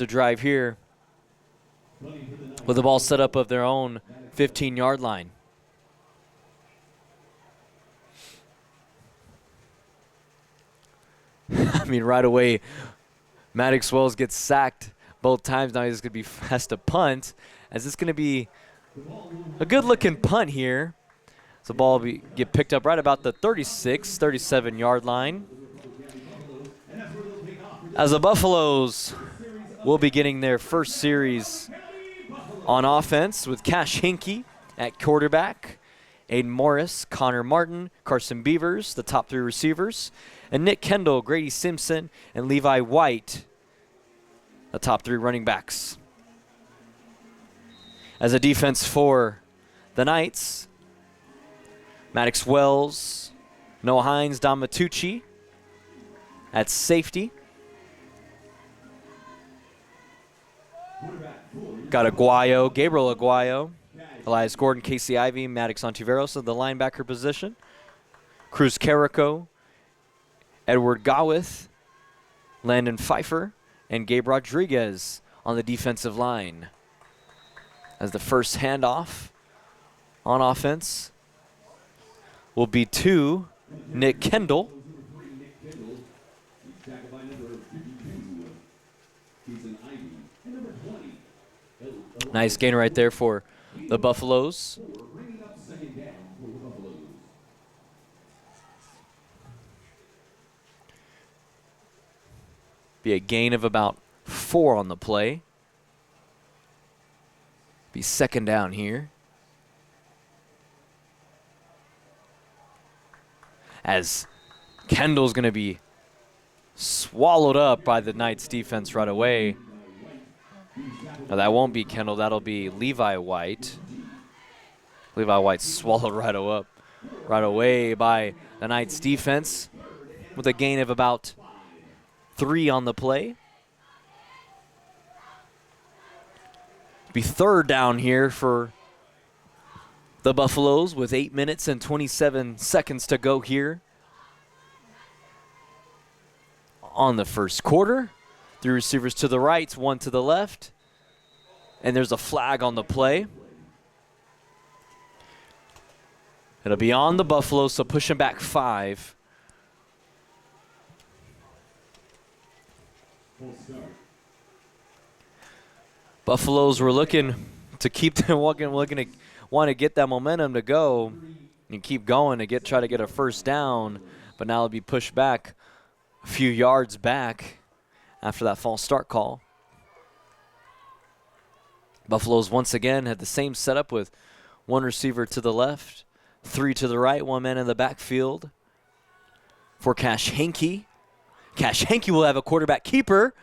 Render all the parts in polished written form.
to drive here with the ball set up of their own 15-yard line. I mean, right away, Maddox Wells gets sacked both times. Now he's going to be has to punt, as it's going to be a good-looking punt here. So the ball will get picked up right about the 36, 37-yard line. As the Buffaloes will be getting their first series on offense with Cash Hinkey at quarterback, Aiden Morris, Connor Martin, Carson Beavers, the top three receivers, and Nick Kendall, Grady Simpson, and Levi White, the top three running backs. As a defense for the Knights, Maddox Wells, Noah Hines, Don Matucci at safety. Got Aguayo, Gabriel Aguayo, Elias Gordon, Casey Ivey, Maddox Ontiveros at the linebacker position. Cruz Carrico, Edward Gawith, Landon Pfeiffer, and Gabe Rodriguez on the defensive line. As the first handoff on offense will be to Nick Kendall. Nice gain right there for the Buffaloes. Be a gain of about 4 on the play. Be second down here. As Kendall's going to be swallowed up by the Knights defense right away. No, that won't be Kendall. That'll be Levi White. Levi White swallowed right away by the Knights defense with a gain of about 3 on the play. Be third down here for the Buffaloes with 8 minutes and 27 seconds to go here on the first quarter. 3 receivers to the right, 1 to the left. And there's a flag on the play. It'll be on the Buffaloes, so push them back 5. Buffaloes were looking to keep them looking to want to get that momentum to go and keep going to try to get a first down, but now it'll be pushed back a few yards back after that false start call. Buffaloes once again had the same setup with 1 receiver to the left, 3 to the right, 1 man in the backfield for Cash Hinkey. Cash Hinkey will have a quarterback keeper,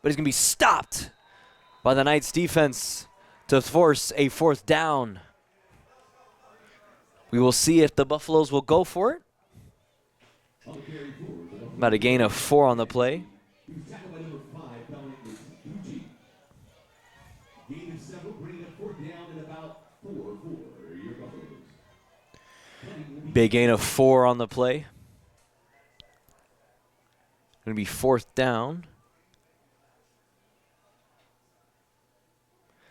but he's going to be stopped by the Knights defense to force a 4th down. We will see if the Buffaloes will go for it. About a gain of 4 on the play. Big gain of 4 on the play. Going to be 4th down.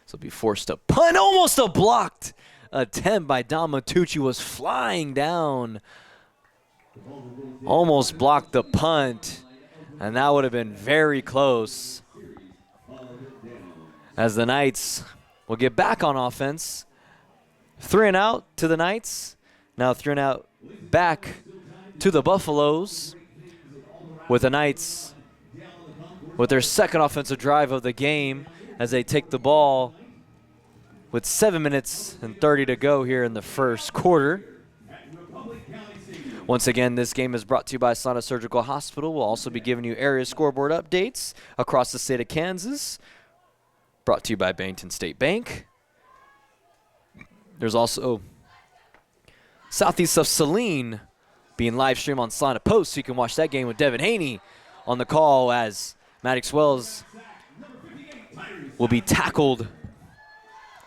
So be forced to punt. Almost a blocked attempt by Don Matucci. Was flying down. Almost blocked the punt. And that would have been very close. As the Knights will get back on offense. 3 and out to the Knights. Now 3 and out back to the Buffaloes. With the Knights with their second offensive drive of the game as they take the ball with 7 minutes and 30 to go here in the first quarter. Once again, this game is brought to you by Salina Surgical Hospital. We'll also be giving you area scoreboard updates across the state of Kansas. Brought to you by Barrington State Bank. There's also Southeast of Salina being live streamed on Salina Post, so you can watch that game with Devin Haney on the call as Maddox Wells will be tackled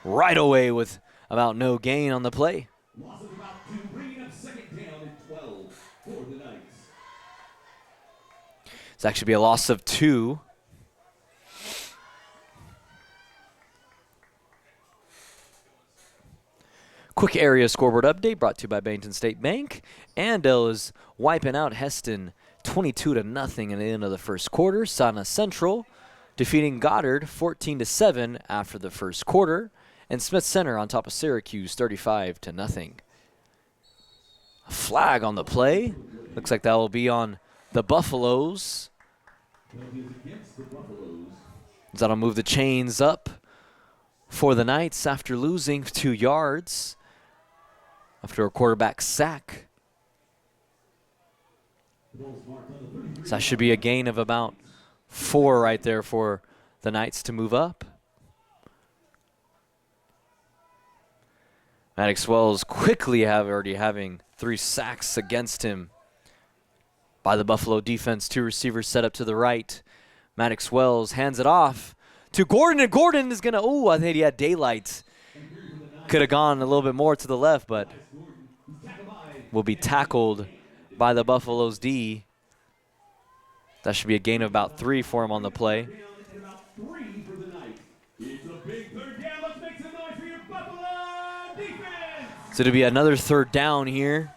right away with about no gain on the play. It's actually be a loss of 2. Quick area scoreboard update brought to you by Bennington State Bank. Andale is wiping out Heston 22-0 in the end of the first quarter. Salina Central defeating Goddard 14-7 after the first quarter. And Smith Center on top of Syracuse 35-0. A flag on the play. Looks like that will be on the Buffaloes. That'll move the chains up for the Knights after losing 2 yards after a quarterback sack. So that should be a gain of about 4 right there for the Knights to move up. Maddox Wells quickly already having 3 sacks against him by the Buffalo defense. 2 receivers set up to the right. Maddox Wells hands it off to Gordon, and Gordon is going to, I think he had daylight. Could have gone a little bit more to the left, but will be tackled by the Buffalo's D. That should be a gain of about 3 for him on the play. So it'll be another 3rd down here.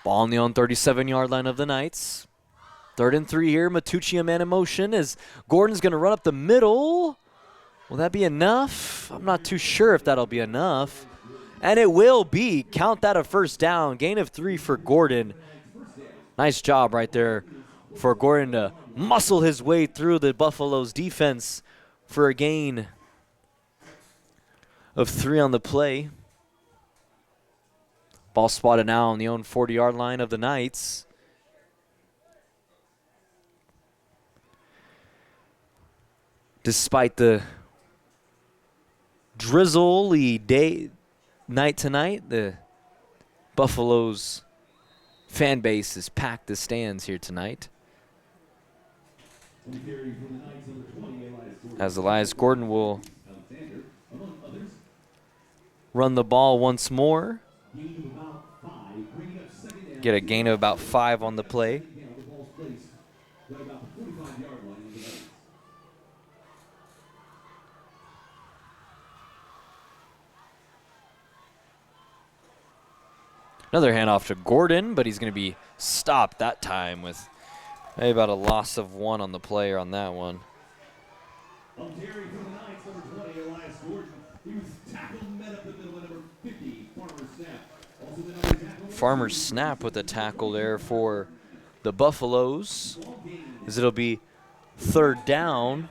Ball on the own 37-yard line of the Knights. 3rd and 3 here. Matucci a man in motion as Gordon's going to run up the middle. Will that be enough? I'm not too sure if that'll be enough. And it will be. Count that a 1st down. Gain of 3 for Gordon. Nice job right there for Gordon to muscle his way through the Buffalo's defense for a gain of 3 on the play. Ball spotted now on the own 40-yard line of the Knights. Despite the drizzly day, night tonight, the Buffalo's fan base is packed the stands here tonight. As Elias Gordon will run the ball once more. Get a gain of about 5 on the play. Another handoff to Gordon, but he's going to be stopped that time with maybe about a loss of 1 on the play on that one. Farmer snap with a tackle there for the Buffaloes, as it'll be 3rd down.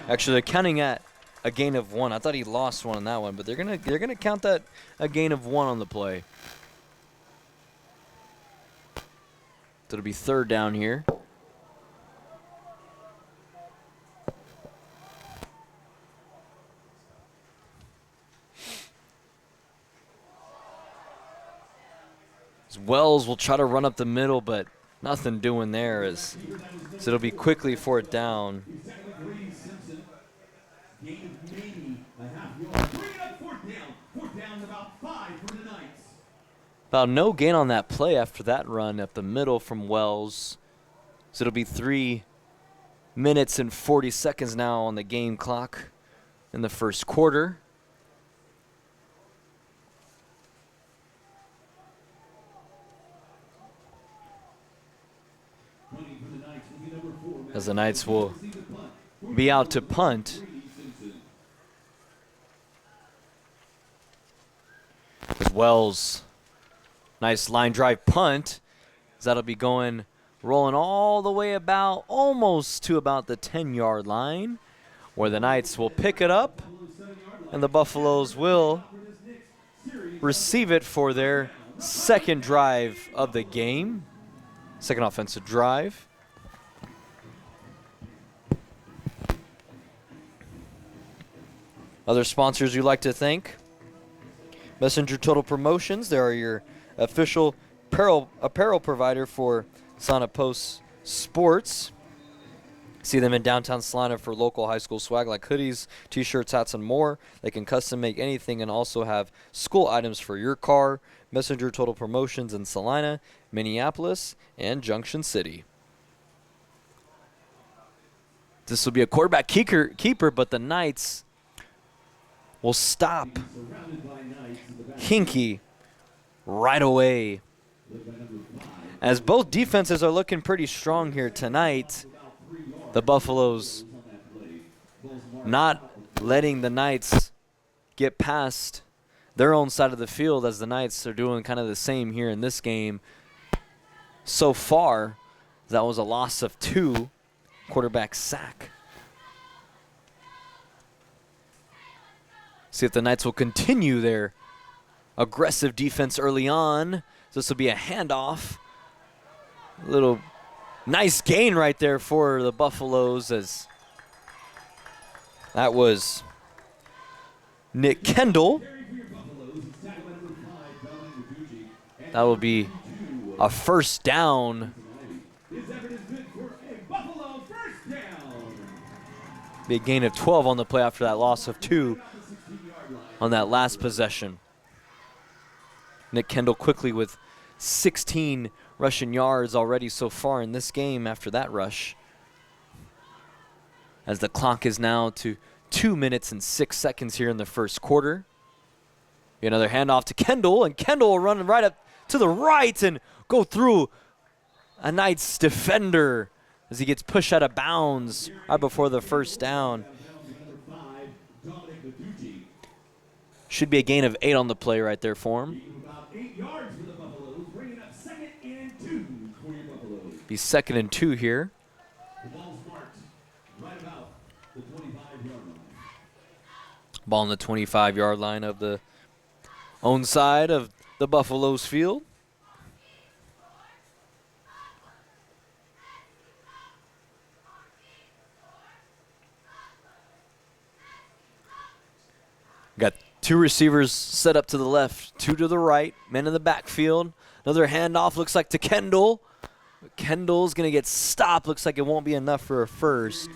Actually, they're counting at a gain of 1. I thought he lost 1 on that one, but they're gonna count that a gain of 1 on the play. So it'll be 3rd down here. Wells will try to run up the middle, but nothing doing there. So it'll be quickly 4th down. About no gain on that play after that run up the middle from Wells. So it'll be 3 minutes and 40 seconds now on the game clock in the first quarter. As the Knights will be out to punt. As Wells, nice line drive punt. As that'll be rolling all the way almost to about the 10-yard line, where the Knights will pick it up, and the Buffaloes will receive it for their 2nd drive of the game, 2nd offensive drive. Other sponsors we'd like to thank: Messenger Total Promotions. They are your official apparel provider for Salina Post Sports. See them in downtown Salina for local high school swag like hoodies, t-shirts, hats, and more. They can custom make anything and also have school items for your car. Messenger Total Promotions in Salina, Minneapolis, and Junction City. This will be a quarterback keeper, but the Knights will stop Hinkie right away. As both defenses are looking pretty strong here tonight, the Buffaloes not letting the Knights get past their own side of the field, as the Knights are doing kind of the same here in this game. So far, that was a loss of 2, quarterback sack. See if the Knights will continue their aggressive defense early on. This will be a handoff. A little nice gain right there for the Buffaloes, as that was Nick Kendall. That will be a first down. Big gain of 12 on the play after that loss of 2 on that last possession. Nick Kendall quickly with 16 rushing yards already so far in this game after that rush, as the clock is now to 2 minutes and 6 seconds here in the first quarter. Another handoff to Kendall, and Kendall will run right up to the right and go through a Knights defender as he gets pushed out of bounds right before the first down. Should be a gain of 8 on the play right there for him. Be 2nd and 2 here. Ball on the 25-yard line of the own side of the Buffaloes field. Got 2 receivers set up to the left, 2 to the right, men in the backfield. Another handoff looks like to Kendall. Kendall's going to get stopped. Looks like it won't be enough for a first.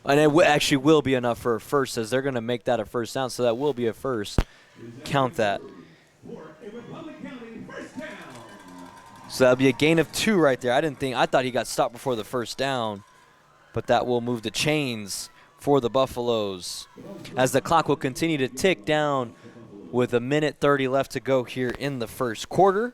And it actually will be enough for a first, as they're going to make that a first down, so that will be a first. Count that. So that'll be a gain of 2 right there. I thought he got stopped before the first down, but that will move the chains for the Buffaloes, as the clock will continue to tick down with 1:30 left to go here in the first quarter.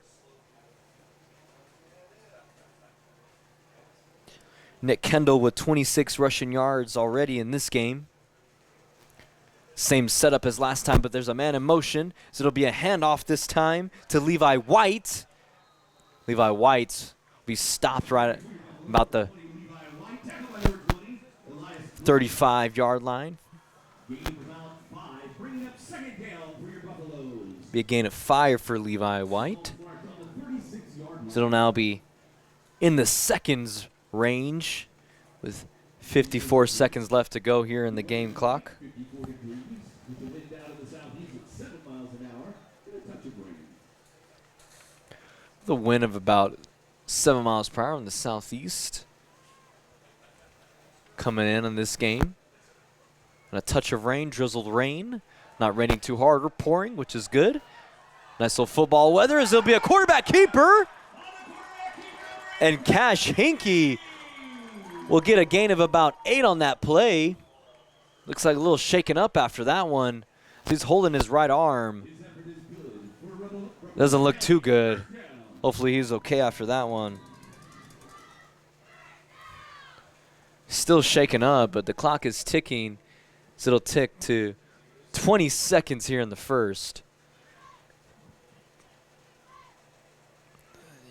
Nick Kendall with 26 rushing yards already in this game. Same setup as last time, but there's a man in motion, so it'll be a handoff this time to Levi White. Levi White will be stopped right at about the 35-yard line. Be a gain of 5 for Levi White. So it'll now be in the seconds range with 54 seconds left to go here in the game clock. The wind of about 7 miles per hour in the southeast coming in on this game. And a touch of rain, drizzled rain. Not raining too hard or pouring, which is good. Nice little football weather, as there'll be a quarterback keeper. And Cash Hinkie will get a gain of about 8 on that play. Looks like a little shaken up after that one. He's holding his right arm. Doesn't look too good. Hopefully he's okay after that one. Still shaken up, but the clock is ticking, so it'll tick to 20 seconds here in the first.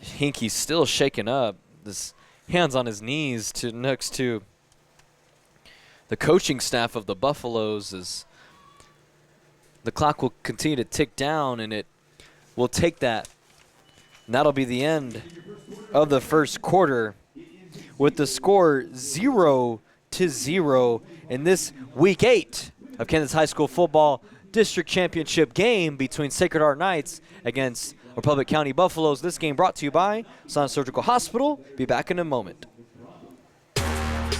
Hinkie's still shaken up. His hands on his knees next to the coaching staff of the Buffaloes, as the clock will continue to tick down, and it will take that. And that'll be the end of the first quarter, with the score 0-0 in this Week 8 of Kansas High School Football District Championship game between Sacred Heart Knights against Republic County Buffaloes. This game brought to you by Salina Surgical Hospital. Be back in a moment.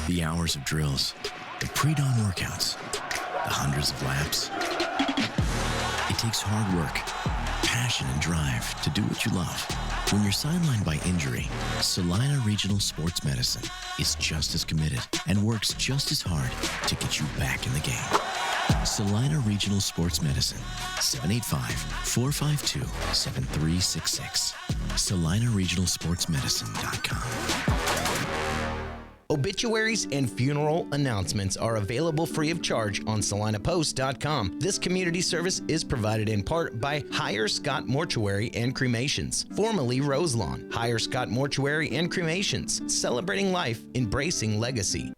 The hours of drills, the pre-dawn workouts, the hundreds of laps. It takes hard work, passion, and drive to do what you love. When you're sidelined by injury, Salina Regional Sports Medicine is just as committed and works just as hard to get you back in the game. Salina Regional Sports Medicine, 785-452-7366. SalinaRegionalSportsMedicine.com. Obituaries and funeral announcements are available free of charge on SalinaPost.com. This community service is provided in part by Higher Scott Mortuary and Cremations, formerly Roselawn. Higher Scott Mortuary and Cremations, celebrating life, embracing legacy.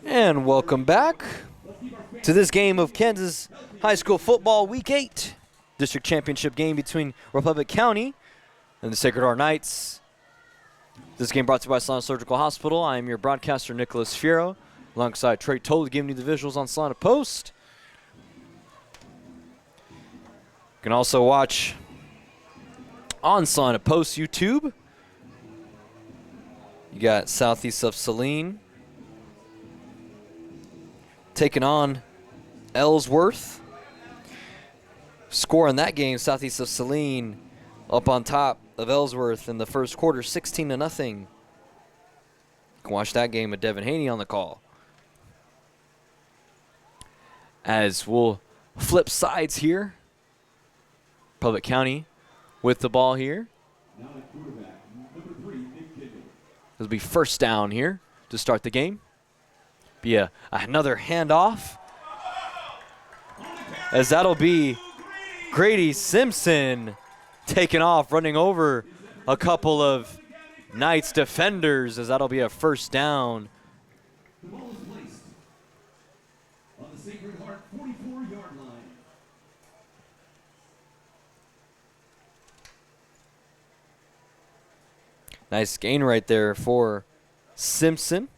And welcome back to this game of Kansas High School Football Week 8 District Championship game between Republic County and the Sacred Heart Knights. This game brought to you by Salina Surgical Hospital. I am your broadcaster, Nicholas Fiero, alongside Trey Tolley, giving you the visuals on Salina Post. You can also watch on Salina Post YouTube. You got Southeast of Saline taking on Ellsworth. Score in that game, Southeast of Saline up on top of Ellsworth in the first quarter, 16-0. You can watch that game with Devin Haney on the call. As we'll flip sides here. Public County with the ball here. It'll be first down here to start the game. Be another handoff. As that'll be Grady Simpson taking off, running over a couple of Knights defenders, as that'll be a first down. The ball is placed on the Sacred Heart 44-yard line. Nice gain right there for Simpson.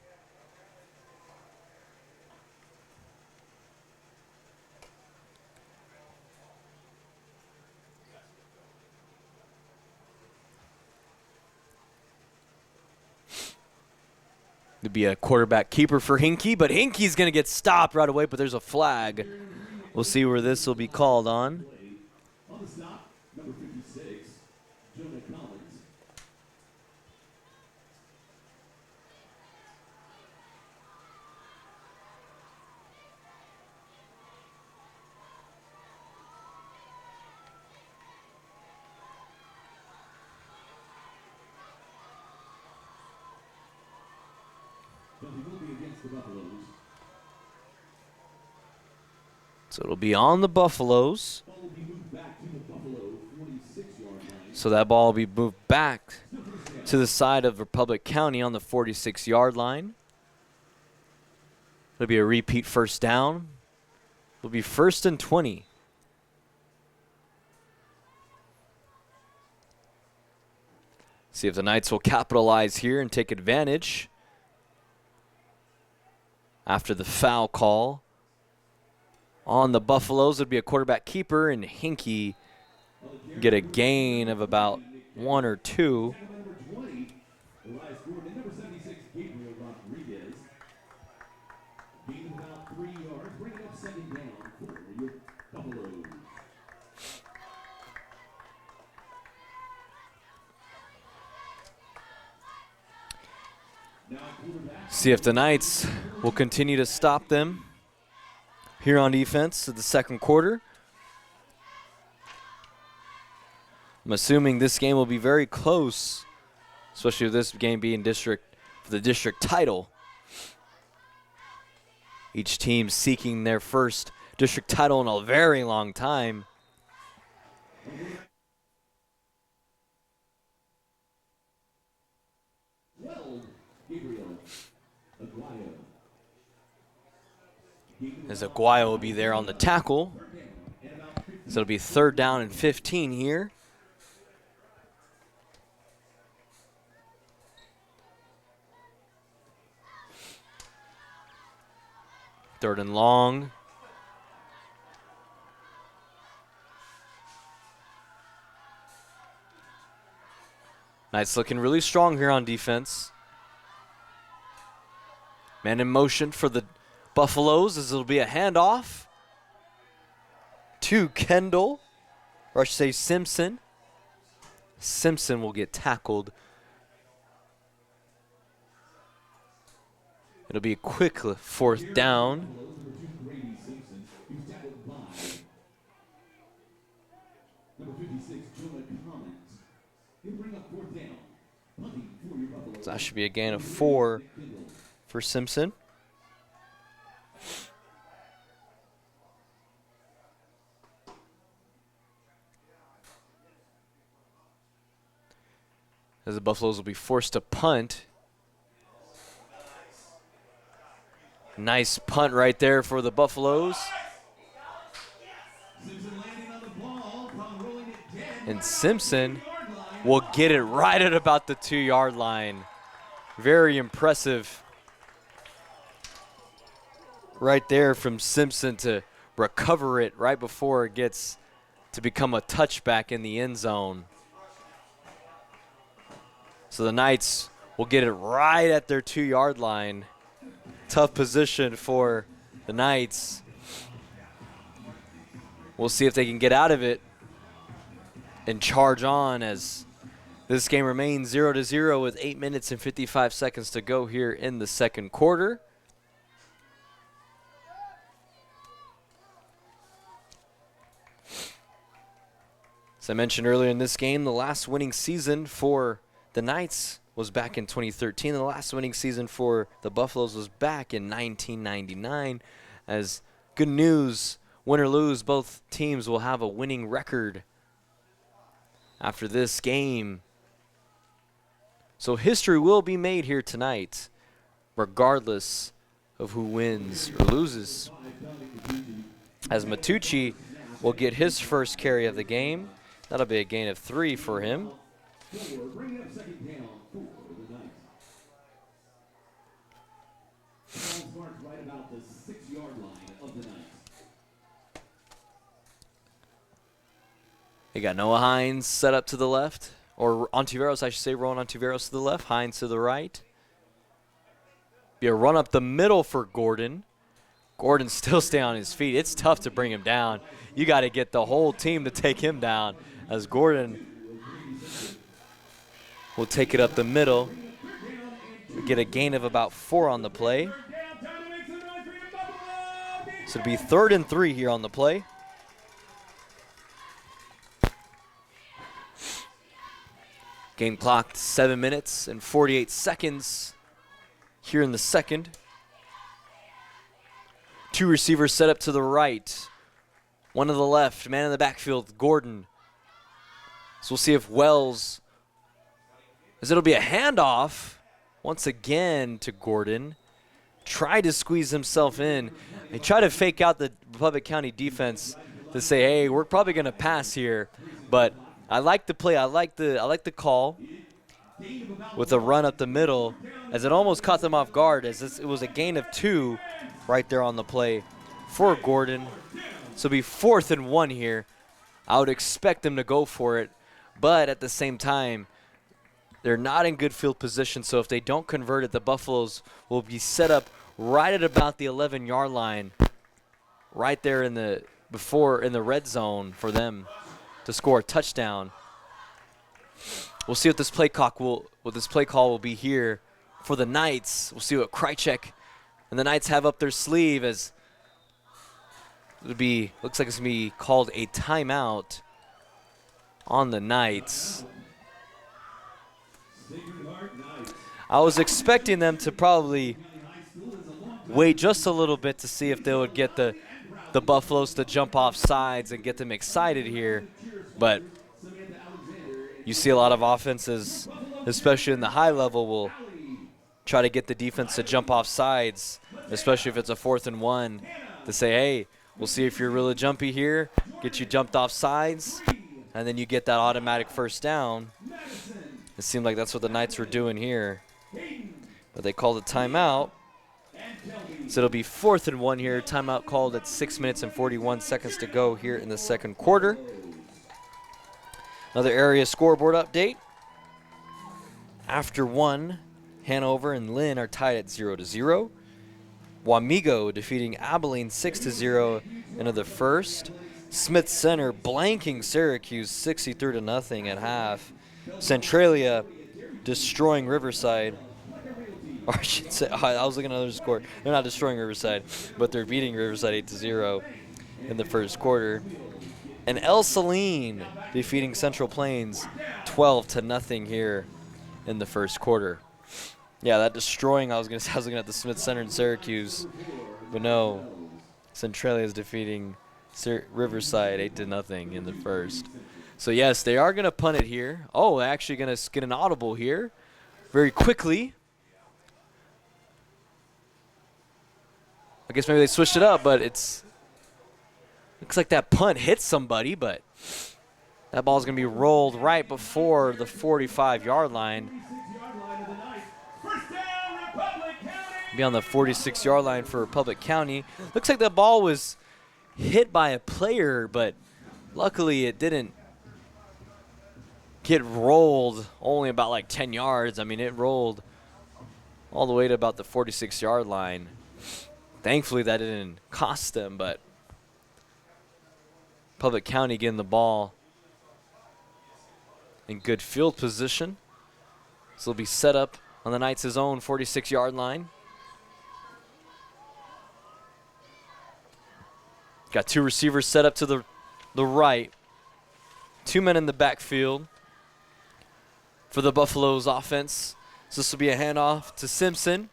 To be a quarterback keeper for Hinkie, but Hinkie's going to get stopped right away, but there's a flag. We'll see where this will be called on. On the stop, number 56, Jonah Collins. He will be against the Buffaloes. So it'll be on the Buffaloes. Ball will be moved back to the Buffalo 46-yard line. So that ball will be moved back to the side of Republic County on the 46-yard line. It'll be a repeat first down. It'll be 1st and 20. See if the Knights will capitalize here and take advantage after the foul call on the Buffaloes. It'd be a quarterback keeper, and Hinkie get a gain of about 1 or 2. Number 20, Elias Gordon, and number 76, Gabriel Rodriguez. Gain of about 3 yards, bringing up second down for your Buffaloes. Now quarterback. See if the Knights will continue to stop them here on defense in the second quarter. I'm assuming this game will be very close, especially with this game being for the district title. Each team seeking their first district title in a very long time. As Aguayo will be there on the tackle. So it'll be 3rd down and 15 here. Third and long. Knights looking really strong here on defense. Man in motion for the Buffaloes as it'll be a handoff to Kendall, or I should say Simpson. Simpson will get tackled. It'll be a quick 4th down. So that should be a gain of 4 for Simpson. As the Buffaloes will be forced to punt. Nice punt right there for the Buffaloes. And Simpson will get it right at about the 2-yard line. Very impressive right there from Simpson to recover it right before it gets to become a touchback in the end zone. So the Knights will get it right at their 2-yard line. Tough position for the Knights. We'll see if they can get out of it and charge on as this game remains 0-0 with 8 minutes and 55 seconds to go here in the second quarter. As I mentioned earlier in this game, the last winning season for the Knights was back in 2013. The last winning season for the Buffaloes was back in 1999. As good news, win or lose, both teams will have a winning record after this game. So history will be made here tonight, regardless of who wins or loses. As Matucci will get his first carry of the game. That'll be a gain of 3 for him. They got Noah Hines set up to the left, or Ontiveros, I should say, Rowan Ontiveros to the left, Hines to the right. Be a run up the middle for Gordon. Gordon still stay on his feet. It's tough to bring him down. You got to get the whole team to take him down, as Gordon will take it up the middle. We get a gain of about 4 on the play. So it'll be 3rd and 3 here on the play. Game clocked 7 minutes and 48 seconds here in the second. 2 receivers set up to the right. 1 to the left, man in the backfield, Gordon. So we'll see if Wells, as it'll be a handoff once again to Gordon. Tried to squeeze himself in. He tried to fake out the Republic County defense to say, hey, we're probably going to pass here. But I like the play. I like the call with a run up the middle, as it almost caught them off guard, as it was a gain of 2 right there on the play for Gordon. So it'll be 4th and 1 here. I would expect them to go for it, but at the same time, they're not in good field position, so if they don't convert it, the Buffaloes will be set up right at about the 11-yard line, right there in the red zone for them to score a touchdown. We'll see what this play call will be here for the Knights. We'll see what Krychek and the Knights have up their sleeve, as looks like it's gonna be called a timeout on the Knights. I was expecting them to probably wait just a little bit to see if they would get the Buffaloes to jump off sides and get them excited here. But you see a lot of offenses, especially in the high level, will try to get the defense to jump off sides, especially if it's a 4th and 1, to say, hey, we'll see if you're really jumpy here, get you jumped off sides, and then you get that automatic first down. It seemed like that's what the Knights were doing here. But they called a timeout. So it'll be 4th and 1 here. Timeout called at 6 minutes and 41 seconds to go here in the second quarter. Another area scoreboard update. After 1, Hanover and Lynn are tied at 0-0. Wamego defeating Abilene 6-0 into the first. Smith Center blanking Syracuse 63-0 at half. Centralia destroying Riverside. Or I should say, I was looking at another score. They're not destroying Riverside, but they're beating Riverside 8-0 in the first quarter. And El Saline defeating Central Plains 12-0 here in the first quarter. Yeah, that destroying, I was looking at the Smith Center in Syracuse, but no, Centralia is defeating Riverside 8-0 in the first. So yes, they are going to punt it here. Oh, they're actually going to get an audible here very quickly. I guess maybe they switched it up, but looks like that punt hit somebody, but that ball's going to be rolled right before the 45-yard line. Be on the 46-yard line for Republic County. Looks like the ball was hit by a player, but luckily it didn't get rolled only about like 10 yards. I mean, it rolled all the way to about the 46-yard line. Thankfully, that didn't cost them, but Public County getting the ball in good field position. So it'll be set up on the Knights' own 46-yard line. Got two receivers set up to the right. Two men in the backfield for the Buffaloes offense. So this will be a handoff to Simpson.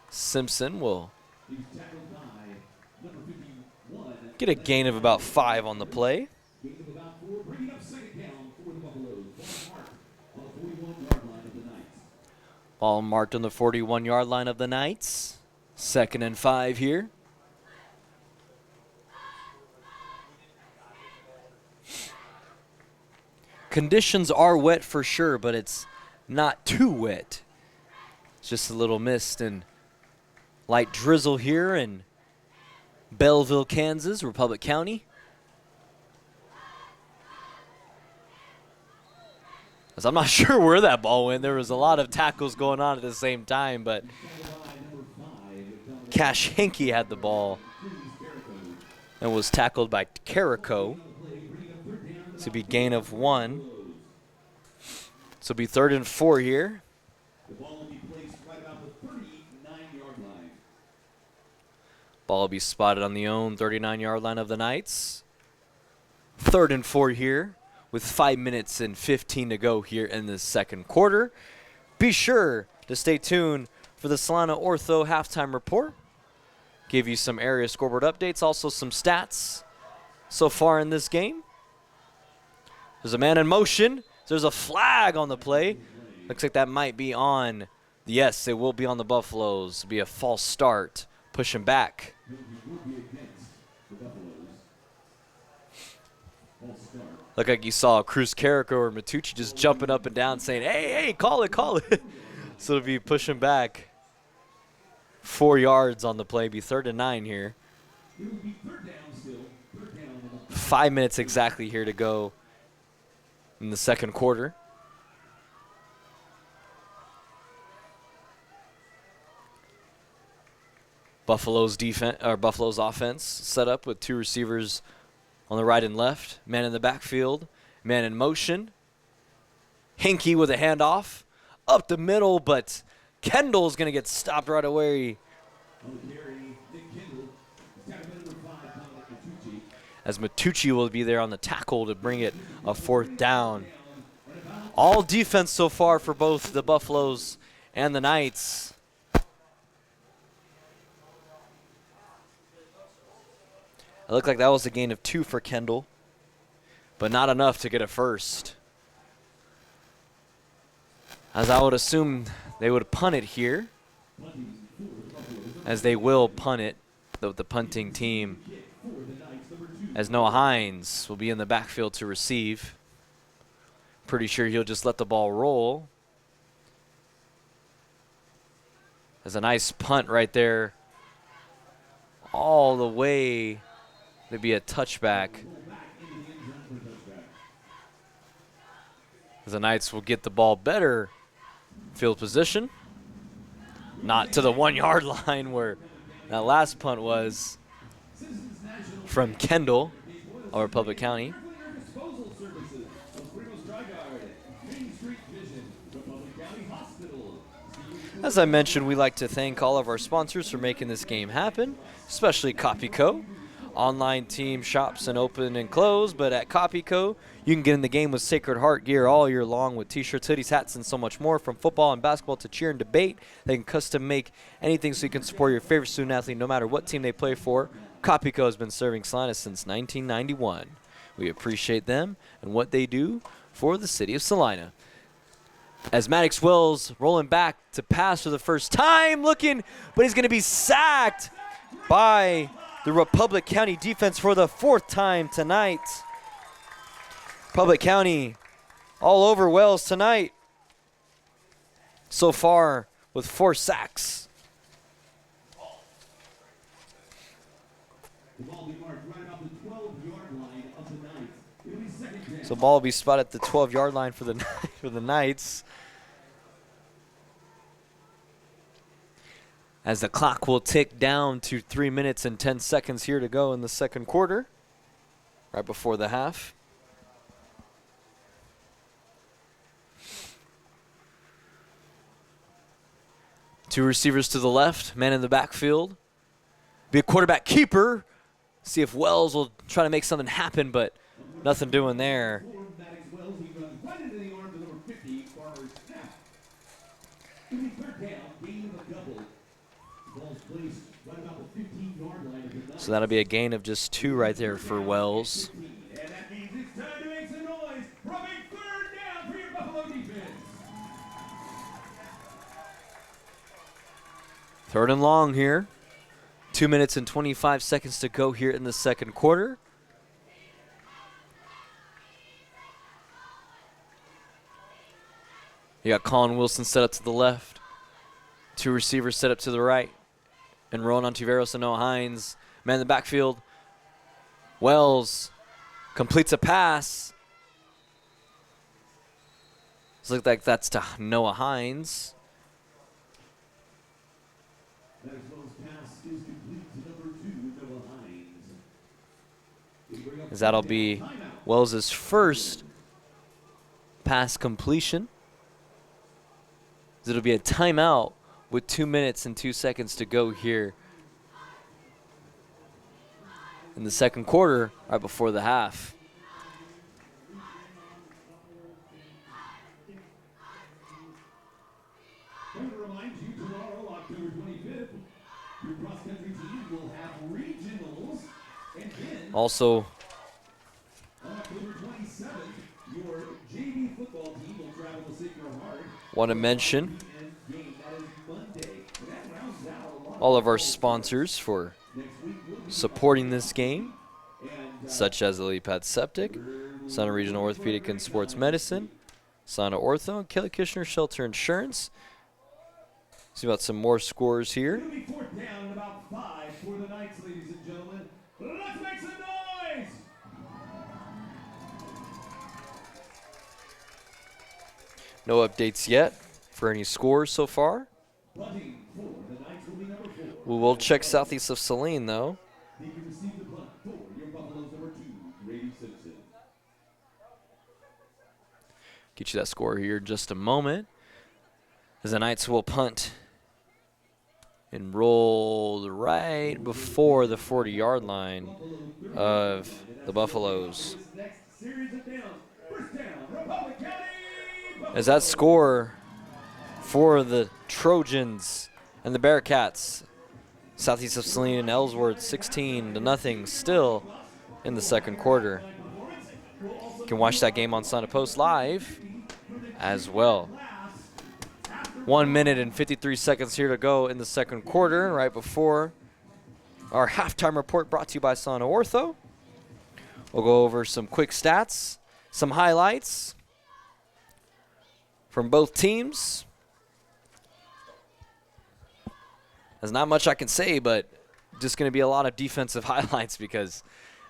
Simpson will get a gain of about 5 on the play. Ball marked on the 41-yard line of the Knights. 2nd and 5 here. Conditions are wet for sure, but it's not too wet. It's just a little mist and light drizzle here in Belleville, Kansas, Republic County. As I'm not sure where that ball went. There was a lot of tackles going on at the same time, but Cash Henke had the ball and was tackled by Carrico. This will be gain of 1. So it'll be 3rd and 4 here. Ball will be spotted on the own 39-yard line of the Knights. 3rd and 4 here with 5 minutes and 15 to go here in the second quarter. Be sure to stay tuned for the Salina Ortho halftime report. Give you some area scoreboard updates, also some stats so far in this game. There's a man in motion. There's a flag on the play. Looks like that might be on. Yes, it will be on the Buffaloes. It'll be a false start. Pushing back. Look like you saw Cruz Carrico or Matucci just jumping up and down saying, hey, call it. So it'll be pushing back. 4 yards on the play. Be 3rd and 9 here. 5 minutes exactly here to go in the second quarter. Buffalo's offense set up with 2 receivers on the right and left. Man in the backfield, man in motion. Henke with a handoff up the middle, but Kendall's going to get stopped right away. As Matucci will be there on the tackle to bring it a 4th down. All defense so far for both the Buffaloes and the Knights. It looked like that was a gain of 2 for Kendall, but not enough to get a first. As I would assume they would punt it here, as they will punt it, the punting team, as Noah Hines will be in the backfield to receive. Pretty sure he'll just let the ball roll. There's a nice punt right there all the way. There'd be a touchback. The Knights will get the ball better Field position. Not to the 1 yard line where that last punt was from Kendall or Republic County. Disposal services of Primos Dry Guard, Main Street Vision, Republic County Hospital. As I mentioned, we like to thank all of our sponsors for making this game happen, especially CopyCo. Online team shops and open and close, but at CopyCo, you can get in the game with Sacred Heart gear all year long with t-shirts, hoodies, hats, and so much more. From football and basketball to cheer and debate, they can custom make anything so you can support your favorite student athlete no matter what team they play for. CopyCo has been serving Salina since 1991. We appreciate them and what they do for the city of Salina. As Maddox Wells rolling back to pass for the first time, looking, but he's going to be sacked by the Republic County defense for the 4th time tonight. Republic County all over Wells tonight so far with 4 sacks. The ball will be marked right about the 12-yard line of the Knights. It'll be second down. So ball will be spotted at the 12-yard line for the for the Knights. As the clock will tick down to 3 minutes and 10 seconds here to go in the second quarter, right before the half. Two receivers to the left, man in the backfield. Be a quarterback keeper. See if Wells will try to make something happen, but nothing doing there. Maddox Wells, he runs right into the arms of number 50, Farmer Snap. It'll be third down, gain of a double. Ball's placed right about the 15-yard line of the Knights. So that'll be a gain of just 2 right there for Wells. And that means it's time to make some noise from a third down for your Buffalo defense. 3rd and long here. 2 minutes and 25 seconds to go here in the second quarter. You got Colin Wilson set up to the left. 2 receivers set up to the right. And Ronan Ontiveros and Noah Hines. Man in the backfield. Wells completes a pass. It looks like that's to Noah Hines. Maddox Wells' pass is complete to number 2, Noah Hines. It'll bring up As that'll second be down, timeout. Wells' first pass completion. It'll be a timeout with 2 minutes and 2 seconds to go here in the second quarter, right before the half. Want to remind you, tomorrow, October 25th, your cross-country team will have regionals, and then Also, on October 27th, your JV football team will travel to Sacred Heart. want to mention And game that is Monday. And that rounds out a lot all of our sponsors for next week. Will be supporting this game, and such as Lily Pad Septic, Salina Regional Orthopedic and Sports Medicine, Salina Ortho, and Kelly Kishner Shelter Insurance. See about some more scores here. it'll be fourth down and about 5 for the Knights, ladies and gentlemen. Let's make some noise! No updates yet for any scores so far. Punting for the Knights will be number 4. We will check southeast of Saline, though. They can receive the punt for your Buffaloes number 2, Grady Simpson. Get you that score here in just a moment. As the Knights will punt and roll right before the 40-yard line of the Buffaloes. This next series of downs. First down, Republic County. As that score for the Trojans and the Bearcats, southeast of Saline and Ellsworth, 16-0 still in the second quarter. You can watch that game on Salina Post live as well. 1 minute and 53 seconds here to go in the second quarter, right before our halftime report brought to you by Salina Ortho. We'll go over some quick stats, some highlights from both teams. There's not much I can say, but just going to be a lot of defensive highlights because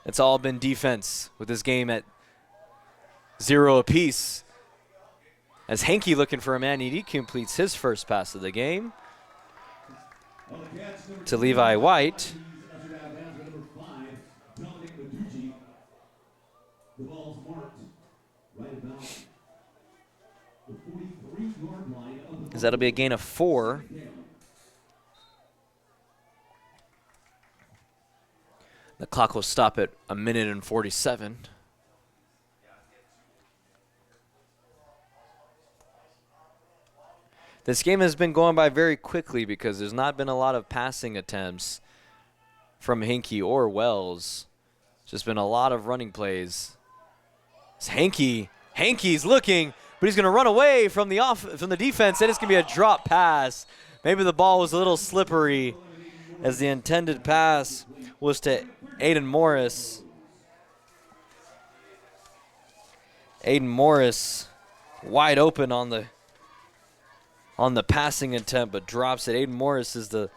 it's all been defense with this game at 0 apiece. As Hankey looking for a man, he completes his first pass of the game to Levi White. The ball's marked right about the 43-yard line of the As that'll be a gain of 4. The clock will stop at 1:47. This game has been going by very quickly because there's not been a lot of passing attempts from Hankey or Wells. Just been a lot of running plays. It's Hankey's looking, but he's going to run away from the defense, and it's going to be a drop pass. Maybe the ball was a little slippery as the intended pass was to Aiden Morris. Aiden Morris wide open on the passing attempt, but drops it. Aiden Morris is the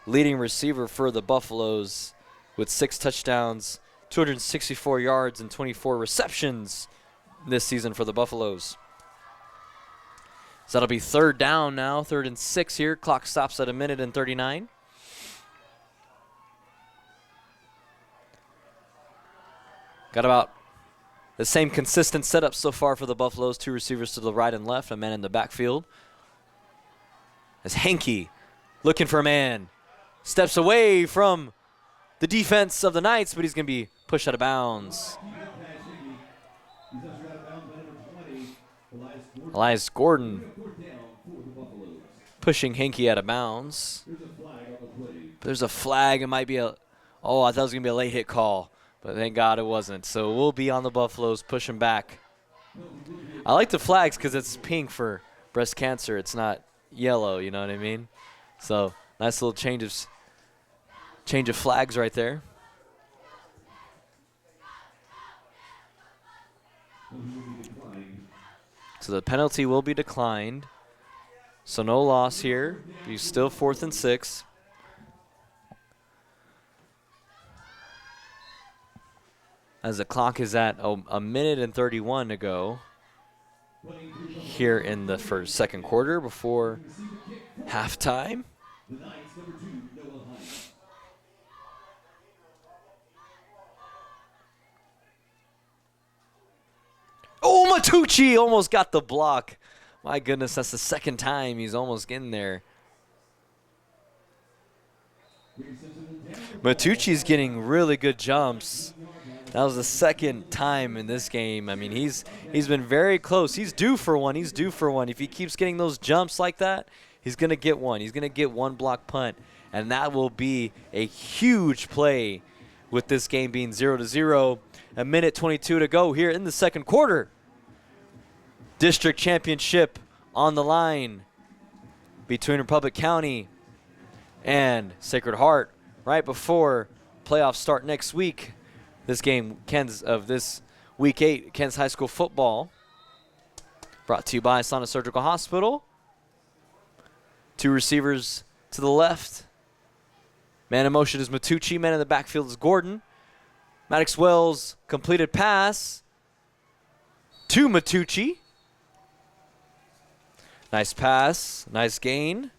leading receiver for the Buffaloes with 6 touchdowns, 264 yards, and 24 receptions this season for the Buffaloes. So that'll be 3rd down now, 3rd and 6 here. Clock stops at 1:39. Got about the same consistent setup so far for the Buffaloes. 2 receivers to the right and left, a man in the backfield. As Hankey looking for a man. Steps away from the defense of the Knights, but he's going to be pushed out of bounds. Elias Gordon pushing Hankey out of bounds. There's a flag. It might be I thought it was going to be a late hit call, but thank God it wasn't. So we'll be on the Buffaloes pushing back. I like the flags because it's pink for breast cancer. It's not yellow, you know what I mean? So nice little change of flags right there. So the penalty will be declined. So no loss here. He's still 4th and 6. As the clock is at 1:31 to go here in the second quarter before halftime. Oh, Matucci almost got the block. My goodness, that's the second time he's almost getting there. Matucci's getting really good jumps. That was the second time in this game. I mean, he's been very close. He's due for one. If he keeps getting those jumps like that, he's going to get one. He's going to get 1 block punt, and that will be a huge play with this game being 0-0. 1:22 to go here in the second quarter. District championship on the line between Republic County and Sacred Heart right before playoffs start next week. This game, this week 8, Ken's High School football, brought to you by Salina Surgical Hospital. 2 receivers to the left. Man in motion is Matucci. Man in the backfield is Gordon. Maddox Wells completed pass to Matucci. Nice pass, nice gain.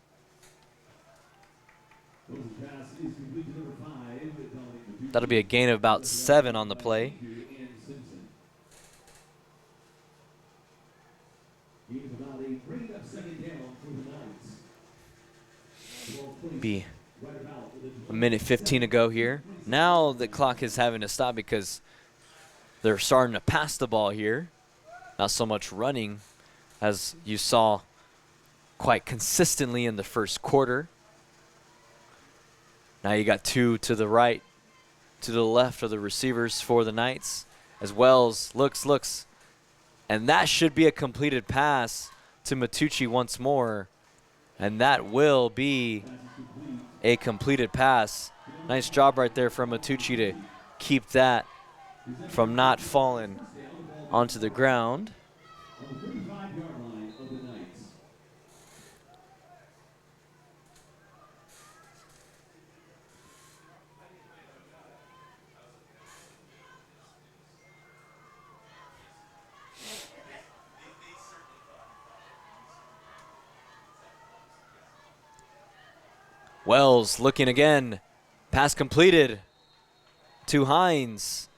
That'll be a gain of about 7 on the play. Be 1:15 to go here. Now the clock is having to stop because they're starting to pass the ball here. Not so much running as you saw quite consistently in the first quarter. Now you got 2 to the right, to the left of the receivers for the Knights. As Wells looks, and that should be a completed pass to Matucci once more. And that will be a completed pass. Nice job right there from Matucci to keep that from not falling onto the ground. Wells looking again. Pass completed to Hines.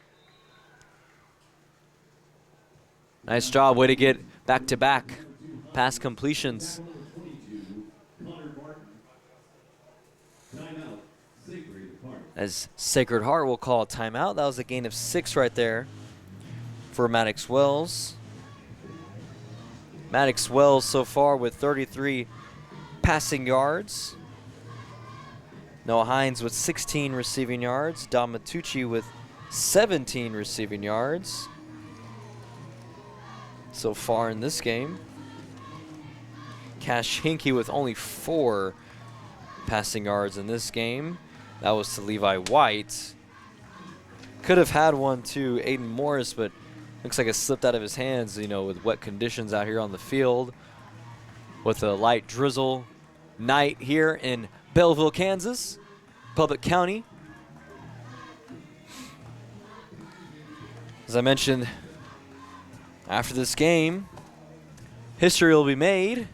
Nice job. Way to get back-to-back pass completions. As Sacred Heart will call a timeout. That was a gain of 6 right there for Maddox Wells. Maddox Wells so far with 33 passing yards. Noah Hines with 16 receiving yards. Dom Matucci with 17 receiving yards so far in this game. Cash Hinkey with only 4 passing yards in this game. That was to Levi White. Could have had one to Aiden Morris, but looks like it slipped out of his hands, you know, with wet conditions out here on the field. With a light drizzle night here in Belleville, Kansas, Public County. As I mentioned, after this game, history will be made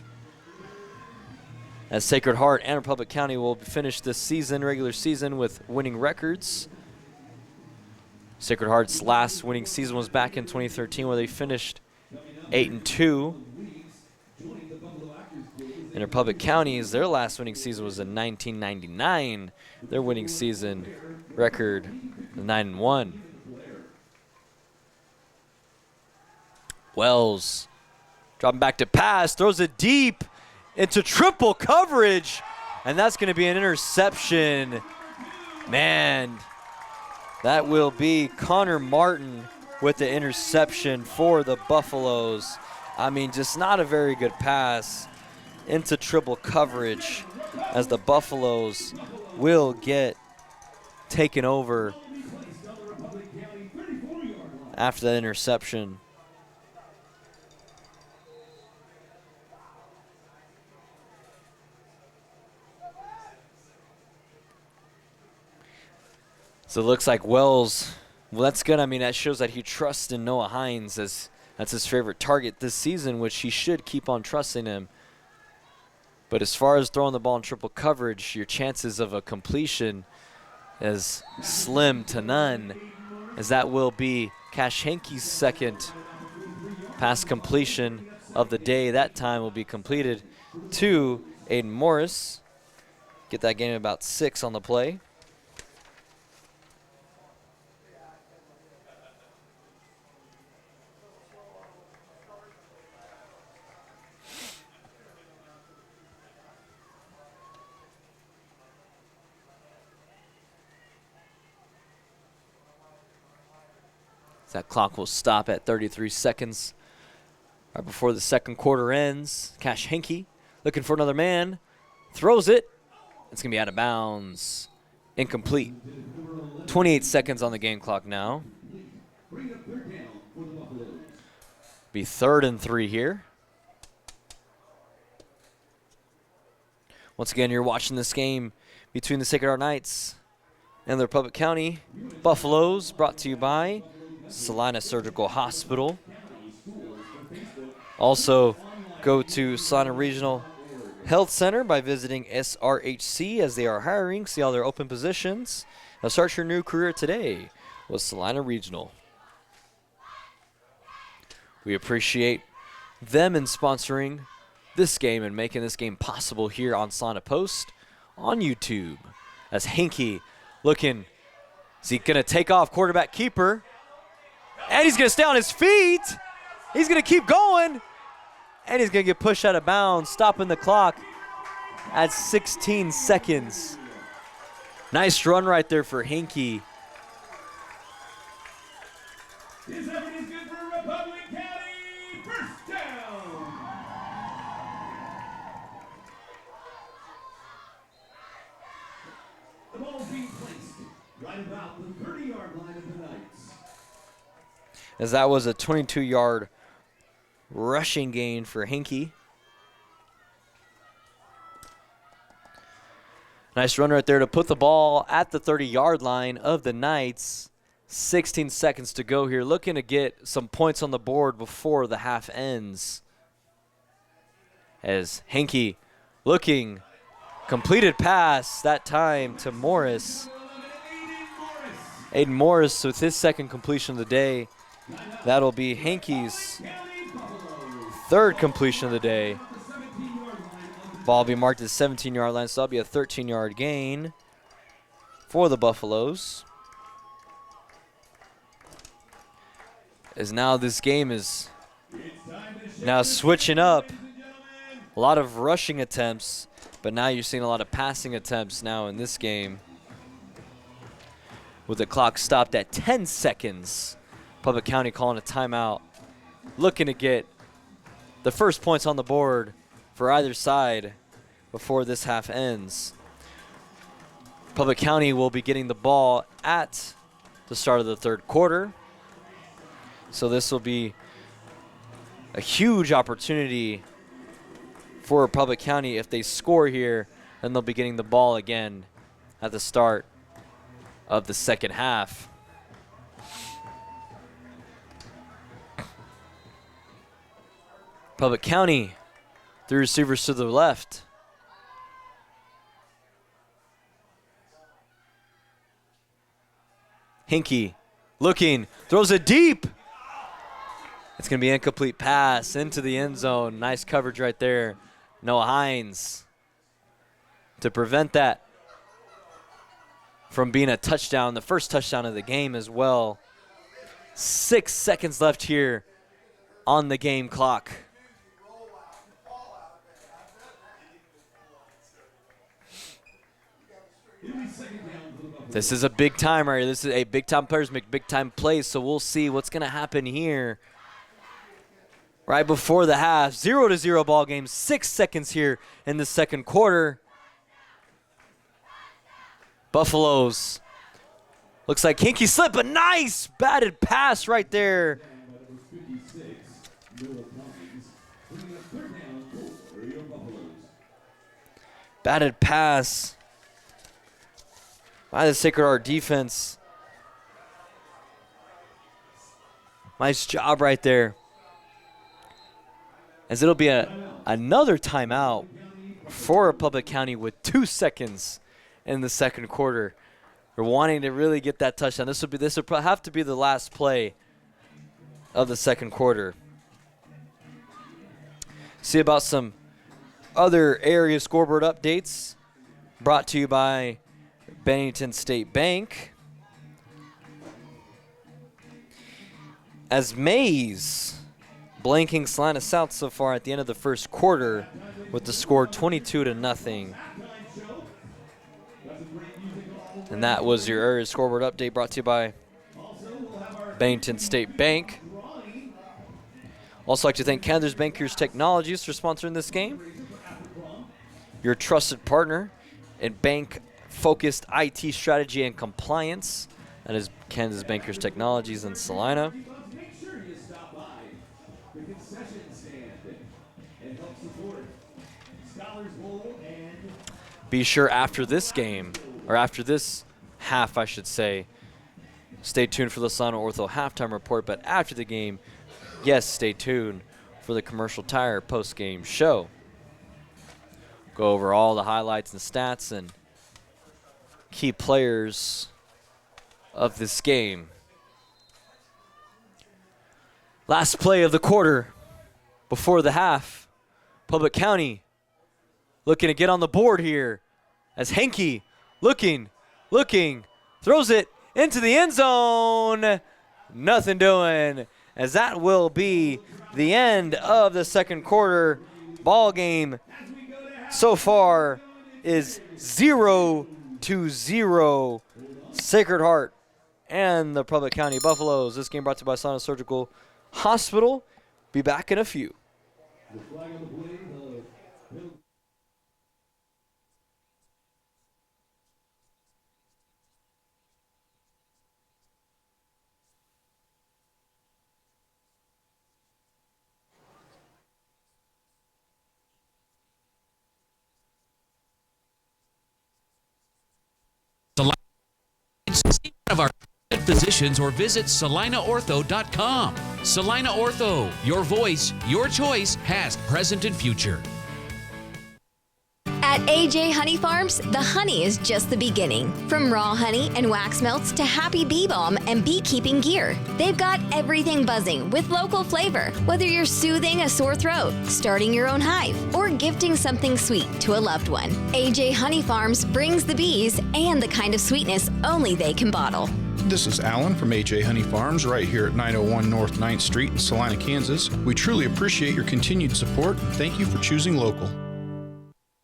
as Sacred Heart and Republic County will finish this season, regular season, with winning records. Sacred Heart's last winning season was back in 2013 where they finished 8-2. And Republic County's, their last winning season was in 1999. Their winning season record 9-1. Wells dropping back to pass, throws it deep into triple coverage, and that's going to be an interception. Man, that will be Connor Martin with the interception for the Buffaloes. I mean, just not a very good pass into triple coverage as the Buffaloes will get taken over after that interception. So it looks like Wells, well, that's good. I mean, that shows that he trusts in Noah Hines as that's his favorite target this season, which he should keep on trusting him. But as far as throwing the ball in triple coverage, your chances of a completion is slim to none, as that will be Cash Hankey's second pass completion of the day. That time will be completed to Aiden Morris. Get that game about 6 on the play. That clock will stop at 33 seconds right before the second quarter ends. Cash Hinkey looking for another man. Throws it. It's going to be out of bounds. Incomplete. 28 seconds on the game clock now. Be 3rd and 3 here. Once again, you're watching this game between the Sacred Heart Knights and the Republic County Buffaloes, brought to you by Salina Surgical Hospital. Also, go to Salina Regional Health Center by visiting SRHC as they are hiring. See all their open positions. Now start your new career today with Salina Regional. We appreciate them in sponsoring this game and making this game possible here on Salina Post on YouTube. As Hinkey looking, is he going to take off quarterback keeper? And he's going to stay on his feet. He's going to keep going. And he's going to get pushed out of bounds, stopping the clock at 16 seconds. Nice run right there for Hinkey. This effort is good for Republic County. First down. The ball is being placed right about the 30-yard line of the Knights. As that was a 22-yard rushing gain for Hinkey. Nice run right there to put the ball at the 30-yard line of the Knights. 16 seconds to go here. Looking to get some points on the board before the half ends. As Hinkey looking Completed pass that time to Morris. Aiden Morris with his second completion of the day. That'll be Hankey's third completion of the day. Ball will be marked at the 17-yard line, so that'll be a 13-yard gain for the Buffaloes. As now this game is now switching up. A lot of rushing attempts, but now you're seeing a lot of passing attempts now in this game. With the clock stopped at 10 seconds. Public County calling a timeout, looking to get the first points on the board for either side before this half ends. Public County will be getting the ball at the start of the third quarter. So this will be a huge opportunity for Public County. If they score here, then they'll be getting the ball again at the start of the second half. Public County, three receivers to the left. Hinkie looking, throws it deep. It's going to be an incomplete pass into the end zone. Nice coverage right there. Noah Hines to prevent that from being a touchdown, the first touchdown of the game as well. 6 seconds left here on the game clock. This is a big time right here. This is a big time players make big time plays, so we'll see what's going to happen here. Right before the half, 0-0 ball game, 6 seconds here in the second quarter. Buffaloes. Looks like Hinkie slipped, a nice batted pass right there. Batted pass by the Sacred Heart defense. Nice job right there. As it'll be another timeout for Public County with 2 seconds in the second quarter. They're wanting to really get that touchdown. This will have to be the last play of the second quarter. See about some other area scoreboard updates brought to you by Bennington State Bank. As Mays blanking Salina South so far at the end of the first quarter with the score 22-0. And that was your area scoreboard update brought to you by Bennington State Bank. Also like to thank Canada's Bankers Technologies for sponsoring this game. Your trusted partner in bank-focused IT strategy and compliance. That is Canada's Bankers Technologies in Salina. Be sure after this game, or after this half, I should say, stay tuned for the Salina Ortho halftime report. But after the game, yes, stay tuned for the Commercial Tire post-game show. Go over all the highlights and stats and key players of this game. Last play of the quarter before the half. Public County looking to get on the board here as Hinkie looking, throws it into the end zone. Nothing doing, as that will be the end of the second quarter. Ball game so far is 0-0. Sacred Heart and the Public County Buffaloes. This game brought to you by Salina Surgical Hospital. Be back in a few. See one of our physicians or visit salinaortho.com. Salina Ortho, your voice, your choice, past, present, and future. At AJ Honey Farms, the honey is just the beginning. From raw honey and wax melts to happy bee balm and beekeeping gear, they've got everything buzzing with local flavor. Whether you're soothing a sore throat, starting your own hive, or gifting something sweet to a loved one, AJ Honey Farms brings the bees and the kind of sweetness only they can bottle. This is Alan from AJ Honey Farms right here at 901 North 9th Street in Salina, Kansas. We truly appreciate your continued support and thank you for choosing local.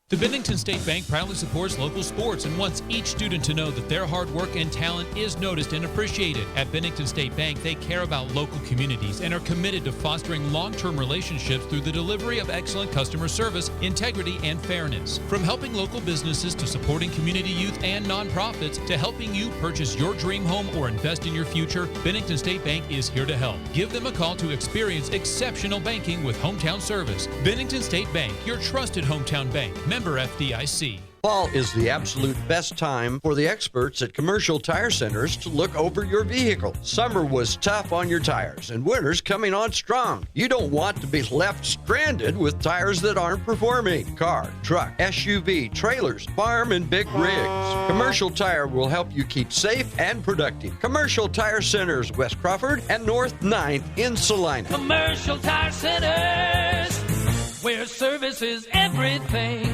The Bennington State Bank proudly supports local sports and wants each student to know that their hard work and talent is noticed and appreciated. At Bennington State Bank, they care about local communities and are committed to fostering long-term relationships through the delivery of excellent customer service, integrity, and fairness. From helping local businesses to supporting community youth and nonprofits to helping you purchase your dream home or invest in your future, Bennington State Bank is here to help. Give them a call to experience exceptional banking with hometown service. Bennington State Bank, your trusted hometown bank. Member FDIC. Fall is the absolute best time for the experts at Commercial Tire Centers to look over your vehicle. Summer was tough on your tires and winter's coming on strong. You don't want to be left stranded with tires that aren't performing. Car, truck, SUV, trailers, farm, and big rigs. Commercial Tire will help you keep safe and productive. Commercial Tire Centers, West Crawford and North 9th in Salina. Commercial Tire Centers, where service is everything.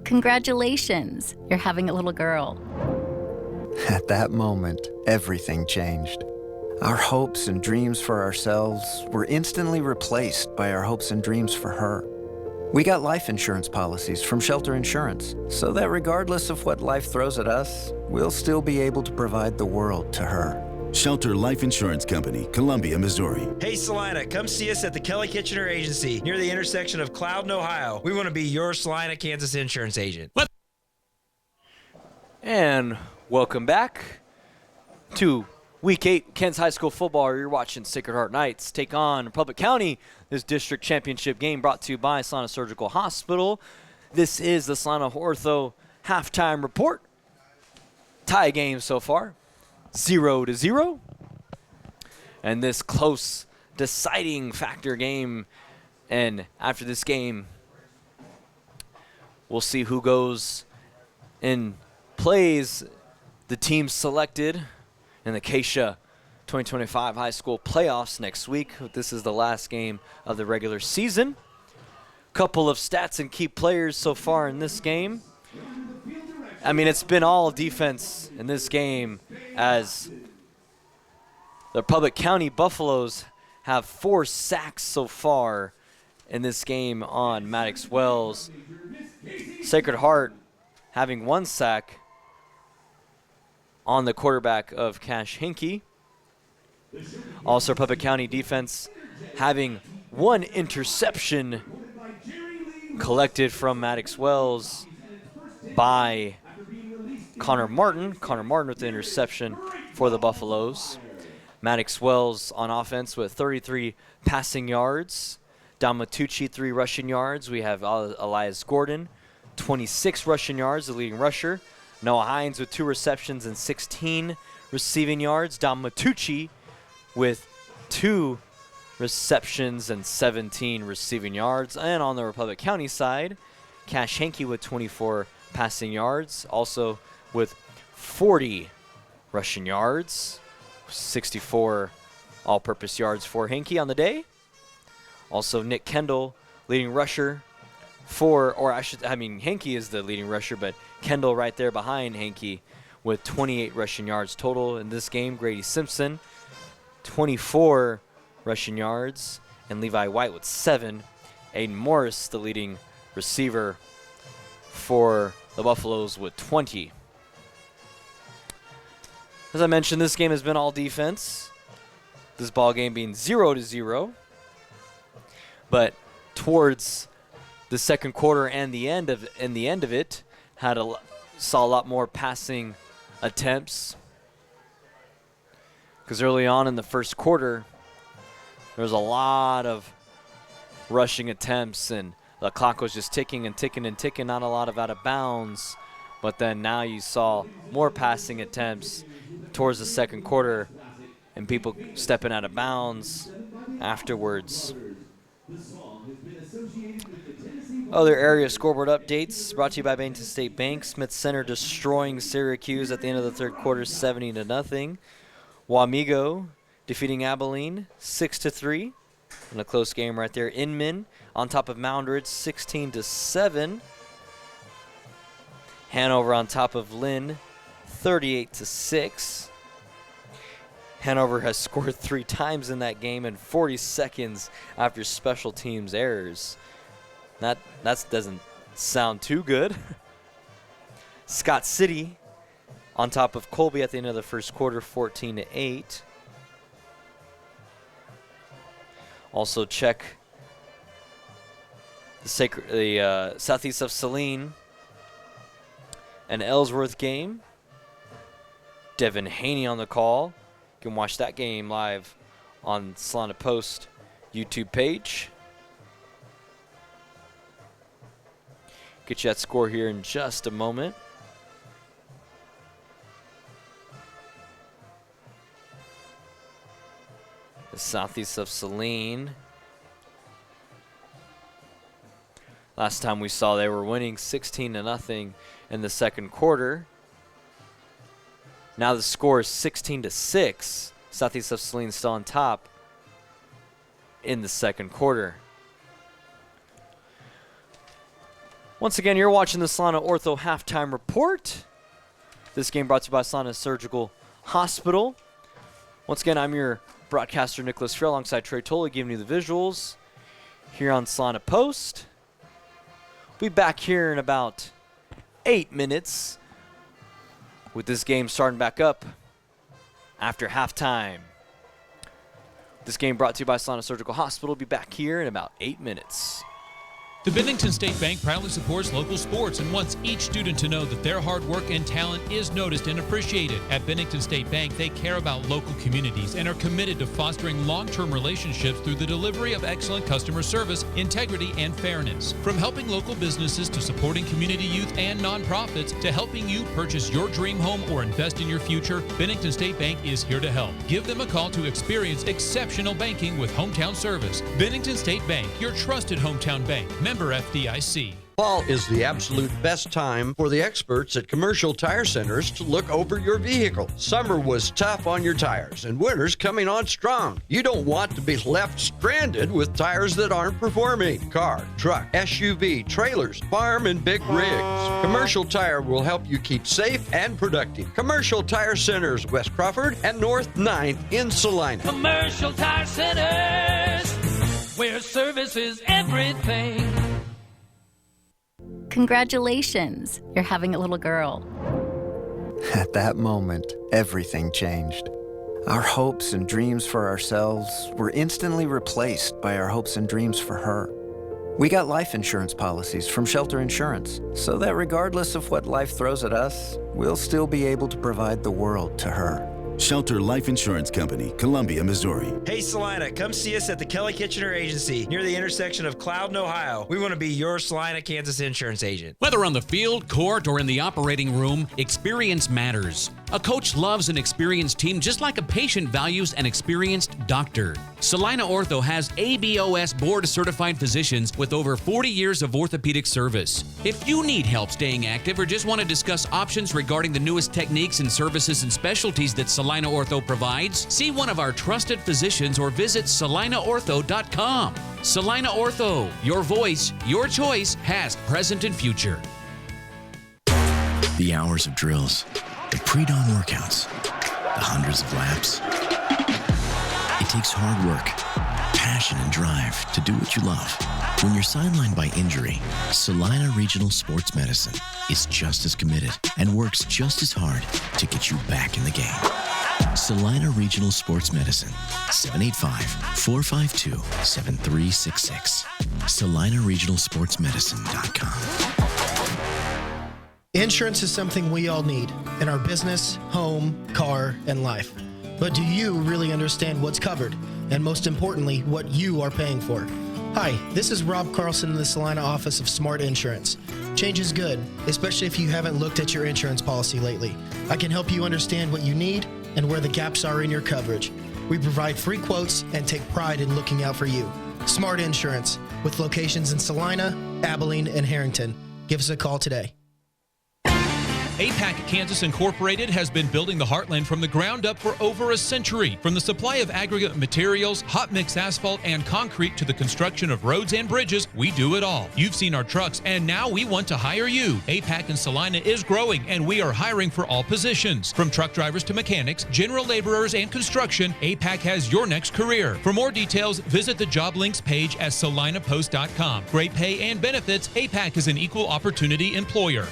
Congratulations, you're having a little girl. At that moment, everything changed. Our hopes and dreams for ourselves were instantly replaced by our hopes and dreams for her. We got life insurance policies from Shelter Insurance, so that regardless of what life throws at us, we'll still be able to provide the world to her. Shelter Life Insurance Company, Columbia, Missouri. Hey Salina, come see us at the Kelly Kitchener Agency near the intersection of Cloud and Ohio. We want to be your Salina, Kansas insurance agent. And welcome back to Week 8 Kansas High School football. You're watching Sacred Heart Knights take on Public County. This district championship game brought to you by Salina Surgical Hospital. This is the Salina Ortho halftime report. Tie game so far. 0-0, and this close deciding factor game, and after this game we'll see who goes and plays the team selected in the Acacia 2025 high school playoffs next week. This is the last game of the regular season. Couple of stats and key players so far in this game. I mean, it's been all defense in this game, as the Public County Buffaloes have 4 sacks so far in this game on Maddox Wells. Sacred Heart having 1 sack on the quarterback of Cash Hinkey. Also, Public County defense having 1 interception collected from Maddox Wells by Connor Martin. Connor Martin with the interception for the Buffaloes. Maddox Wells on offense with 33 passing yards. Don Matucci 3 rushing yards. We have Elias Gordon, 26 rushing yards, the leading rusher. Noah Hines with 2 receptions and 16 receiving yards. Don Matucci with 2 receptions and 17 receiving yards. And on the Republic County side, Cash Hankey with 24 passing yards, also with 40 rushing yards, 64 all-purpose yards for Hankey on the day. Also Nick Kendall, leading rusher Hankey is the leading rusher, but Kendall right there behind Hankey with 28 rushing yards total in this game. Grady Simpson, 24 rushing yards, and Levi White with 7. Aiden Morris, the leading receiver for the Buffaloes, with 20. As I mentioned, this game has been all defense. This ball game being 0-0. But towards the second quarter and the end of it, saw a lot more passing attempts. Because early on in the first quarter, there was a lot of rushing attempts, and the clock was just ticking and ticking and ticking, not a lot of out of bounds. But then now you saw more passing attempts towards the second quarter and people stepping out of bounds afterwards. Other area scoreboard updates brought to you by Bennington State Bank. Smith Center destroying Syracuse at the end of the third quarter, 70-0. Wamego defeating Abilene 6-3 in a close game right there. Inman on top of Moundridge 16-7. Hanover on top of Lynn 38-6. Hanover has scored 3 times in that game in 40 seconds after special teams errors. That doesn't sound too good. Scott City on top of Colby at the end of the first quarter, 14-8. Also check the Southeast of Salina and Ellsworth game. Devin Haney on the call. You can watch that game live on Salina Post YouTube page. Get you that score here in just a moment. The Southeast of Salina. Last time we saw they were winning 16-0 in the second quarter. Now the score is 16-6. Southeast of Salina still on top in the second quarter. Once again, you're watching the Salina Ortho Halftime Report. This game brought to you by Salina Surgical Hospital. Once again, I'm your broadcaster, Nicholas Friel, alongside Trey Tolley, giving you the visuals here on Salina Post. We'll be back here in about 8 minutes with this game starting back up after halftime. This game brought to you by Salina Surgical Hospital. We'll be back here in about 8 minutes. The Bennington State Bank proudly supports local sports and wants each student to know that their hard work and talent is noticed and appreciated. At Bennington State Bank, they care about local communities and are committed to fostering long-term relationships through the delivery of excellent customer service, integrity, and fairness. From helping local businesses to supporting community youth and nonprofits to helping you purchase your dream home or invest in your future, Bennington State Bank is here to help. Give them a call to experience exceptional banking with hometown service. Bennington State Bank, your trusted hometown bank. Member FDIC. Fall is the absolute best time for the experts at Commercial Tire Centers to look over your vehicle. Summer was tough on your tires, and winter's coming on strong. You don't want to be left stranded with tires that aren't performing. Car, truck, SUV, trailers, farm, and big rigs. Commercial Tire will help you keep safe and productive. Commercial Tire Centers, West Crawford and North 9th in Salina. Commercial Tire Centers, where service is everything. Congratulations, you're having a little girl. At that moment, everything changed. Our hopes and dreams for ourselves were instantly replaced by our hopes and dreams for her. We got life insurance policies from Shelter Insurance, so that regardless of what life throws at us, we'll still be able to provide the world to her. Shelter Life Insurance Company, Columbia, Missouri. Hey Salina, come see us at the Kelly Kitchener Agency near the intersection of Cloud and Ohio. We want to be your Salina, Kansas insurance agent. Whether on the field, court, or in the operating room, experience matters. A coach loves an experienced team just like a patient values an experienced doctor. Salina Ortho has ABOS board-certified physicians with over 40 years of orthopedic service. If you need help staying active or just want to discuss options regarding the newest techniques and services and specialties that Salina Ortho provides, see one of our trusted physicians or visit salinaortho.com. Salina Ortho, your voice, your choice, past, present, and future. The hours of drills, the pre-dawn workouts, the hundreds of laps. It takes hard work, passion, and drive to do what you love. When you're sidelined by injury, Salina Regional Sports Medicine is just as committed and works just as hard to get you back in the game. Salina Regional Sports Medicine, 785-452-7366. SalinaRegionalSportsMedicine.com. Insurance is something we all need in our business, home, car, and life. But do you really understand what's covered? And most importantly, what you are paying for? Hi, this is Rob Carlson in the Salina office of Smart Insurance. Change is good, especially if you haven't looked at your insurance policy lately. I can help you understand what you need and where the gaps are in your coverage. We provide free quotes and take pride in looking out for you. Smart Insurance, with locations in Salina, Abilene, and Harrington. Give us a call today. APAC Kansas Incorporated has been building the heartland from the ground up for over a century. From the supply of aggregate materials, hot mix asphalt, and concrete to the construction of roads and bridges, we do it all. You've seen our trucks, and now we want to hire you. APAC in Salina is growing, and we are hiring for all positions. From truck drivers to mechanics, general laborers, and construction, APAC has your next career. For more details, visit the job links page at salinapost.com. Great pay and benefits, APAC is an equal opportunity employer.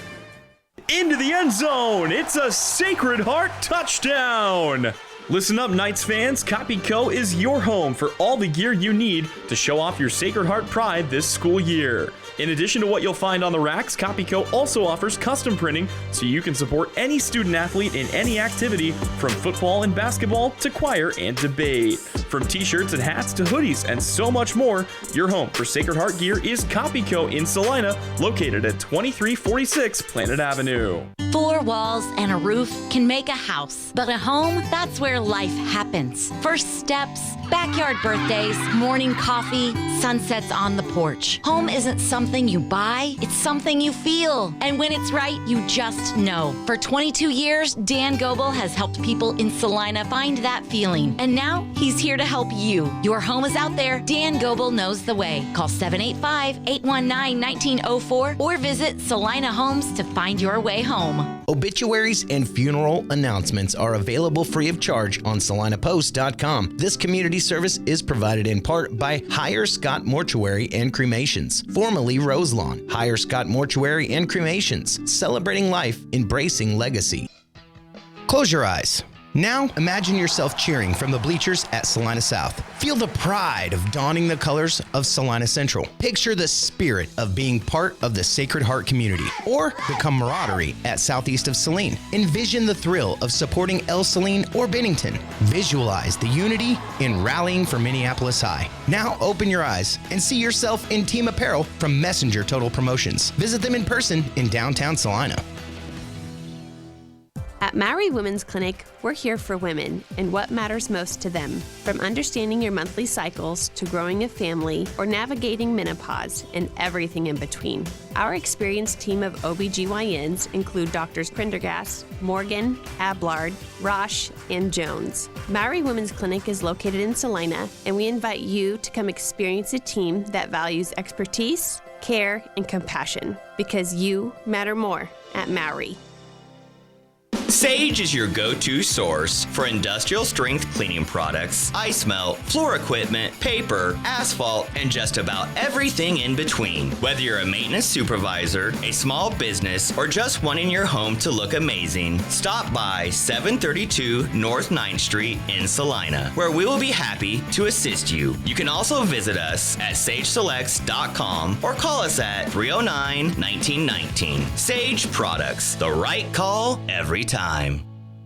Into the end zone. It's a Sacred Heart touchdown. Listen up, Knights fans. Copyco is your home for all the gear you need to show off your Sacred Heart pride this school year. In addition to what you'll find on the racks, Copyco also offers custom printing so you can support any student athlete in any activity, from football and basketball to choir and debate. From t-shirts and hats to hoodies and so much more, your home for Sacred Heart gear is Copyco in Salina, located at 2346 Planet Avenue. 4 walls and a roof can make a house, but a home, that's where life happens. First steps, backyard birthdays, morning coffee, sunsets on the porch. Home isn't something you buy, it's something you feel. And when it's right, you just know. For 22 years, Dan Goebel has helped people in Salina find that feeling. And now he's here to help you. Your home is out there. Dan Goebel knows the way. Call 785-819-1904 or visit Salina Homes to find your way home. Obituaries and funeral announcements are available free of charge on salinapost.com. This community service is provided in part by Higher Scott Mortuary and Cremations, formerly Roselawn. Higher Scott Mortuary and Cremations, celebrating life, embracing legacy. Close your eyes. Now, imagine yourself cheering from the bleachers at Salina South. Feel the pride of donning the colors of Salina Central. Picture the spirit of being part of the Sacred Heart community, or the camaraderie at Southeast of Saline. Envision the thrill of supporting El Saline or Bennington. Visualize the unity in rallying for Minneapolis High. Now, open your eyes and see yourself in team apparel from Messenger Total Promotions. Visit them in person in downtown Salina. At Maui Women's Clinic, we're here for women and what matters most to them. From understanding your monthly cycles to growing a family or navigating menopause and everything in between. Our experienced team of OBGYNs include Drs. Prendergast, Morgan, Ablard, Rosh, and Jones. Maui Women's Clinic is located in Salina, and we invite you to come experience a team that values expertise, care, and compassion, because you matter more at Maui. Sage is your go-to source for industrial strength cleaning products, ice melt, floor equipment, paper, asphalt, and just about everything in between. Whether you're a maintenance supervisor, a small business, or just wanting your home to look amazing, stop by 732 North 9th Street in Salina, where we will be happy to assist you. You can also visit us at sageselects.com or call us at 309-1919. Sage Products, the right call every time.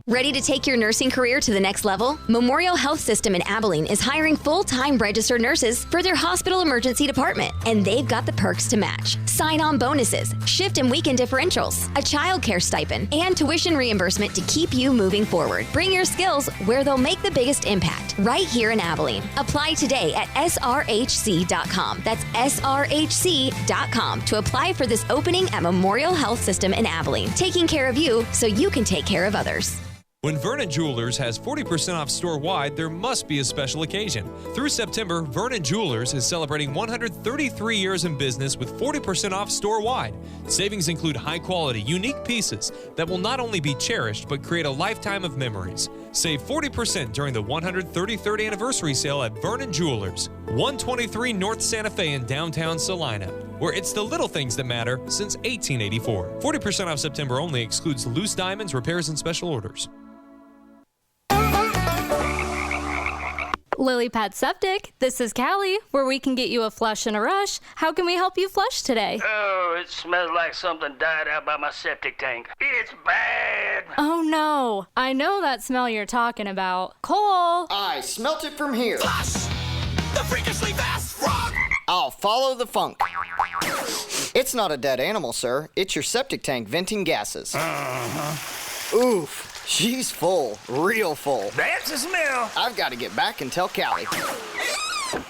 Ready to take your nursing career to the next level? Memorial Health System in Abilene is hiring full-time registered nurses for their hospital emergency department, and they've got the perks to match. Sign-on bonuses, shift and weekend differentials, a childcare stipend, and tuition reimbursement to keep you moving forward. Bring your skills where they'll make the biggest impact, right here in Abilene. Apply today at srhc.com. That's srhc.com to apply for this opening at Memorial Health System in Abilene, taking care of you so you can take care of others. When Vernon Jewelers has 40% off store-wide, there must be a special occasion. Through September, Vernon Jewelers is celebrating 133 years in business with 40% off store-wide. Savings include high-quality, unique pieces that will not only be cherished, but create a lifetime of memories. Save 40% during the 133rd anniversary sale at Vernon Jewelers, 123 North Santa Fe in downtown Salina, where it's the little things that matter since 1884. 40% off September only, excludes loose diamonds, repairs, and special orders. Lily Pad Septic, this is Callie, where we can get you a flush in a rush. How can we help you flush today? Oh, it smells like something died out by my septic tank. It's bad. Oh no, I know that smell you're talking about. Cole! I smelt it from here. Flush! The freakishly fast frog! I'll follow the funk. It's not a dead animal, sir. It's your septic tank venting gases. Oof. She's full, real full. That's the smell. I've got to get back and tell Callie.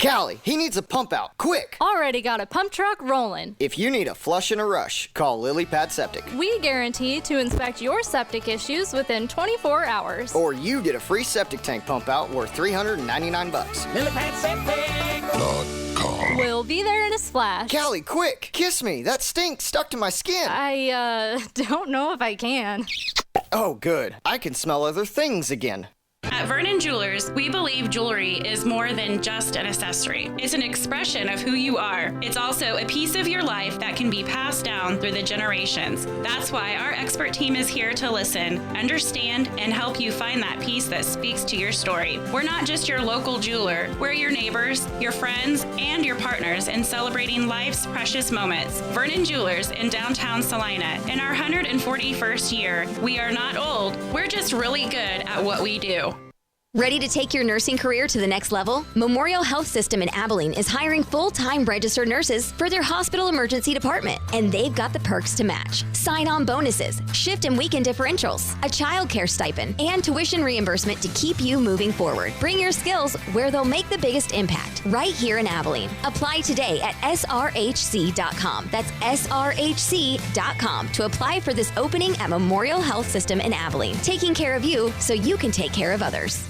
Callie, he needs a pump out, quick! Already got a pump truck rolling. If you need a flush and a rush, call Lily Pad Septic. We guarantee to inspect your septic issues within 24 hours. Or you get a free septic tank pump out worth $399. Lily Pad Septic.com. We'll be there in a splash. Callie, quick! Kiss me! That stink stuck to my skin! I, don't know if I can. Oh, good. I can smell other things again. At Vernon Jewelers, we believe jewelry is more than just an accessory. It's an expression of who you are. It's also a piece of your life that can be passed down through the generations. That's why our expert team is here to listen, understand, and help you find that piece that speaks to your story. We're not just your local jeweler. We're your neighbors, your friends, and your partners in celebrating life's precious moments. Vernon Jewelers in downtown Salina. In our 141st year, we are not old. We're just really good at what we do. Ready to take your nursing career to the next level? Memorial Health System in Abilene is hiring full-time registered nurses for their hospital emergency department, and they've got the perks to match. Sign-on bonuses, shift and weekend differentials, a child care stipend, and tuition reimbursement to keep you moving forward. Bring your skills where they'll make the biggest impact, right here in Abilene. Apply today at srhc.com. That's srhc.com to apply for this opening at Memorial Health System in Abilene, taking care of you so you can take care of others.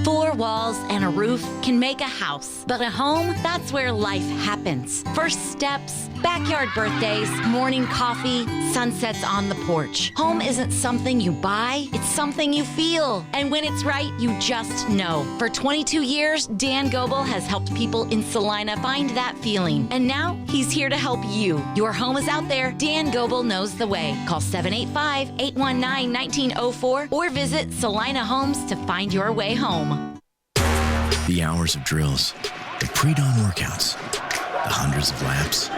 4 walls and a roof can make a house, but a home, that's where life happens. First steps, backyard birthdays, morning coffee, sunsets on the porch. Home isn't something you buy, it's something you feel. And when it's right, you just know. For 22 years, Dan Goebel has helped people in Salina find that feeling. And now he's here to help you. Your home is out there. Dan Goebel knows the way. Call 785-819-1904 or visit Salina Homes to find your way home. The hours of drills, the pre-dawn workouts, the hundreds of laps.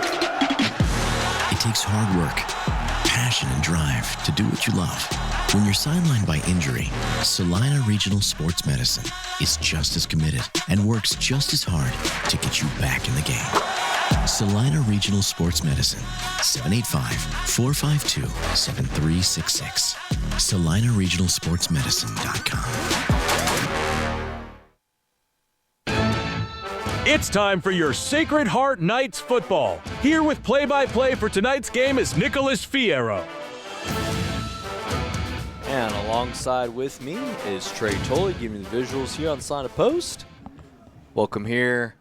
It takes hard work, passion, and drive to do what you love. When you're sidelined by injury, Salina Regional Sports Medicine is just as committed and works just as hard to get you back in the game. Salina Regional Sports Medicine, 785-452-7366. SalinaRegionalSportsMedicine.com. It's time for your Sacred Heart Knights football. Here with play-by-play for tonight's game is Nicholas Fierro. And alongside with me is Trey Tolley, giving you the visuals here on Salina Post. Welcome here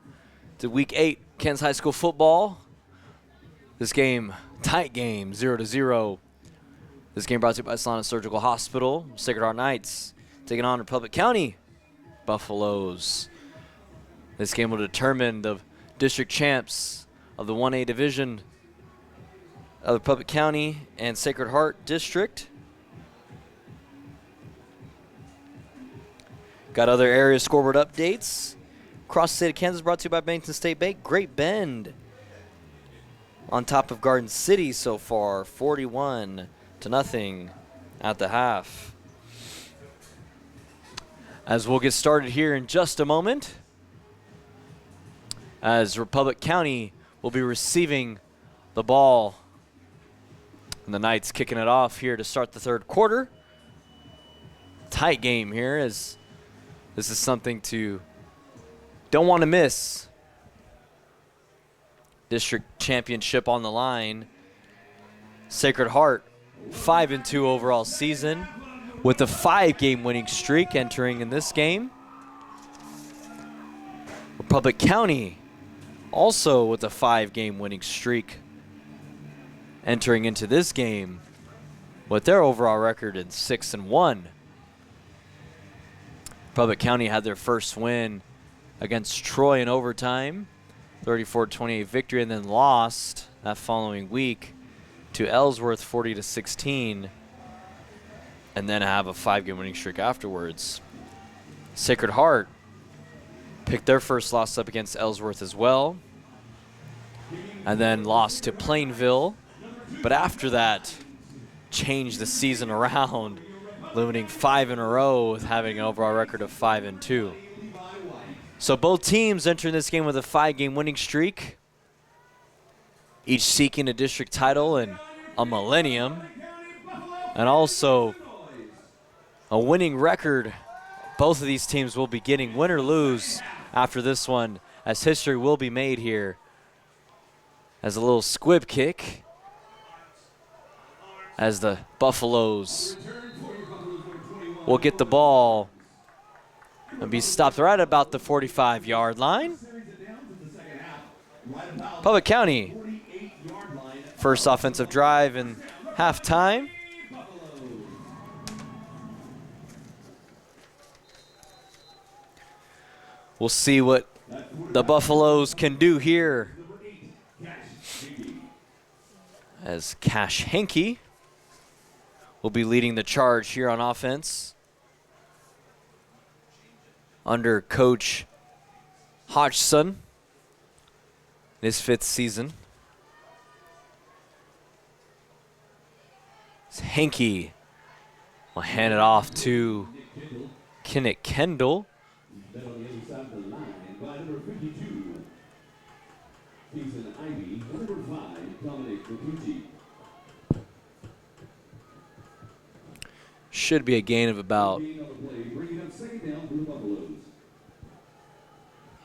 to Week 8 Kansas High School football. This game, tight game, 0-0. This game brought to you by Salina Surgical Hospital. Sacred Heart Knights taking on Republic County Buffaloes. This game will determine the district champs of the 1A division of the Republic County and Sacred Heart District. Got other area scoreboard updates. Across the state of Kansas, brought to you by Bennington State Bank. Great Bend on top of Garden City so far, 41-0 at the half. As we'll get started here in just a moment, as Republic County will be receiving the ball. And the Knights kicking it off here to start the third quarter. Tight game here, as this is something to don't want to miss. District championship on the line. Sacred Heart 5-2 overall season with a 5-game winning streak entering in this game. Republic County also with a 5-game winning streak entering into this game with their overall record in 6-1. Republic County had their first win against Troy in overtime, 34-28 victory, and then lost that following week to Ellsworth 40-16, and then have a 5-game winning streak afterwards. Sacred Heart picked their first loss up against Ellsworth as well, and then lost to Plainville. But after that, changed the season around, limiting 5 in a row with having an overall record of 5-2. So both teams entering this game with a 5-game winning streak, each seeking a district title and a millennium, and also a winning record. Both of these teams will be getting, win or lose, after this one, as history will be made here. As a little squib kick, as the Buffaloes will get the ball and be stopped right about the 45-yard line. Public County, first offensive drive in halftime. We'll see what the Buffaloes can do here, as Cash Henke will be leading the charge here on offense under Coach Hodgson in his 5th season. Henke will hand it off to Kenneth Kendall. Should be a gain of about.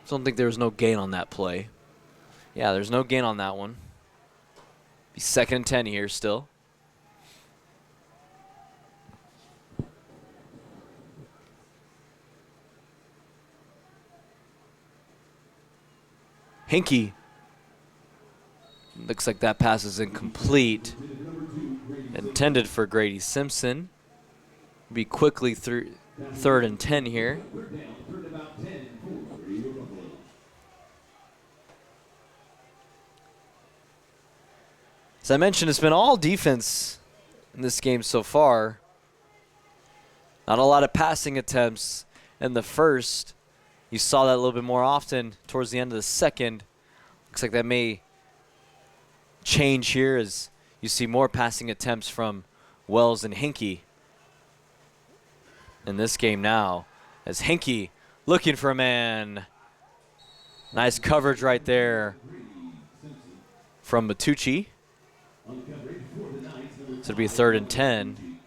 Don't think there was no gain on that play. Yeah, there's no gain on that one. Be 2nd and 10 here still. Henke. Looks like that pass is incomplete. Intended for Grady Simpson. Be quickly through 3rd and 10 here. As I mentioned, it's been all defense in this game so far. Not a lot of passing attempts in the first. You saw that a little bit more often towards the end of the second. Looks like that may change here as you see more passing attempts from Wells and Henke in this game now, as Henke looking for a man. Nice coverage right there from Matucci. So it'll be 3rd and 10.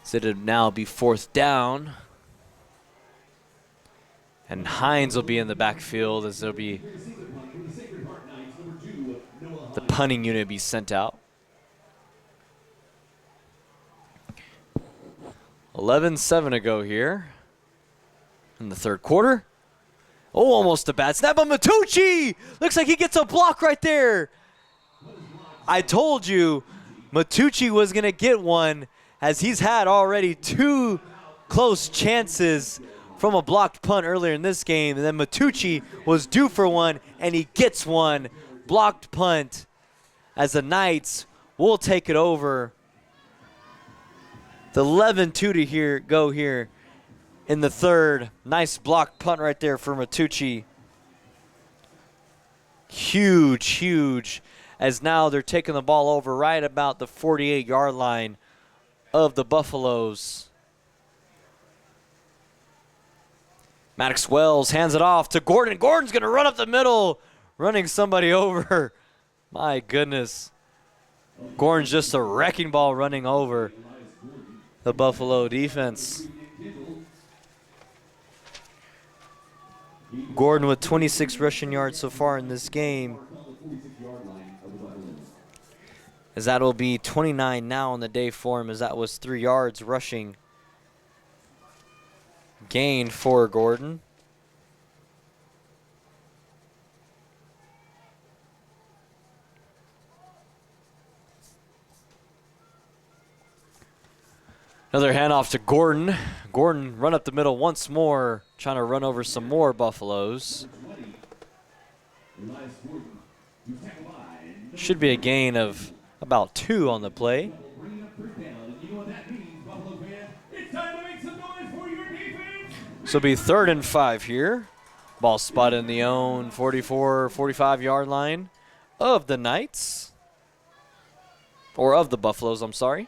So it'll now be 4th down. And Hines will be in the backfield as there'll be the punting unit be sent out. 11-7 to go here in the 3rd quarter. Oh, almost a bad snap on Matucci. Looks like he gets a block right there. I told you Matucci was going to get one, as he's had already 2 close chances from a blocked punt earlier in this game. And then Matucci was due for one, and he gets one. Blocked punt as the Knights will take it over. The 11-2 to go here in the 3rd. Nice blocked punt right there for Matucci. Huge, huge, as now they're taking the ball over right about the 48-yard line of the Buffaloes. Maddox Wells hands it off to Gordon. Gordon's going to run up the middle, running somebody over. My goodness. Gordon's just a wrecking ball running over the Buffalo defense. Gordon with 26 rushing yards so far in this game, as that will be 29 now on the day for him, as that was 3 yards rushing gain for Gordon. Another handoff to Gordon. Gordon run up the middle once more, trying to run over some more Buffaloes. Should be a gain of about 2 on the play. So it'll be 3rd and 5 here. Ball spotted in the own 44, 45-yard line of the Knights. Or of the Buffaloes, I'm sorry.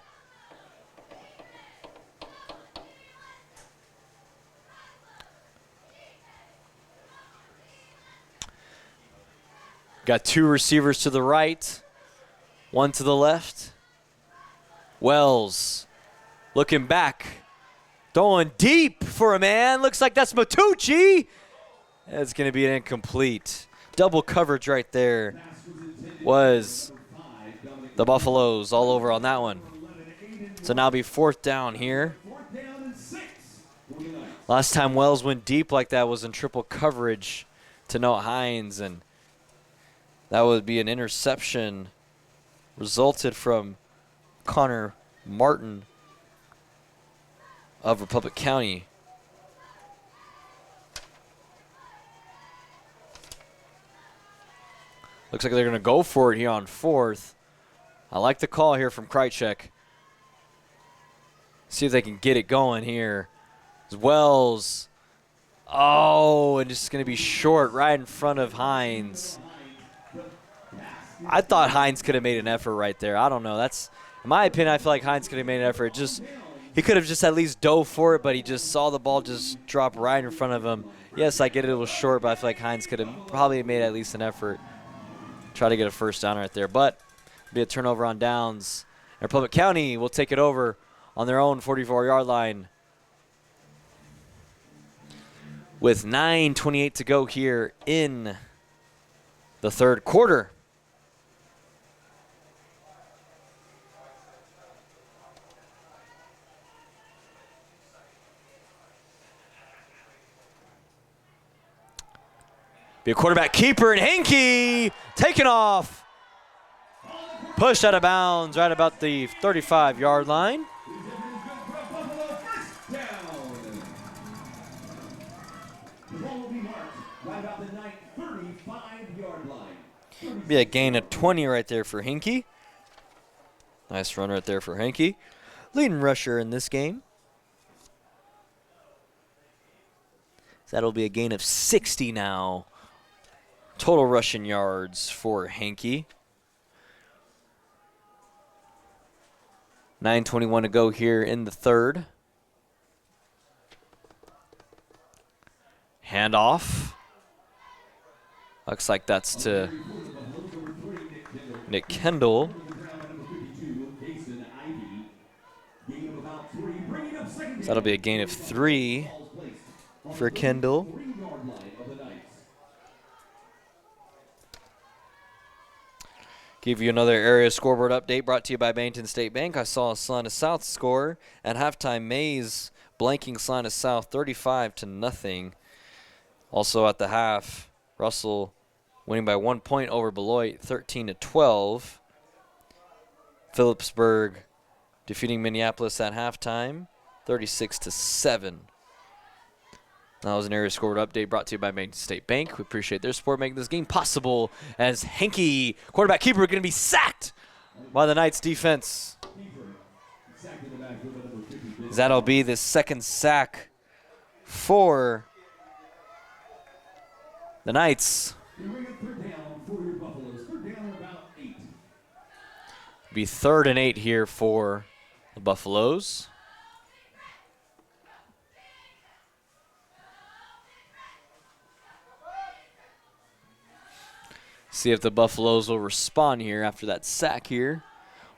Got 2 receivers to the right, 1 to the left. Wells Looking back. Throwing deep for a man. Looks like that's Matucci. It's going to be an incomplete. Double coverage right there was the Buffaloes all over on that one. So now be 4th down here. Last time Wells went deep like that was in triple coverage to Noah Hines, and that would be an interception resulted from Connor Martin of Republic County. Looks like they're going to go for it here on 4th. I like the call here from Krychek. See if they can get it going here. As Wells. Oh, and just going to be short right in front of Hines. I thought Hines could have made an effort right there. I don't know. That's, in my opinion, I feel like Hines could have made an effort. He could have just at least dove for it, but he just saw the ball just drop right in front of him. Yes, I get it, it was short, but I feel like Hines could have probably made at least an effort. Try to get a first down right there, but be a turnover on downs. And Republic County will take it over on their own 44-yard line with 9:28 to go here in the 3rd quarter. Be a quarterback keeper, and Henke taken off. Pushed out of bounds right about the 35-yard line. Be a gain of 20 right there for Henke. Nice run right there for Henke. Leading rusher in this game. So that'll be a gain of 60 now. Total rushing yards for Henke. 9:21 to go here in the 3rd. Handoff. Looks like that's to Nick Kendall. So that'll be a gain of 3 for Kendall. Give you another area scoreboard update brought to you by Bennington State Bank. I saw Salina South score at halftime. Mays blanking Salina South 35-0. Also at the half, Russell winning by 1 point over Beloit 13-12. Phillipsburg defeating Minneapolis at halftime 36-7. That was an area scoreboard update brought to you by Bennington State Bank. We appreciate their support making this game possible as Henke, quarterback keeper, going to be sacked by the Knights defense. That'll be the 2nd sack for the Knights. Be 3rd and 8 here for the Buffaloes. See if the Buffaloes will respond here after that sack here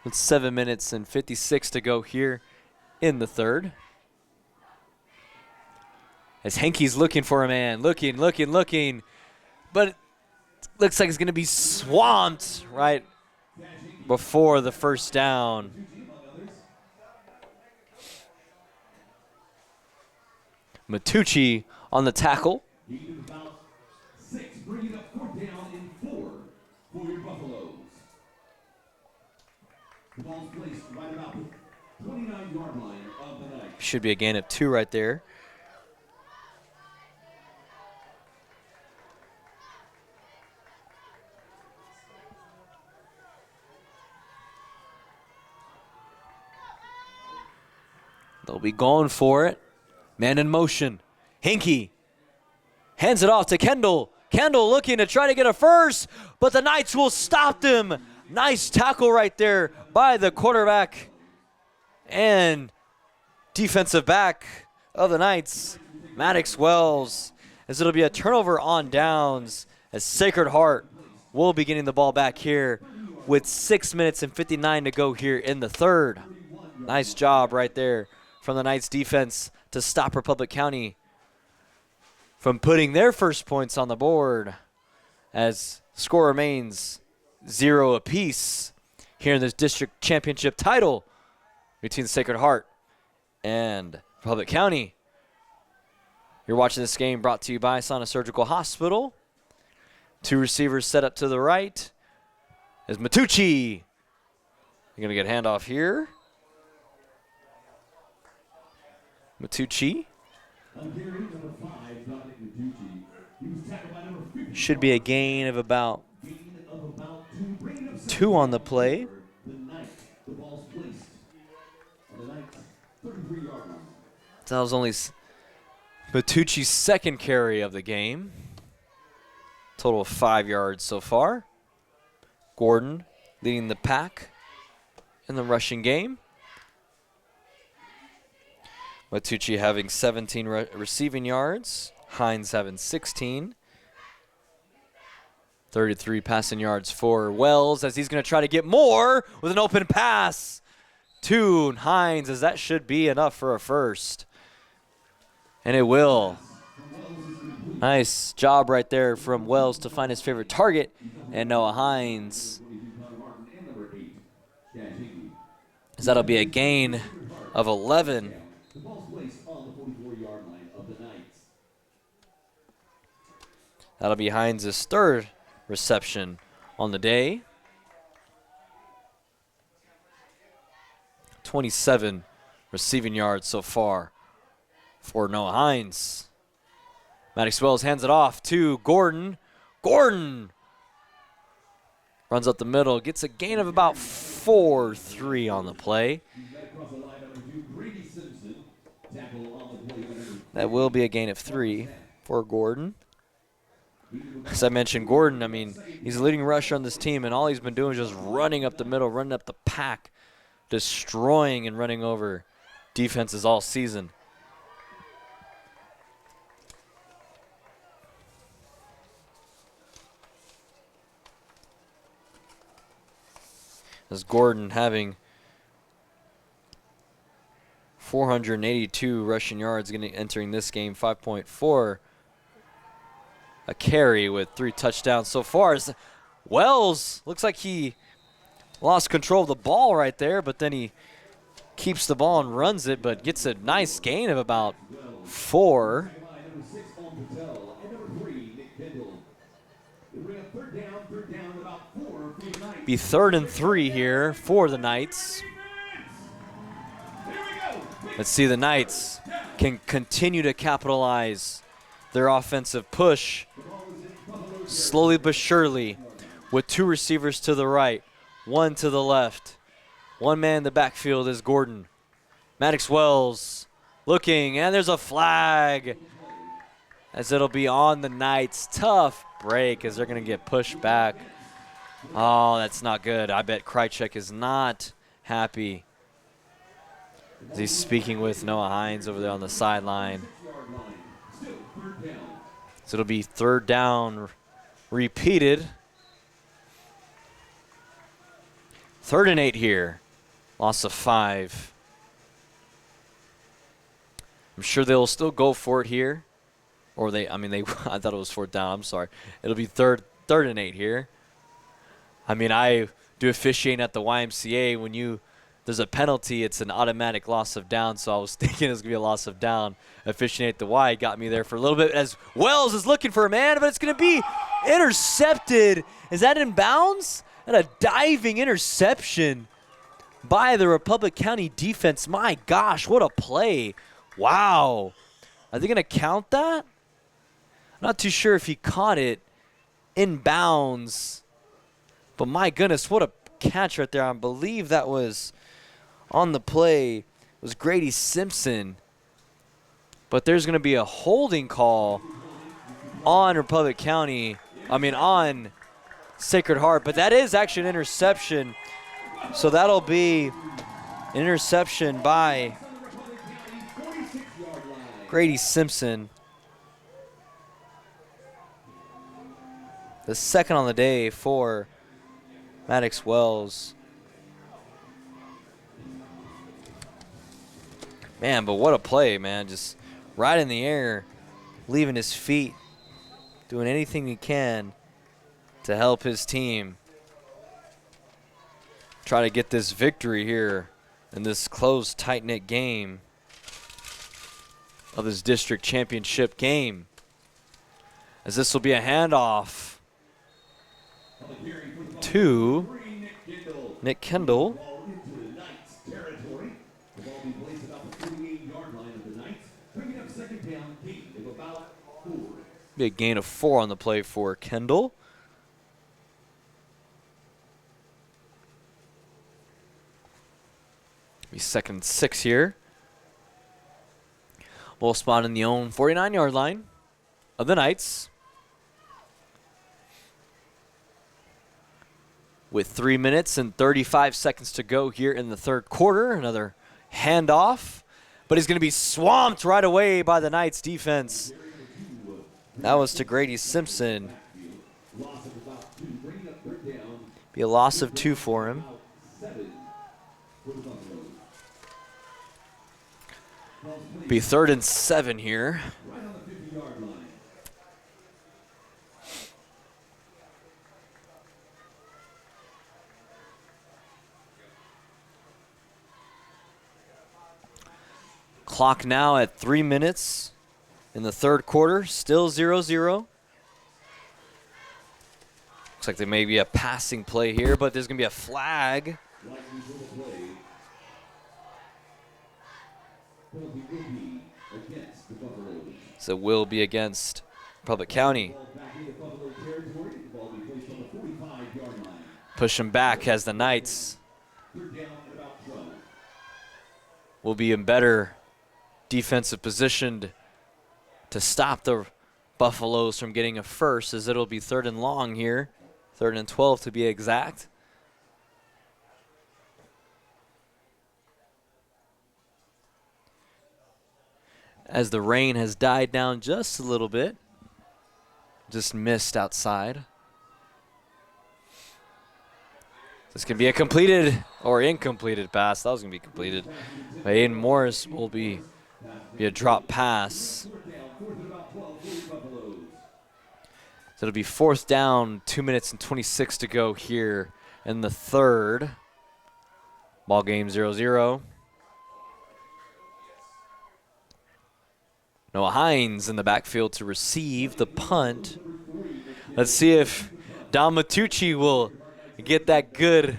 with 7 minutes and 56 to go here in the 3rd. As Henke's looking for a man, looking, but it looks like he's going to be swamped right before the first down. Matucci on the tackle. Should be a gain of 2 right there. They'll be going for it. Man in motion. Henke hands it off to Kendall. Kendall looking to try to get a first, but the Knights will stop them. Nice tackle right there by the quarterback and defensive back of the Knights, Maddox Wells, as it'll be a turnover on downs as Sacred Heart will be getting the ball back here with 6 minutes and 59 to go here in the 3rd. Nice job right there from the Knights defense to stop Republic County from putting their first points on the board as score remains 0 apiece here in this district championship title between the Sacred Heart and Republic County. You're watching this game brought to you by Salina Surgical Hospital. 2 receivers set up to the right as Matucci. You're going to get handoff here. Matucci. Should be a gain of about 2 on the play. That was only Matucci's second carry of the game. Total of 5 yards so far. Gordon leading the pack in the rushing game. Matucci having 17 receiving yards. Hines having 16. 33 passing yards for Wells as he's going to try to get more with an open pass to Hines, as that should be enough for a first. And it will. Nice job right there from Wells to find his favorite target, and Noah Hines. As that'll be a gain of 11. That'll be Hines' third reception on the day. 27 receiving yards so far for Noah Hines. Maddox Wells hands it off to Gordon. Gordon runs up the middle, gets a gain of about 4-3 on the play. That will be a gain of 3 for Gordon. As I mentioned, Gordon, I mean, he's the leading rusher on this team, and all he's been doing is just running up the middle, running up the pack, destroying and running over defenses all season. As Gordon having 482 rushing yards entering this game, 5.4 a carry with 3 touchdowns so far. As Wells looks like he lost control of the ball right there, but then he keeps the ball and runs it, but gets a nice gain of about 4. Be 3rd and 3 here for the Knights. Let's see the Knights can continue to capitalize their offensive push slowly but surely with 2 receivers to the right, 1 to the left. 1 man in the backfield is Gordon. Maddox Wells looking, and there's a flag as it'll be on the Knights. Tough break as they're going to get pushed back. Oh, that's not good. I bet Krychek is not happy as he's speaking with Noah Hines over there on the sideline. So it'll be 3rd down repeated. 3rd and 8 here. Loss of 5. I'm sure they'll still go for it here. Or I thought it was 4th down. I'm sorry. It'll be 3rd and 8 here. I mean, I do officiating at the YMCA. When there's a penalty, it's an automatic loss of down, so I was thinking it was going to be a loss of down. Officiating at the Y got me there for a little bit as Wells is looking for a man, but it's going to be intercepted. Is that in bounds? And a diving interception by the Republic County defense. My gosh, what a play. Wow. Are they going to count that? I'm not too sure if he caught it in bounds. But my goodness, what a catch right there. I believe that was on the play. It was Grady Simpson. But there's going to be a holding call on on Sacred Heart. But that is actually an interception. So that'll be an interception by Grady Simpson. The second on the day for Maddox Wells. Man, but what a play, man. Just right in the air, leaving his feet, doing anything he can to help his team try to get this victory here in this close, tight-knit game of this district championship game. As this will be a handoff to Nick Kendall. Be a gain of 4 on the play for Kendall. Be 2nd and 6 here. Ball spot in the own 49-yard line of the Knights. With 3 minutes and 35 seconds to go here in the third quarter. Another handoff. But he's going to be swamped right away by the Knights defense. That was to Grady Simpson. Be a loss of 2 for him. Be 3rd and 7 here. Clock now at 3 minutes in the third quarter, still 0-0. Looks like there may be a passing play here, but there's going to be a flag. So it will be against Republic County. Push him back as the Knights will be in better defensive position to stop the Buffaloes from getting a first, as it'll be 3rd and long here, 3rd and 12 to be exact. As the rain has died down just a little bit, just missed outside. This can be a completed or incompleted pass. That was going to be completed. But Aiden Morris will be a drop pass. So it'll be 4th down, 2 minutes and 26 to go here in the third. Ball game 0-0. Noah Hines in the backfield to receive the punt. Let's see if Don Matucci will get that good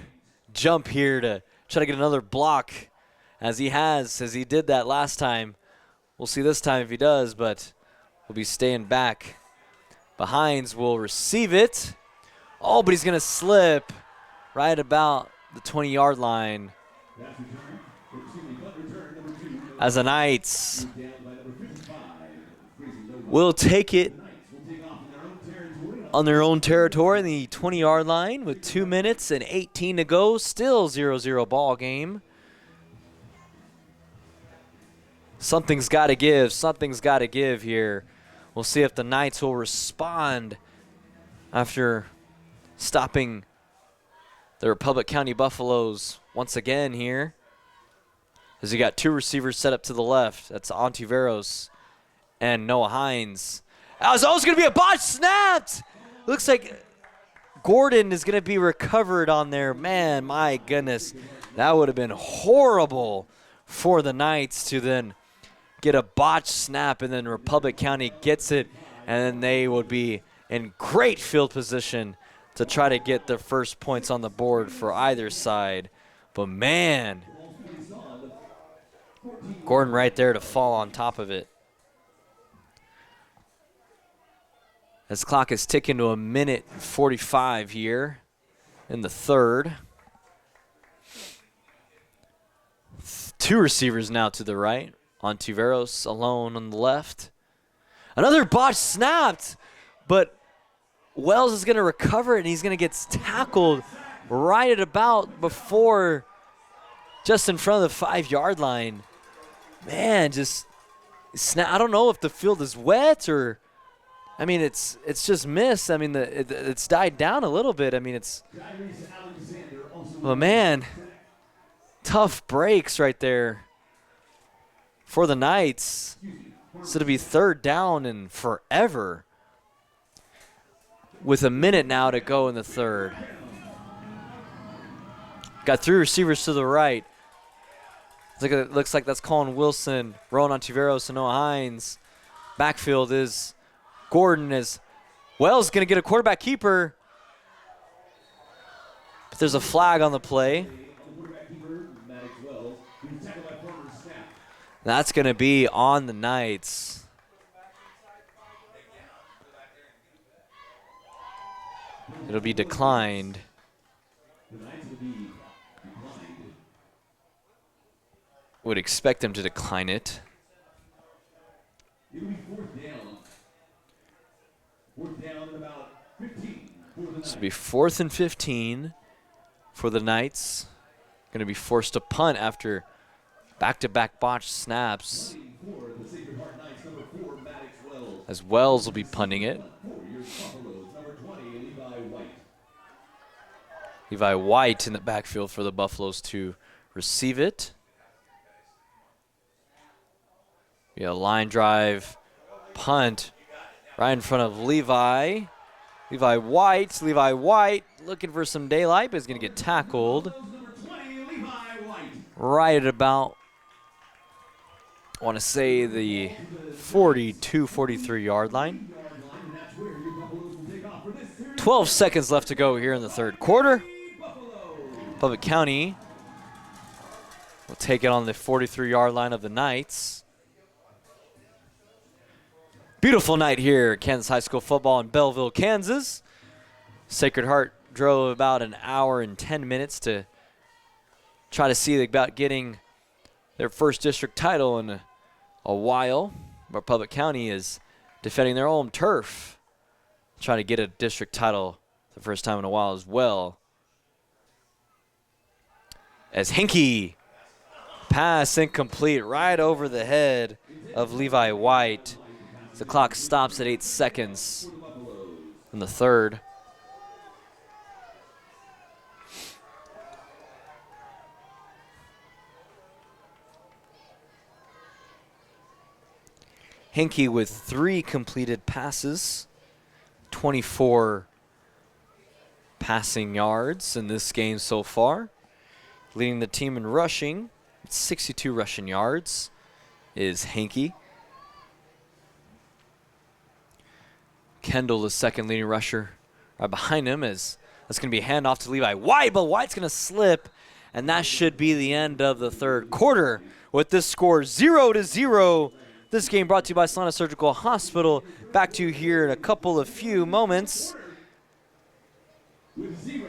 jump here to try to get another block as he did that last time. We'll see this time if he does, but we'll be staying back. But Hines will receive it. Oh, but he's going to slip right about the 20-yard line. As the Knights will take it on their own territory in the 20-yard line with 2 minutes and 18 to go. Still 0-0 ball game. Something's got to give. Something's got to give here. We'll see if the Knights will respond after stopping the Republic County Buffaloes once again here. As you got 2 receivers set up to the left. That's Ontiveros and Noah Hines. It's always going to be a botch snapped. Looks like Gordon is going to be recovered on there. Man, my goodness. That would have been horrible for the Knights to then get a botched snap, and then Republic County gets it, and then they would be in great field position to try to get the first points on the board for either side. But man, Gordon right there to fall on top of it. As clock is ticking to 1:45 here in the third. 2 receivers now to the right. Ontiveros alone on the left. Another botch snapped, but Wells is going to recover it, and he's going to get tackled right at about before, just in front of the 5-yard line. Man, just I don't know if the field is wet or, I mean, it's just missed. I mean, it's died down a little bit. I mean, but man, tough breaks right there for the Knights. It's going to be third down and forever with a minute now to go in the third. Got 3 receivers to the right. Looks like that's Colin Wilson, Ronan Ontiveros, and Noah Hines. Backfield is Gordon as Wells going to get a quarterback keeper. But there's a flag on the play. That's going to be on the Knights. It'll be declined. Would expect them to decline it. This will be 4th and 15 for the Knights. Going to be forced to punt after back-to-back botched snaps. As Wells will be punting it. Levi White in the backfield for the Buffaloes to receive it. Yeah, line drive, punt, right in front of Levi. Levi White looking for some daylight, but is going to get tackled right at about, I want to say, the 42, 43-yard line. 12 seconds left to go here in the third quarter. Public County will take it on the 43-yard line of the Knights. Beautiful night here at Kansas High School football in Belleville, Kansas. Sacred Heart drove about an hour and 10 minutes to try to see about getting their first district title in a while. But Public County is defending their own turf, trying to get a district title the first time in a while as well. As Hinkie, pass incomplete right over the head of Levi White. The clock stops at 8 seconds in the third. Hinkie with 3 completed passes, 24 passing yards in this game so far. Leading the team in rushing, 62 rushing yards is Hinkie. Kendall, the second leading rusher, right behind him. That's going to be a handoff to Levi White, but White's going to slip, and that should be the end of the third quarter with this score 0-0. This game brought to you by Salina Surgical Hospital. Back to you here in a few moments.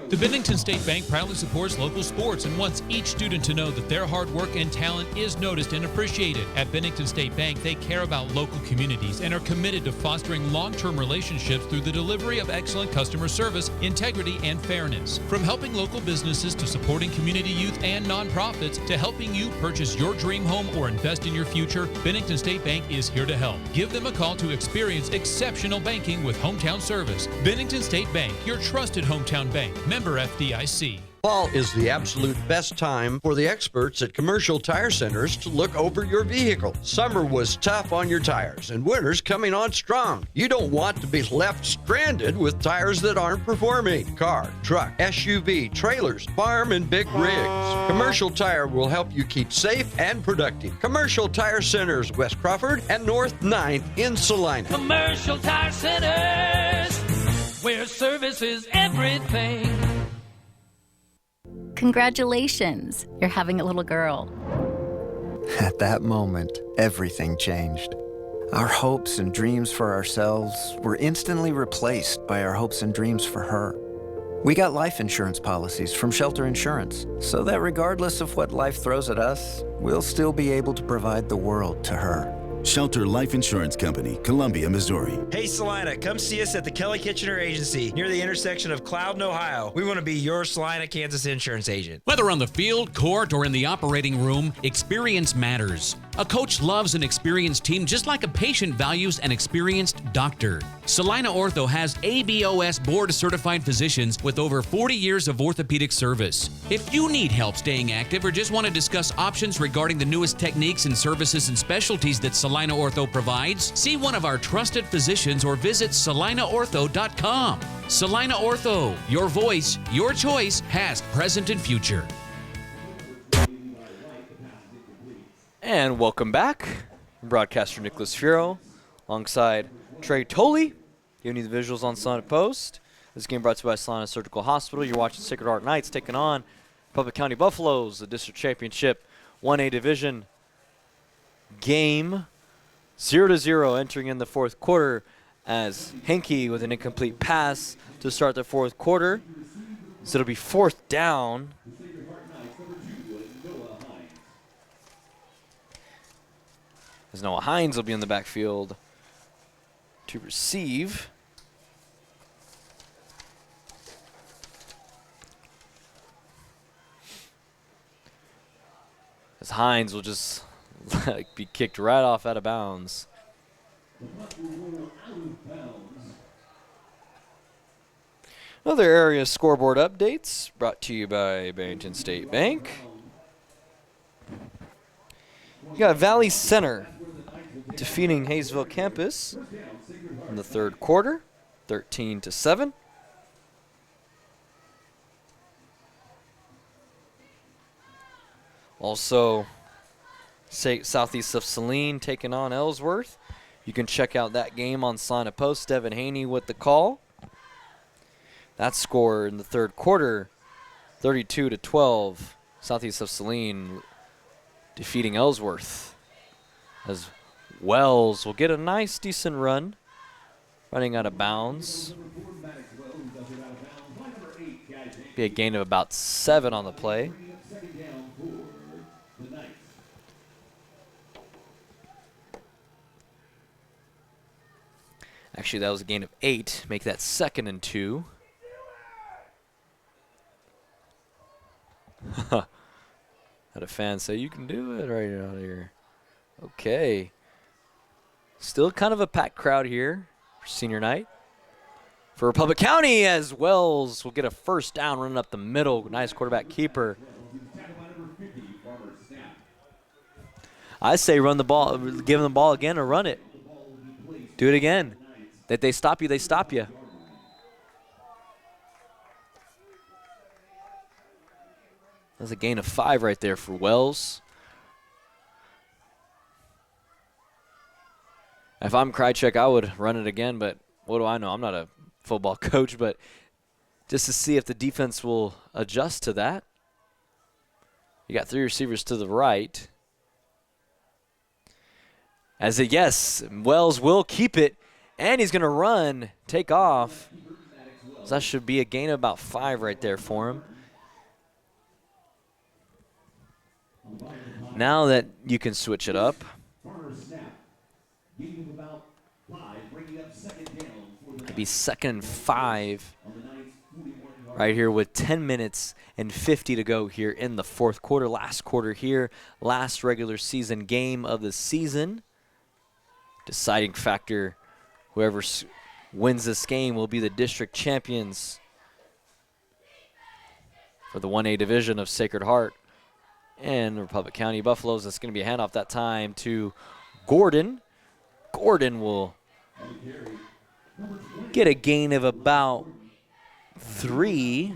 The Bennington State Bank proudly supports local sports and wants each student to know that their hard work and talent is noticed and appreciated. At Bennington State Bank, they care about local communities and are committed to fostering long-term relationships through the delivery of excellent customer service, integrity, and fairness. From helping local businesses to supporting community youth and nonprofits to helping you purchase your dream home or invest in your future, Bennington State Bank is here to help. Give them a call to experience exceptional banking with hometown service. Bennington State Bank, your trusted hometown bank. Member FDIC. Fall is the absolute best time for the experts at Commercial Tire Centers to look over your vehicle. Summer was tough on your tires, and winter's coming on strong. You don't want to be left stranded with tires that aren't performing. Car, truck, SUV, trailers, farm, and big rigs. Commercial Tire will help you keep safe and productive. Commercial Tire Centers, West Crawford and North 9th in Salina. Commercial Tire Centers, where service is everything. Congratulations, you're having a little girl. At that moment, everything changed. Our hopes and dreams for ourselves were instantly replaced by our hopes and dreams for her. We got life insurance policies from Shelter Insurance, so that regardless of what life throws at us, we'll still be able to provide the world to her. Shelter Life Insurance Company, Columbia, Missouri. Hey Salina, come see us at the Kelly Kitchener Agency near the intersection of Cloud and Ohio. We want to be your Salina, Kansas insurance agent. Whether on the field, court, or in the operating room, experience matters. A coach loves an experienced team just like a patient values an experienced doctor. Salina Ortho has ABOS board-certified physicians with over 40 years of orthopedic service. If you need help staying active or just want to discuss options regarding the newest techniques and services and specialties that Salina Ortho provides, see one of our trusted physicians or visit salinaortho.com. Salina Ortho, your voice, your choice, past, present, and future. And welcome back. Broadcaster Nicholas Furo alongside Trey Tolley, giving you the visuals on Salina Post. This game brought to you by Salina Surgical Hospital. You're watching Sacred Heart Knights taking on Public County Buffaloes, the district championship 1A division game. 0-0 entering in the fourth quarter as Henke with an incomplete pass to start the fourth quarter. So it'll be fourth down. As Noah Hines will be in the backfield to receive. As Hines will just be kicked right off out of bounds. Other area scoreboard updates brought to you by Barrington State Bank. You got Valley Center defeating Hayesville Campus in the third quarter, 13-7. Also, Southeast of Salina taking on Ellsworth. You can check out that game on Salina Post. Devin Haney with the call. That score in the third quarter, 32-12. Southeast of Salina defeating Ellsworth. As Wells will get a nice, decent run, running out of bounds. Be a gain of about 7 on the play. Actually, that was a gain of 8. Make that 2nd and 2. Had a fan say, "You can do it right out here." Okay. Still kind of a packed crowd here for senior night. For Republic County, as Wells will get a first down running up the middle. Nice quarterback keeper. I say run the ball, give them the ball again or run it. Do it again. That they stop you, they stop you. That's a gain of 5 right there for Wells. If I'm Krychek, I would run it again, but what do I know? I'm not a football coach, but just to see if the defense will adjust to that. You got 3 receivers to the right. Yes, Wells will keep it, and he's going to run, take off. So that should be a gain of about 5 right there for him. Now that you can switch it up. It'd be 2nd and 5 right here with 10 minutes and 50 to go here in the fourth quarter. Last quarter here, last regular season game of the season. Deciding factor, whoever wins this game will be the district champions for the 1A division of Sacred Heart and Republic County Buffaloes. That's going to be a handoff that time to Gordon. Gordon will get a gain of about 3.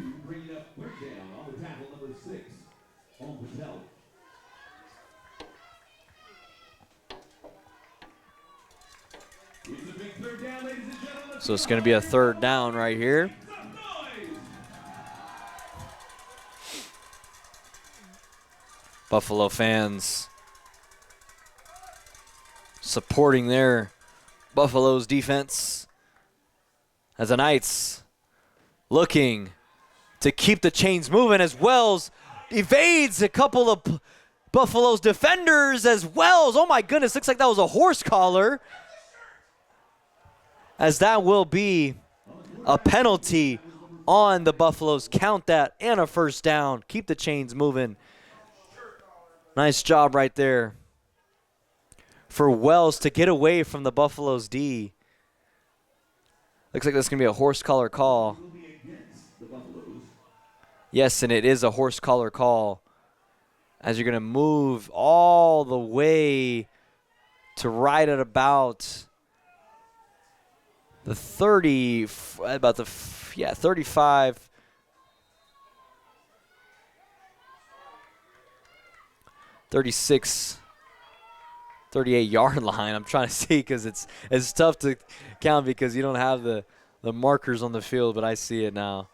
So it's going to be a 3rd down right here. Buffalo fans supporting their Buffalo's defense as the Knights looking to keep the chains moving as Wells evades a couple of Buffalo's defenders as Wells. Oh my goodness, looks like that was a horse collar. As that will be a penalty on the Buffaloes. Count that and a first down. Keep the chains moving. Nice job right there for Wells to get away from the Buffaloes D. Looks like that's going to be a horse collar call. Yes, and it is a horse collar call, as you're going to move all the way to right at about the 30, about the, 35. 36, 38-yard line. I'm trying to see because it's tough to count because you don't have the markers on the field, but I see it now.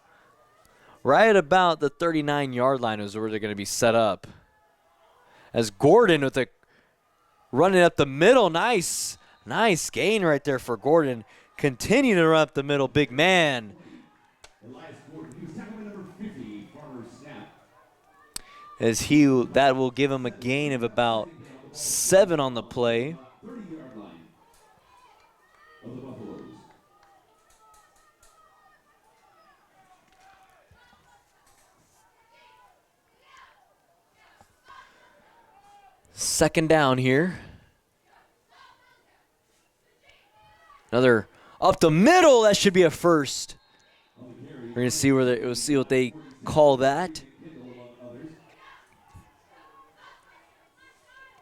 Right about the 39-yard line is where they're going to be set up. As Gordon with running up the middle. Nice gain right there for Gordon. Continue to run up the middle, big man. As that will give him a gain of about 7 on the play. Second down here. Another up the middle. That should be a first. We're gonna see we'll see what they call that.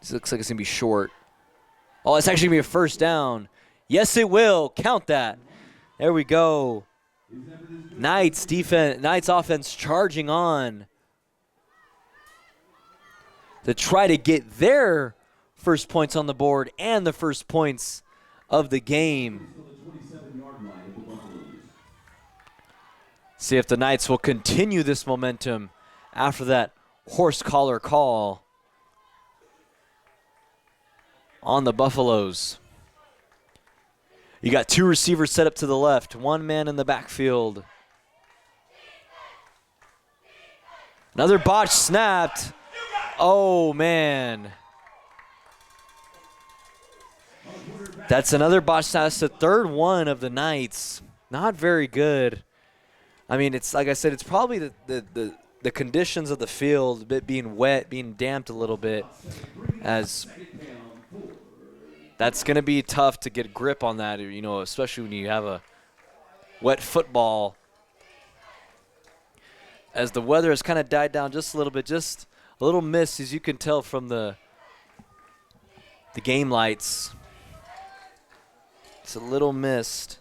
This looks like it's gonna be short. Oh, it's actually gonna be a first down. Yes, it will. Count that. There we go. Knights offense charging on to try to get their first points on the board and the first points of the game. See if the Knights will continue this momentum after that horse collar call on the Buffaloes. You got 2 receivers set up to the left, 1 man in the backfield. Another botch snapped. Oh, man. That's another botch snap. That's the 3rd one of the Knights. Not very good. I mean, it's like I said, it's probably the conditions of the field, a bit being wet, being damped a little bit, as that's going to be tough to get grip on that, you know, especially when you have a wet football. As the weather has kind of died down just a little bit, just a little mist, as you can tell from the game lights. It's a little mist.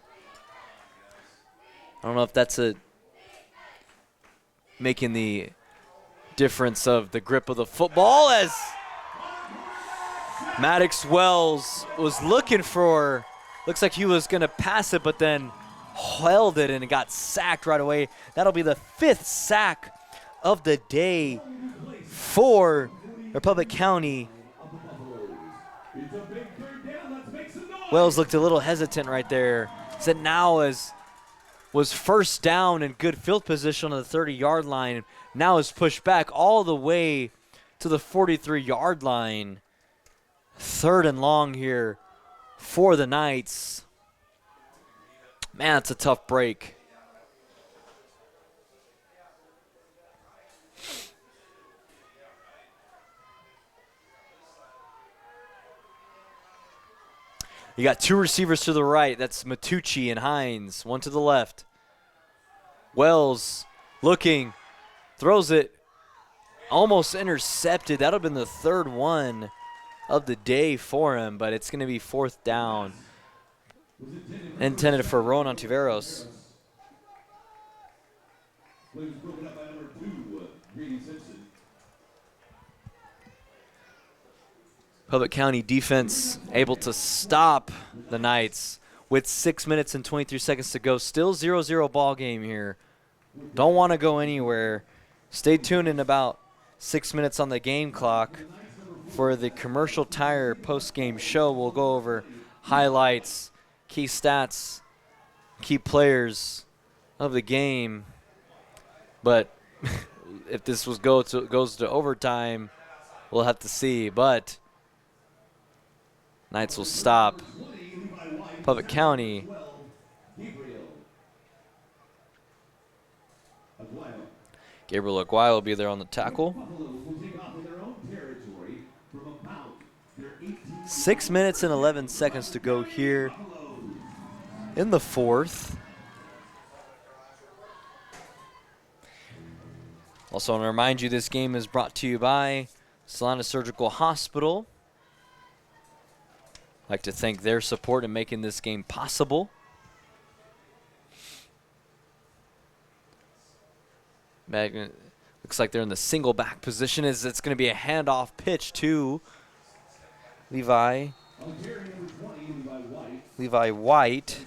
I don't know if that's making the difference of the grip of the football, as Maddox Wells was looking for, looks like he was going to pass it, but then held it and got sacked right away. That'll be the 5th sack of the day for Republic County. Wells looked a little hesitant right there. Said now was first down and good field position on the 30-yard line. Now is pushed back all the way to the 43-yard line. 3rd and long here for the Knights. Man, that's a tough break. You got 2 receivers to the right. That's Matucci and Hines. 1 to the left. Wells looking, throws it, almost intercepted. That would have been the 3rd one of the day for him, but it's going to be 4th down. Intended for Rowan Ontiveros. Public County defense able to stop the Knights with 6 minutes and 23 seconds to go. Still 0-0 ball game here. Don't want to go anywhere. Stay tuned in about 6 minutes on the game clock for the Commercial Tire post-game show. We'll go over highlights, key stats, key players of the game. But if this goes to overtime, we'll have to see. But Knights will stop Public County. Gabriel Aguayo will be there on the tackle. 6 minutes and 11 seconds to go here in the fourth. Also want to remind you this game is brought to you by Salina Surgical Hospital. I'd like to thank their support in making this game possible. Looks like they're in the single back position as it's going to be a handoff pitch to Levi White.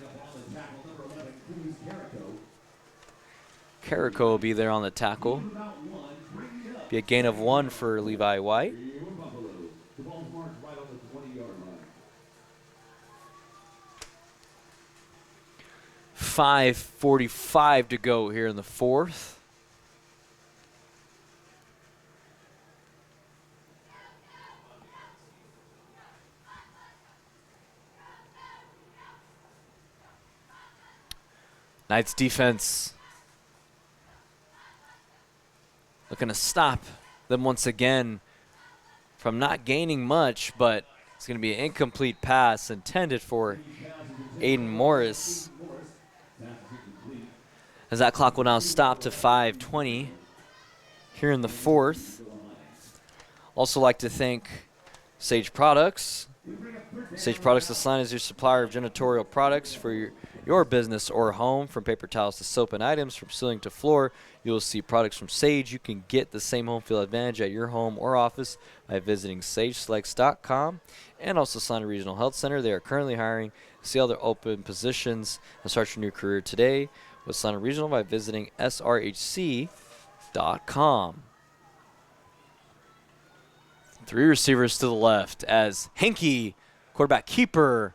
Carrico will be there on the tackle. Be a gain of 1 for Levi White. .545 to go here in the fourth. Knights defense looking to stop them once again from not gaining much, but it's going to be an incomplete pass intended for Aiden Morris. As that clock will now stop to 5:20 here in the fourth. Also like to thank Sage Products. Sage Products, the Salina is your supplier of janitorial products for your business or home. From paper towels to soap and items, from ceiling to floor, you will see products from Sage. You can get the same home field advantage at your home or office by visiting sageselects.com. And also Salina Regional Health Center. They are currently hiring. See all their open positions and start your new career today with Salina Regional by visiting srhc.com. 3 receivers to the left as Henke, quarterback keeper,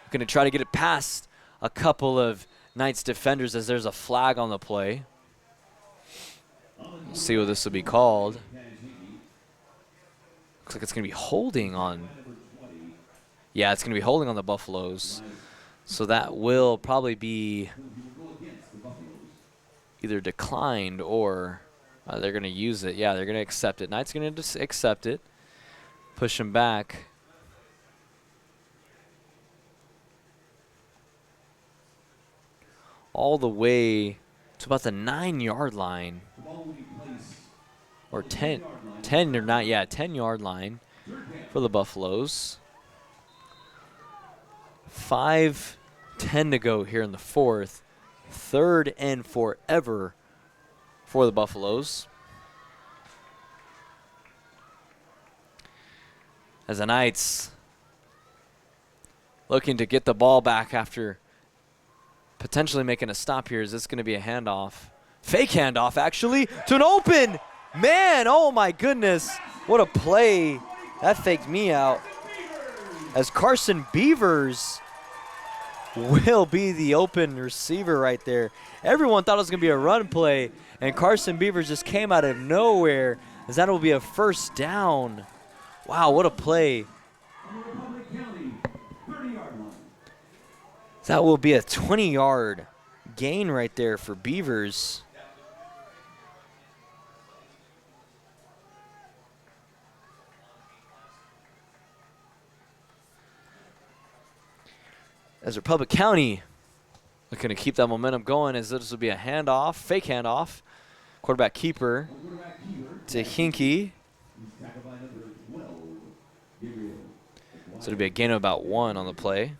going to try to get it past a couple of Knights defenders as there's a flag on the play. We'll see what this will be called. Looks like it's going to be holding on. Yeah, it's going to be holding on the Buffaloes. So that will probably be either declined or they're going to use it. Yeah, they're going to accept it. Knights going to just accept it. Push him back. All the way to about the 9-yard line. Or 10 or not, yeah, 10-yard line for the Buffaloes. 5:10 to go here in the fourth. 3rd and forever for the Buffaloes. As the Knights looking to get the ball back after potentially making a stop here. Is this going to be a handoff? Fake handoff, actually, to an open man. Oh, my goodness. What a play. That faked me out. As Carson Beavers will be the open receiver right there. Everyone thought it was going to be a run play, and Carson Beavers just came out of nowhere as that will be a first down. Wow, what a play. That will be a 20-yard gain right there for Beavers. As Republic County looking to keep that momentum going, as this will be a handoff, fake handoff. Quarterback keeper to Hinkie. So it'll be a gain of about 1 on the play.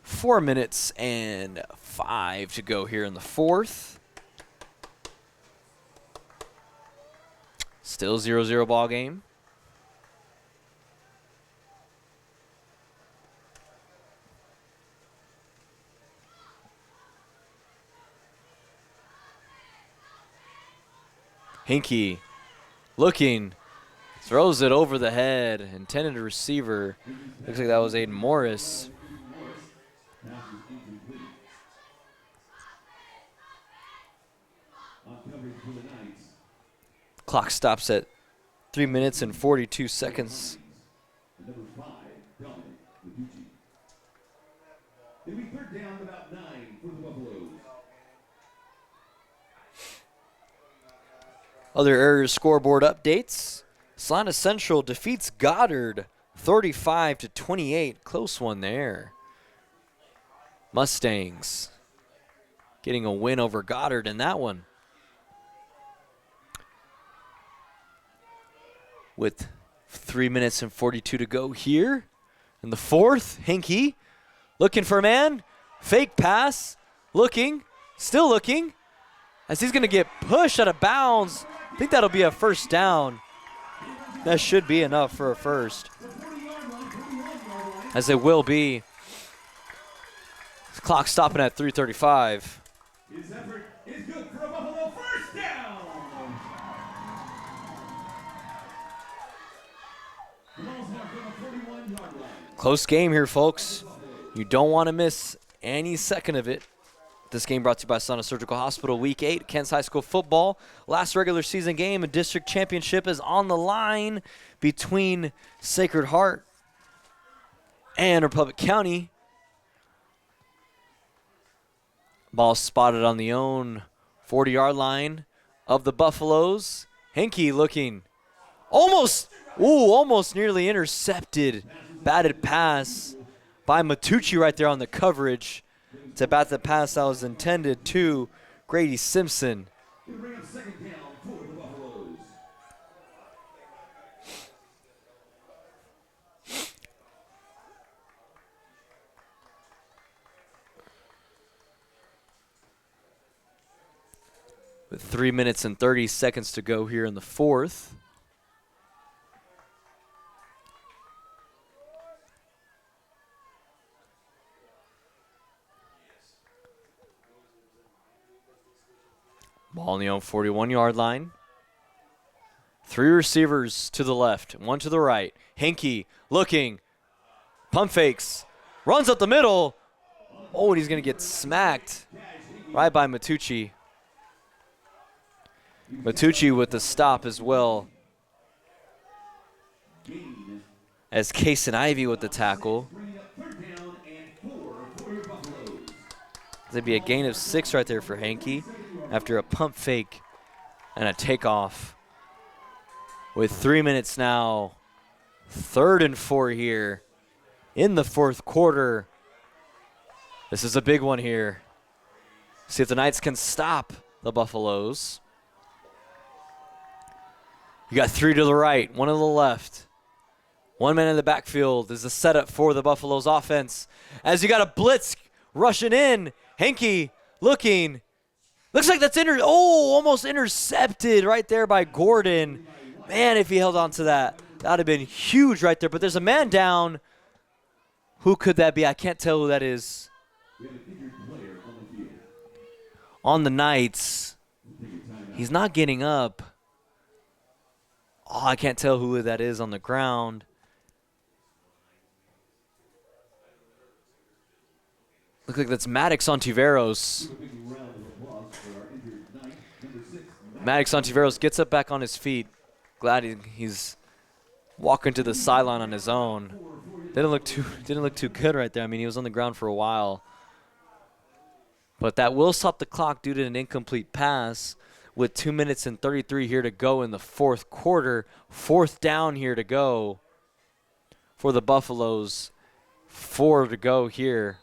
4 minutes and 5 to go here in the fourth. Still 0-0 ball game. Hinkie looking, throws it over the head, intended receiver. Looks like that was Aiden Morris. Clock stops at 3 minutes and 42 seconds. Other area scoreboard updates. Salina Central defeats Goddard 35-28. Close one there. Mustangs getting a win over Goddard in that one. With 3 minutes and 42 to go here in the fourth. Henke looking for a man. Fake pass. Looking. Still looking. As he's going to get pushed out of bounds. I think that'll be a first down. That should be enough for a first. As it will be. The clock stopping at 3:35. His effort is good for a Buffalo first down. The ball's marked on the 41-yard line. Close game here, folks. You don't want to miss any second of it. This game brought to you by Salina Surgical Hospital. Week 8, Kent's High School football. Last regular season game, a district championship is on the line between Sacred Heart and Republic County. Ball spotted on the own 40-yard line of the Buffaloes. Henke looking almost nearly intercepted. Batted pass by Matucci right there on the coverage. To bat the pass that was intended to Grady Simpson. With 3 minutes and 30 seconds to go here in the fourth. Ball on the own 41-yard line. 3 receivers to the left, 1 to the right. Henke looking, pump fakes, runs up the middle. Oh, and he's going to get smacked right by Matucci. Matucci with the stop as well. As Kason Ivy with the tackle. There'd be a gain of 6 right there for Henke after a pump fake and a takeoff. With 3 minutes now, 3rd and 4 here in the fourth quarter. This is a big one here. See if the Knights can stop the Buffaloes. You got 3 to the right, 1 to the left. 1 man in the backfield is the setup for the Buffaloes offense. As you got a blitz rushing in, Henke looking. Looks like that's almost intercepted right there by Gordon. Man, if he held on to that, that would have been huge right there. But there's a man down. Who could that be? I can't tell who that is. On the Knights. He's not getting up. Oh, I can't tell who that is on the ground. Looks like that's Maddox Ontiveros. Maddox Ontiveros gets up back on his feet. Glad he's walking to the sideline on his own. Didn't look too good right there. I mean, he was on the ground for a while. But that will stop the clock due to an incomplete pass with 2 minutes and 33 here to go in the fourth quarter. 4th down here to go for the Buffaloes. 4 to go here.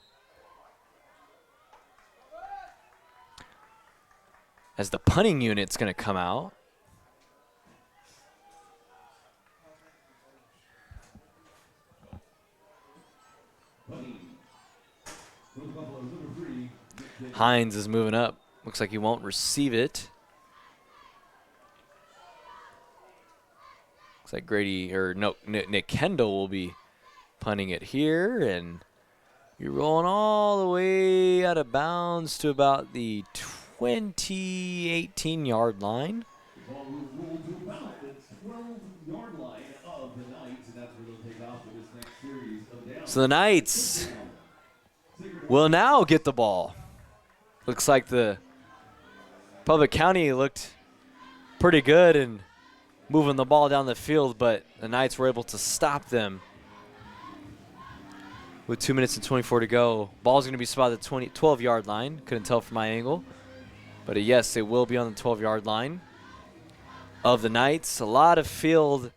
As the punting unit's going to come out. Hines is moving up. Looks like he won't receive it. Looks like Nick Kendall will be punting it here, and you're rolling all the way out of bounds to about the 18-yard line. So the Knights will now get the ball. Looks like the Public County looked pretty good in moving the ball down the field, but the Knights were able to stop them. With 2 minutes and 24 to go. Ball's going to be spotted at the 12-yard line. Couldn't tell from my angle. But yes, it will be on the 12-yard line. of the Knights. A lot of field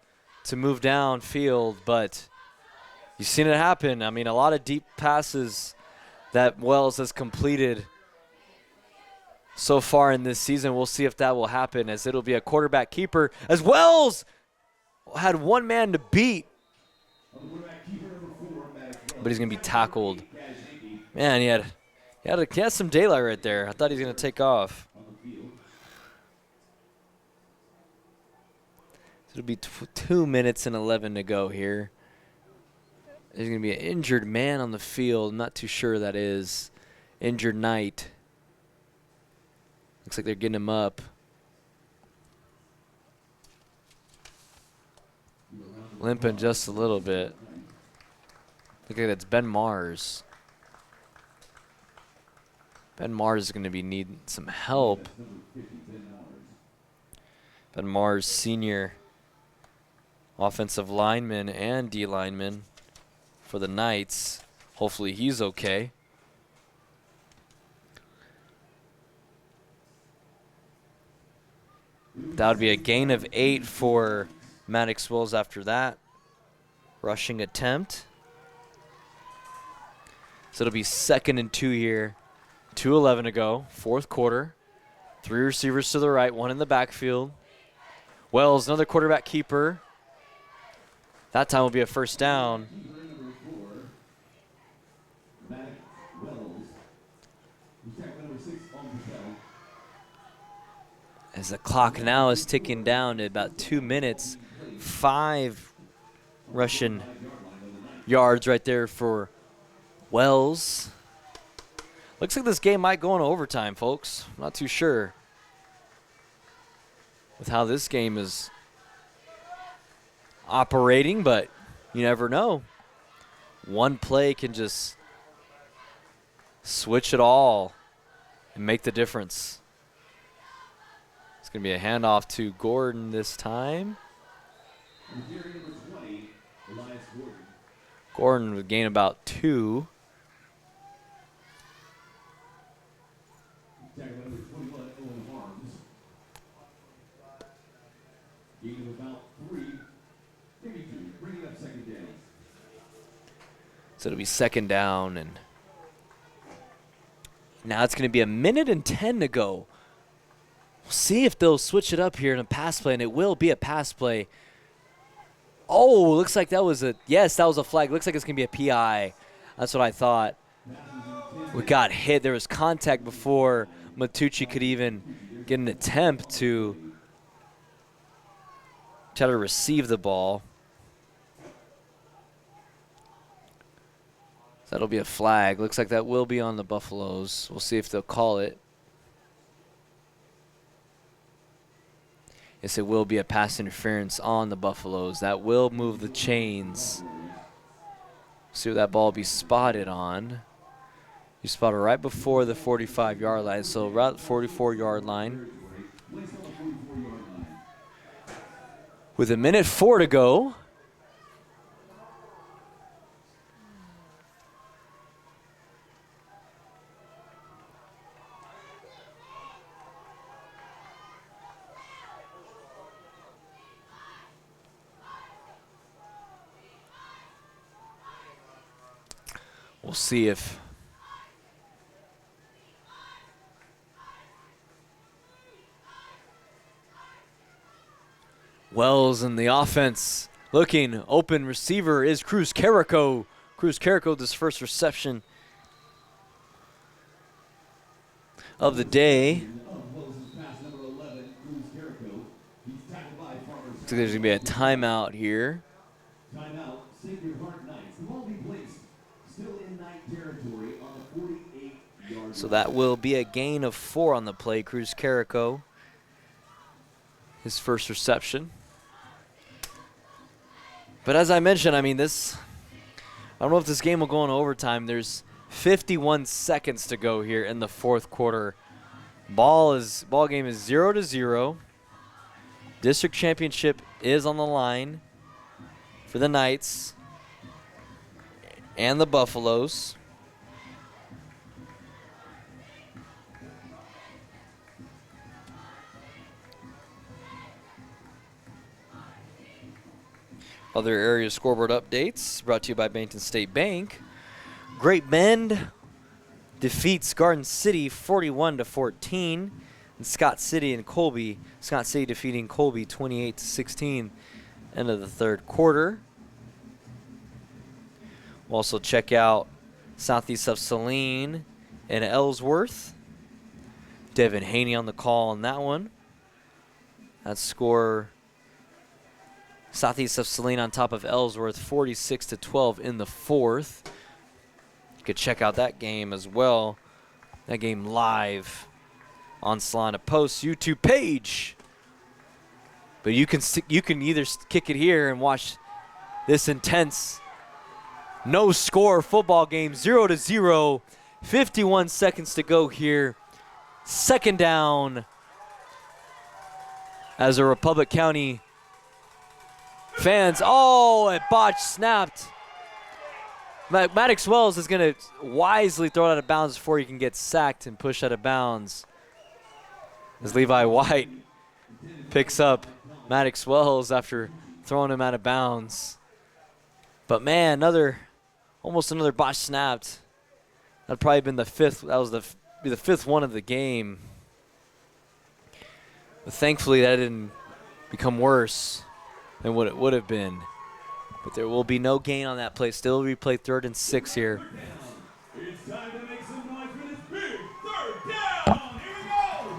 to move downfield, but you've seen it happen. I mean, a lot of deep passes that Wells has completed so far in this season. We'll see if that will happen, as it'll be a quarterback keeper, as Wells had one man to beat. But he's going to be tackled. Man, he had some daylight right there. I thought he was going to take off. It'll be 2 minutes and 11 to go here. There's going to be an injured man on the field. I'm not too sure that is. Injured Knight. Looks like they're getting him up. Limping just a little bit. Look at that, it's Ben Mars. Ben Mars is going to be needing some help. Ben Mars, senior offensive lineman and D lineman for the Knights. Hopefully he's okay. That would be a gain of 8 for Maddox Wells after that rushing attempt. So it'll be 2nd and 2 here. 2:11 to go, 4th quarter. 3 receivers to the right, 1 in the backfield. Wells, another quarterback keeper. That time will be a first down. As the clock now is ticking down to about 2 minutes, 5 rushing yards right there for Wells. Looks like this game might go into overtime, folks. I'm not too sure with how this game is operating, but you never know. One play can just switch it all and make the difference. It's going to be a handoff to Gordon this time. Gordon would gain about 2. So it'll be 2nd down, and now it's going to be 1:10 to go. We'll see if they'll switch it up here in a pass play, and it will be a pass play. Oh, looks like that was a flag. Looks like it's going to be a PI. That's what I thought. We got hit. There was contact before Matucci could even get an attempt to try to receive the ball. So that'll be a flag. Looks like that will be on the Buffaloes. We'll see if they'll call it. Yes, it will be a pass interference on the Buffaloes. That will move the chains. See what that ball will be spotted on. You spot it right before the 45-yard line, so right 44-yard line. With 1:04 to go. We'll see if Wells in the offense. Looking open receiver is Cruz Carrico. Cruz Carrico, this first reception of the day. So there's going to be a timeout here. Timeout, Sacred Heart Knights. The ball be placed still in Knight territory on the 48-yard line. So that will be a gain of 4 on the play. Cruz Carrico, his first reception. But as I mentioned, I mean, I don't know if this game will go into overtime. There's 51 seconds to go here in the 4th quarter. Ball game is 0-0. District championship is on the line for the Knights and the Buffaloes. Other area scoreboard updates brought to you by Bennington State Bank. Great Bend defeats Garden City 41-14. And Scott City defeating Colby 28-16. End of the third quarter. We'll also check out Southeast of Saline and Ellsworth. Devin Haney on the call on that one. That score, Southeast of Saline on top of Ellsworth, 46-12 in the fourth. You could check out that game as well. That game live on Salina Post's YouTube page. But you can either kick it here and watch this intense no-score football game, 0-0, 51 seconds to go here. Second down as a Republic County fans. Oh, a botch snapped. Maddox Wells is going to wisely throw it out of bounds before he can get sacked and pushed out of bounds. As Levi White picks up Maddox Wells after throwing him out of bounds. But man, almost another botch snapped. That'd probably been the fifth. That was the fifth one of the game. But thankfully, that didn't become worse than what it would have been. But there will be no gain on that play. Still replay 3rd and 6 here. It's time to make some noise for this big third down. Here we go.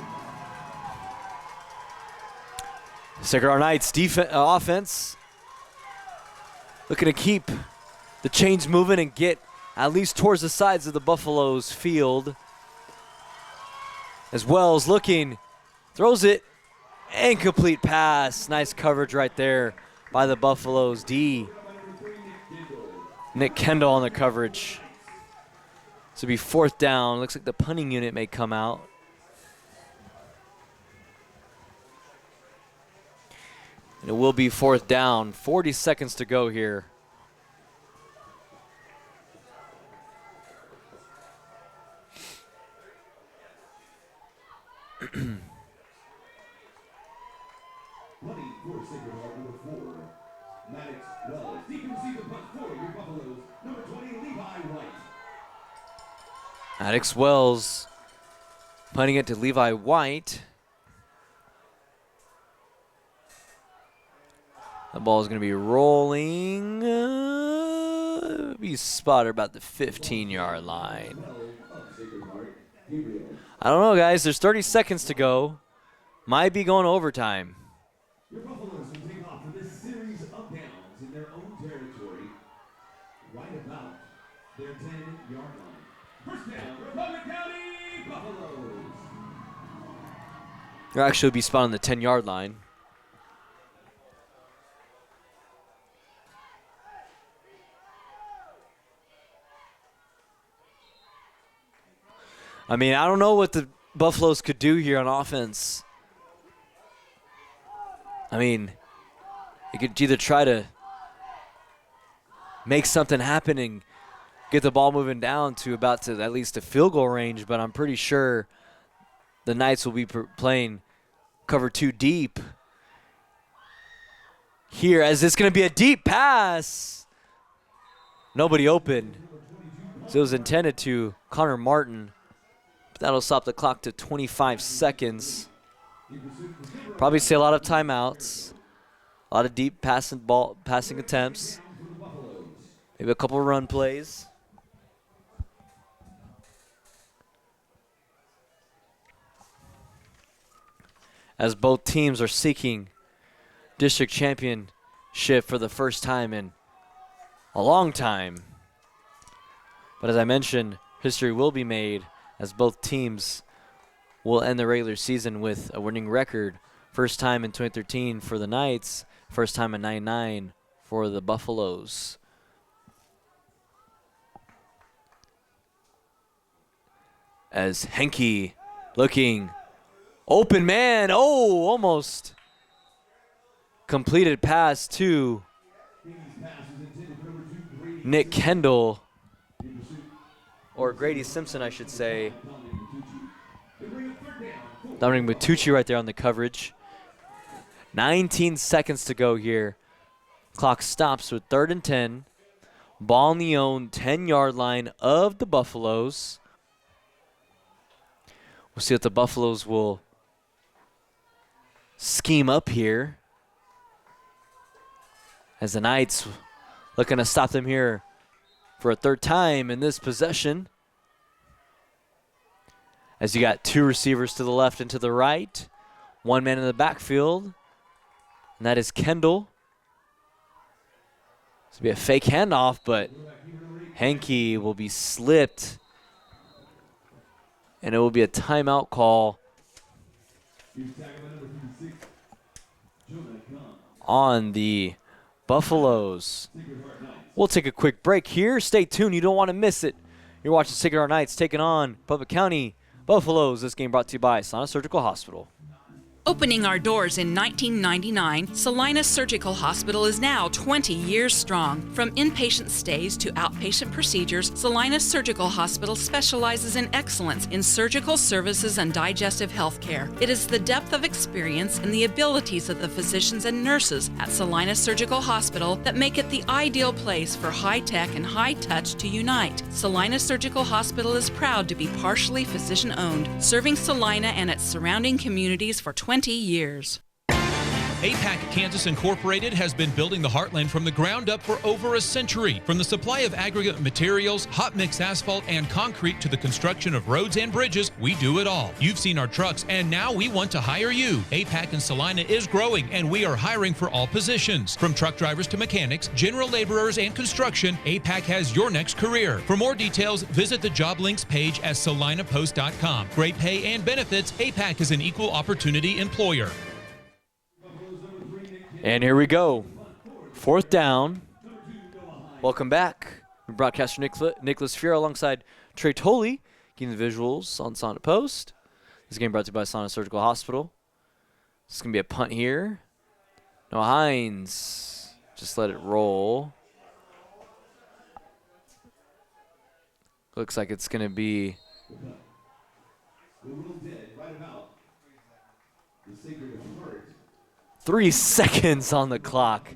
Sacred Heart Knights offense looking to keep the chains moving and get at least towards the sides of the Buffaloes field. As Wells looking, throws it, incomplete pass. Nice coverage right there by the Buffaloes D. Nick Kendall on the coverage. This will be 4th down. Looks like the punting unit may come out. And it will be 4th down. 40 seconds to go here. Maddox Wells, deep receive the punt for your Buffaloes, number 20, Levi White. Maddox Wells punting it to Levi White. The ball is going to be rolling. Be spotted about the 15-yard line. I don't know, guys. There's 30 seconds to go. Might be going overtime. Your Buffaloes will take off for this series of downs in their own territory, right about their 10-yard line. First down, Republic County Buffaloes. You'll actually be spotted on the 10-yard line. I mean, I don't know what the Buffaloes could do here on offense. I mean, you could either try to make something happen and get the ball moving down to about to at least a field goal range, but I'm pretty sure the Knights will be playing cover 2 deep here, as it's going to be a deep pass. Nobody open. So it was intended to Connor Martin. But that'll stop the clock to 25 seconds. Probably see a lot of timeouts, a lot of deep passing attempts, maybe a couple run plays. As both teams are seeking district championship for the first time in a long time. But as I mentioned, history will be made as both teams will end the regular season with a winning record. First time in 2013 for the Knights, first time in 99 for the Buffaloes. As Henke looking open man, oh, almost completed pass to Nick Kendall, or Grady Simpson, I should say. Dominic Matucci right there on the coverage. 19 seconds to go here. Clock stops with 3rd and 10. Ball on the own 10-yard line of the Buffaloes. We'll see what the Buffaloes will scheme up here, as the Knights looking to stop them here for a 3rd time in this possession. As you got 2 receivers to the left and to the right, 1 man in the backfield, and that is Kendall. This will be a fake handoff, but Henke will be slipped, and it will be a timeout call on the Buffaloes. We'll take a quick break here. Stay tuned. You don't want to miss it. You're watching Sacred Heart Knights taking on Public County Buffaloes. This game brought to you by Salina Surgical Hospital. Opening our doors in 1999, Salina Surgical Hospital is now 20 years strong. From inpatient stays to outpatient procedures, Salina Surgical Hospital specializes in excellence in surgical services and digestive health care. It is the depth of experience and the abilities of the physicians and nurses at Salina Surgical Hospital that make it the ideal place for high-tech and high-touch to unite. Salina Surgical Hospital is proud to be partially physician-owned, serving Salina and its surrounding communities for 20 years. APAC Kansas Incorporated has been building the Heartland from the ground up for over a century. From the supply of aggregate materials, hot mix asphalt, and concrete to the construction of roads and bridges, we do it all. You've seen our trucks, and now we want to hire you. APAC in Salina is growing, and we are hiring for all positions. From truck drivers to mechanics, general laborers, and construction, APAC has your next career. For more details, visit the job links page at salinapost.com. Great pay and benefits, APAC is an equal opportunity employer. And here we go. 4th down. Welcome back. Broadcaster Nicholas Fiero alongside Trey Tolley, getting the visuals on Salina Post. This game brought to you by Salina Surgical Hospital. This is going to be a punt here. Noah Hines. Just let it roll. Looks like it's going to be 3 seconds on the clock.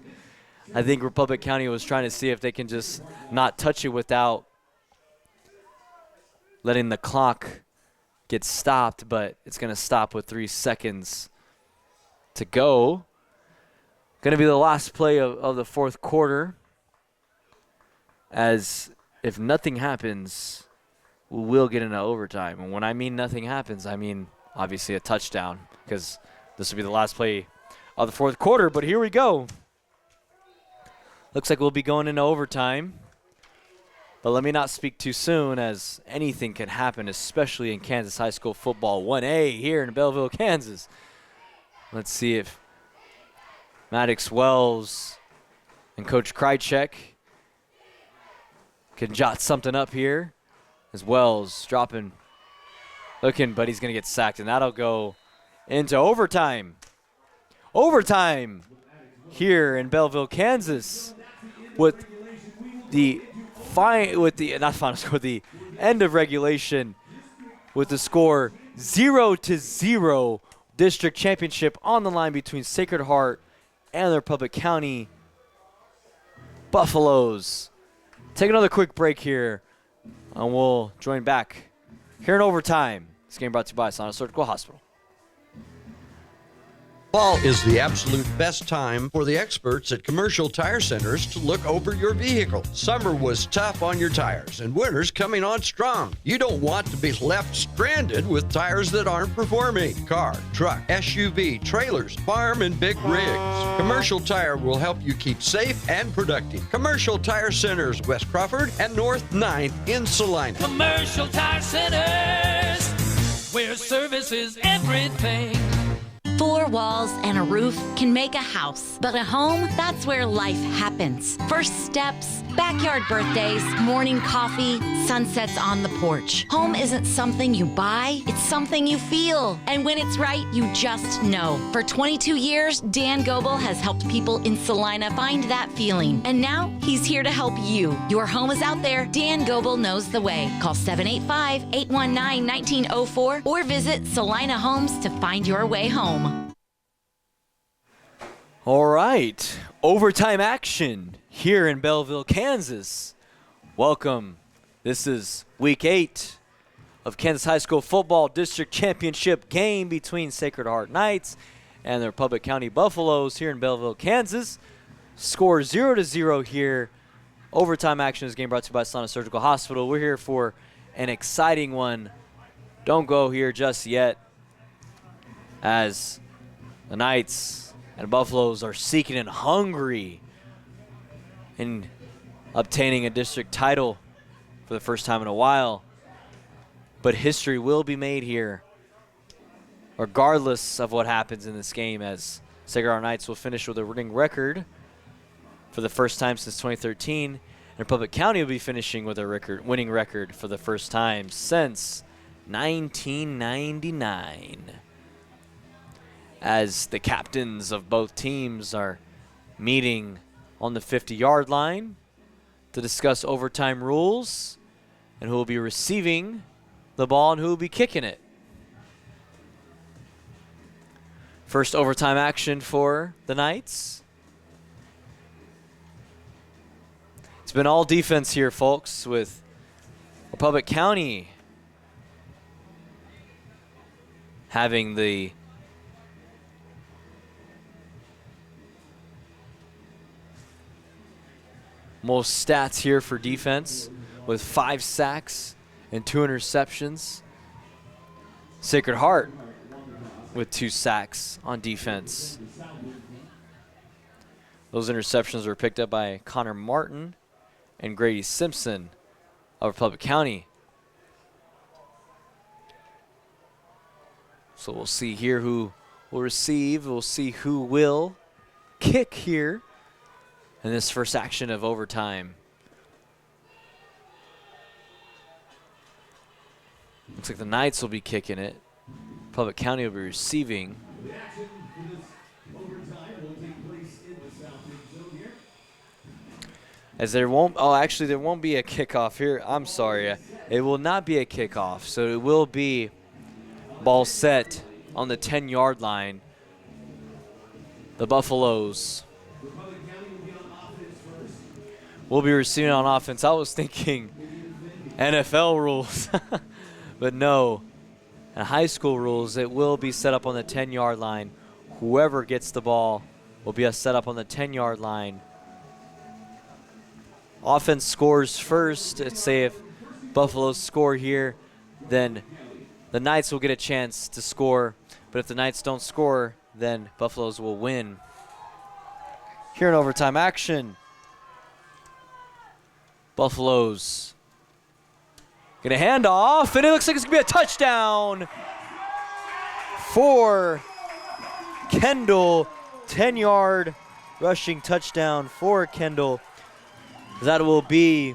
I think Republic County was trying to see if they can just not touch it without letting the clock get stopped, but it's going to stop with 3 seconds to go. Going to be the last play of the 4th quarter, as if nothing happens, we will get into overtime. And when I mean nothing happens, I mean obviously a touchdown, because this will be the last play of the 4th quarter, but here we go. Looks like we'll be going into overtime. But let me not speak too soon, as anything can happen, especially in Kansas High School Football 1A here in Belleville, Kansas. Let's see if Maddox Wells and Coach Krychek can jot something up here. As Wells dropping, looking, but he's going to get sacked, and that'll go into overtime. Overtime here in Belleville, Kansas, with the end of regulation, with the score 0-0. District championship on the line between Sacred Heart and the Republic County Buffaloes. Take another quick break here, and we'll join back here in overtime. This game brought to you by Salina Surgical Hospital. Fall is the absolute best time for the experts at Commercial Tire Centers to look over your vehicle. Summer was tough on your tires, and winter's coming on strong. You don't want to be left stranded with tires that aren't performing. Car, truck, SUV, trailers, farm, and big rigs. Commercial Tire will help you keep safe and productive. Commercial Tire Centers, West Crawford and North 9th in Salina. Commercial Tire Centers, where service is everything. 4 walls and a roof can make a house, but a home, that's where life happens. First steps, backyard birthdays, morning coffee, sunsets on the porch. Home isn't something you buy, it's something you feel. And when it's right, you just know. For 22 years, Dan Goebel has helped people in Salina find that feeling. And now, he's here to help you. Your home is out there. Dan Goebel knows the way. Call 785-819-1904 or visit Salina Homes to find your way home. All right, overtime action here in Belleville, Kansas. Welcome. This is week 8 of Kansas High School Football District Championship game between Sacred Heart Knights and the Republic County Buffaloes here in Belleville, Kansas. Score 0-0 here. Overtime action is game brought to you by Salina Surgical Hospital. We're here for an exciting one. Don't go here just yet, as the Knights and Buffaloes are seeking and hungry in obtaining a district title for the first time in a while. But history will be made here, regardless of what happens in this game, as Sacred Heart Knights will finish with a winning record for the first time since 2013. And Republic County will be finishing with a winning record for the first time since 1999. As the captains of both teams are meeting on the 50-yard line to discuss overtime rules and who will be receiving the ball and who will be kicking it. First overtime action for the Knights. It's been all defense here, folks, with Republic County having the most stats here for defense, with 5 sacks and 2 interceptions. Sacred Heart with 2 sacks on defense. Those interceptions were picked up by Connor Martin and Grady Simpson of Republic County. So we'll see here who will receive. We'll see who will kick here in this first action of overtime. Looks like the Knights will be kicking it. Public County will be receiving. The action for this overtime will take place in the south end zone here. As there won't, actually there won't be a kickoff here. I'm sorry. It will not be a kickoff. So it will be ball set on the 10-yard line. The Buffaloes will be receiving on offense. I was thinking NFL rules, but no. In high school rules, it will be set up on the 10-yard line. Whoever gets the ball will be set up on the 10-yard line. Offense scores first. Let's say if Buffaloes score here, then the Knights will get a chance to score. But if the Knights don't score, then Buffaloes will win. Here in overtime action, Buffaloes get a handoff, and it looks like it's going to be a touchdown for Kendall. 10-yard rushing touchdown for Kendall. That will be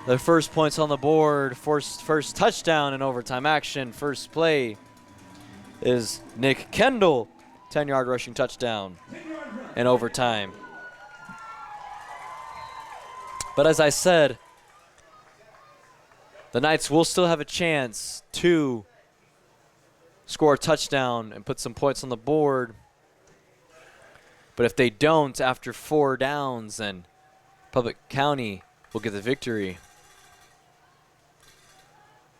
the first points on the board. First touchdown in overtime action. First play is Nick Kendall. 10-yard rushing touchdown in overtime. But as I said, the Knights will still have a chance to score a touchdown and put some points on the board. But if they don't, after 4 downs, then Public County will get the victory.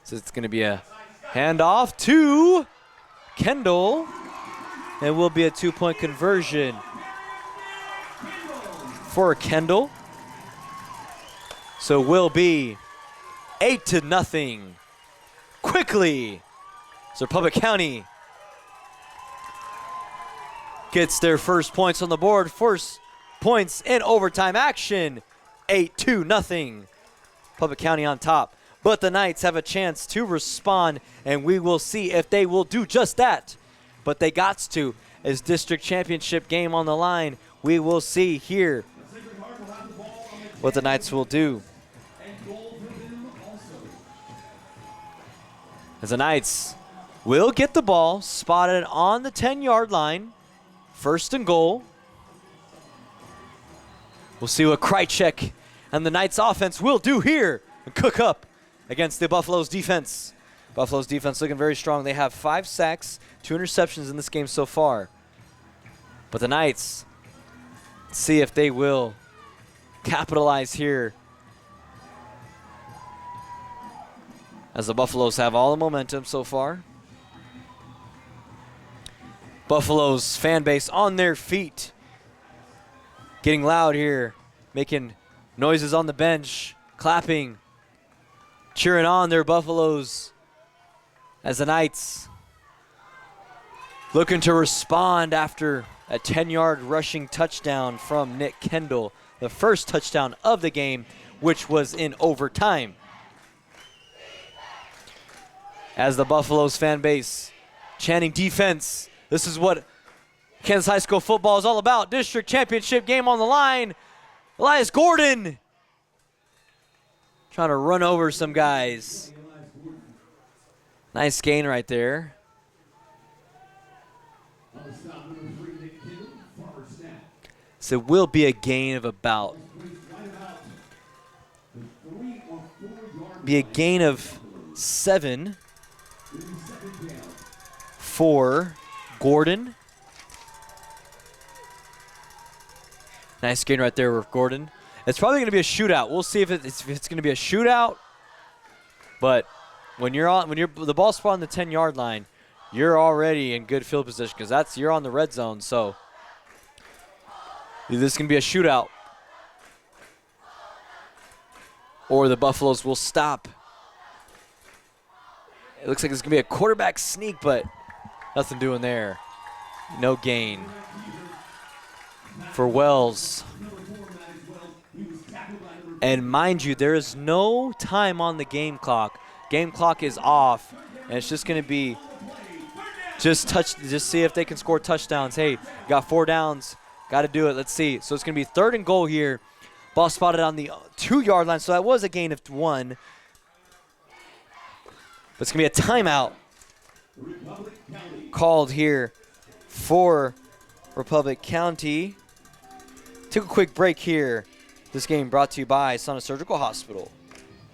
So it's going to be a handoff to Kendall. It will be a 2-point conversion for Kendall. So will be 8-0 quickly. So Republic County gets their first points on the board. First points in overtime action. 8-0. Public County on top. But the Knights have a chance to respond, and we will see if they will do just that. But they got to. As district championship game on the line, we will see here what the Knights will do. As the Knights will get the ball spotted on the 10-yard line. First and goal. We'll see what Krychek and the Knights offense will do here and cook up against the Buffaloes defense. Buffaloes defense looking very strong. They have 5 sacks, 2 interceptions in this game so far. But the Knights, see if they will capitalize here, as the Buffaloes have all the momentum so far. Buffalo's fan base on their feet, getting loud here, making noises on the bench, clapping, cheering on their Buffaloes as the Knights looking to respond after a 10-yard rushing touchdown from Nick Kendall, the first touchdown of the game, which was in overtime. As the Buffaloes fan base chanting defense, this is what Kansas High School football is all about. District championship game on the line. Elias Gordon trying to run over some guys. Nice gain right there. So it will be a gain of about, of 7 for Gordon. Nice gain right there with Gordon. It's probably going to be a shootout. We'll see if it's going to be a shootout. But when the ball's spot on the 10-yard line, you're already in good field position because you're on the red zone. So this can be a shootout, or the Buffaloes will stop. It looks like it's going to be a quarterback sneak, but nothing doing there. No gain for Wells. And mind you, there is no time on the game clock. Game clock is off, and it's just going to be just see if they can score touchdowns. Hey, got 4 downs. Got to do it. Let's see. So it's going to be 3rd and goal here. Ball spotted on the 2-yard line, so that was a gain of 1. But it's going to be a timeout called here for Republic County. Took a quick break here. This game brought to you by Salina Surgical Hospital.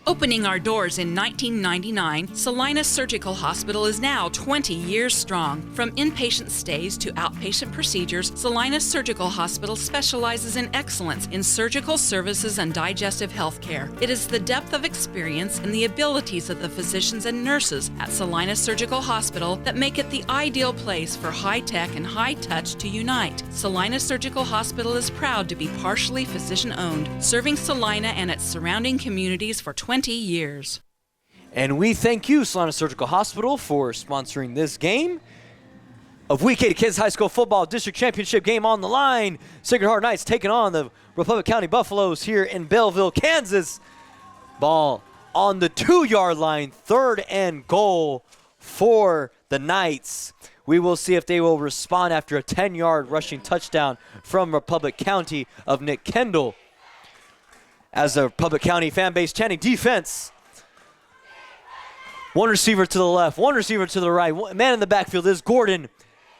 Opening our doors in 1999, Salina Surgical Hospital is now 20 years strong. From inpatient stays to outpatient procedures, Salina Surgical Hospital specializes in excellence in surgical services and digestive health care. It is the depth of experience and the abilities of the physicians and nurses at Salina Surgical Hospital that make it the ideal place for high-tech and high-touch to unite. Salina Surgical Hospital is proud to be partially physician-owned, serving Salina and its surrounding communities for 20 years. And we thank you, Salina Surgical Hospital, for sponsoring this game of Week 8 Kansas High School Football District Championship game on the line. Sacred Heart Knights taking on the Republic County Buffaloes here in Belleville, Kansas. Ball on the 2-yard line, 3rd and goal for the Knights. We will see if they will respond after a 10-yard rushing touchdown from Republic County of Nick Kendall. As the Republic County fan base chanting defense. One receiver to the left, one receiver to the right. Man in the backfield is Gordon.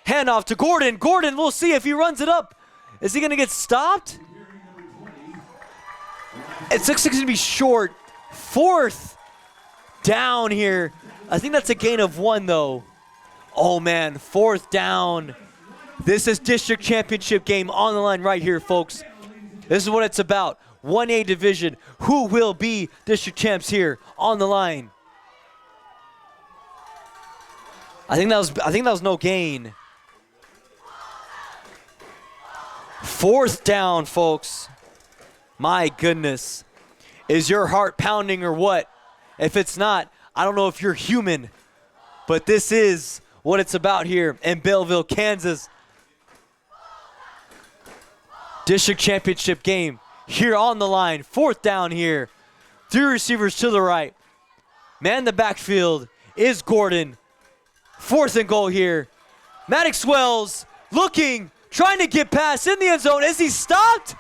Handoff to Gordon. Gordon, we'll see if he runs it up. Is he going to get stopped? It looks like it's going to be short. 4th down here. I think that's a gain of 1, though. Oh, man, 4th down. This is district championship game on the line right here, folks. This is what it's about. 1A division. Who will be district champs here on the line? I think that was no gain. 4th down, folks. My goodness. Is your heart pounding or what? If it's not, I don't know if you're human. But this is what it's about here in Belleville, Kansas. District championship game. Here on the line, 4th down here. 3 receivers to the right. Man in the backfield is Gordon. 4th and goal here. Maddox Wells looking, trying to get past in the end zone. Is he stopped?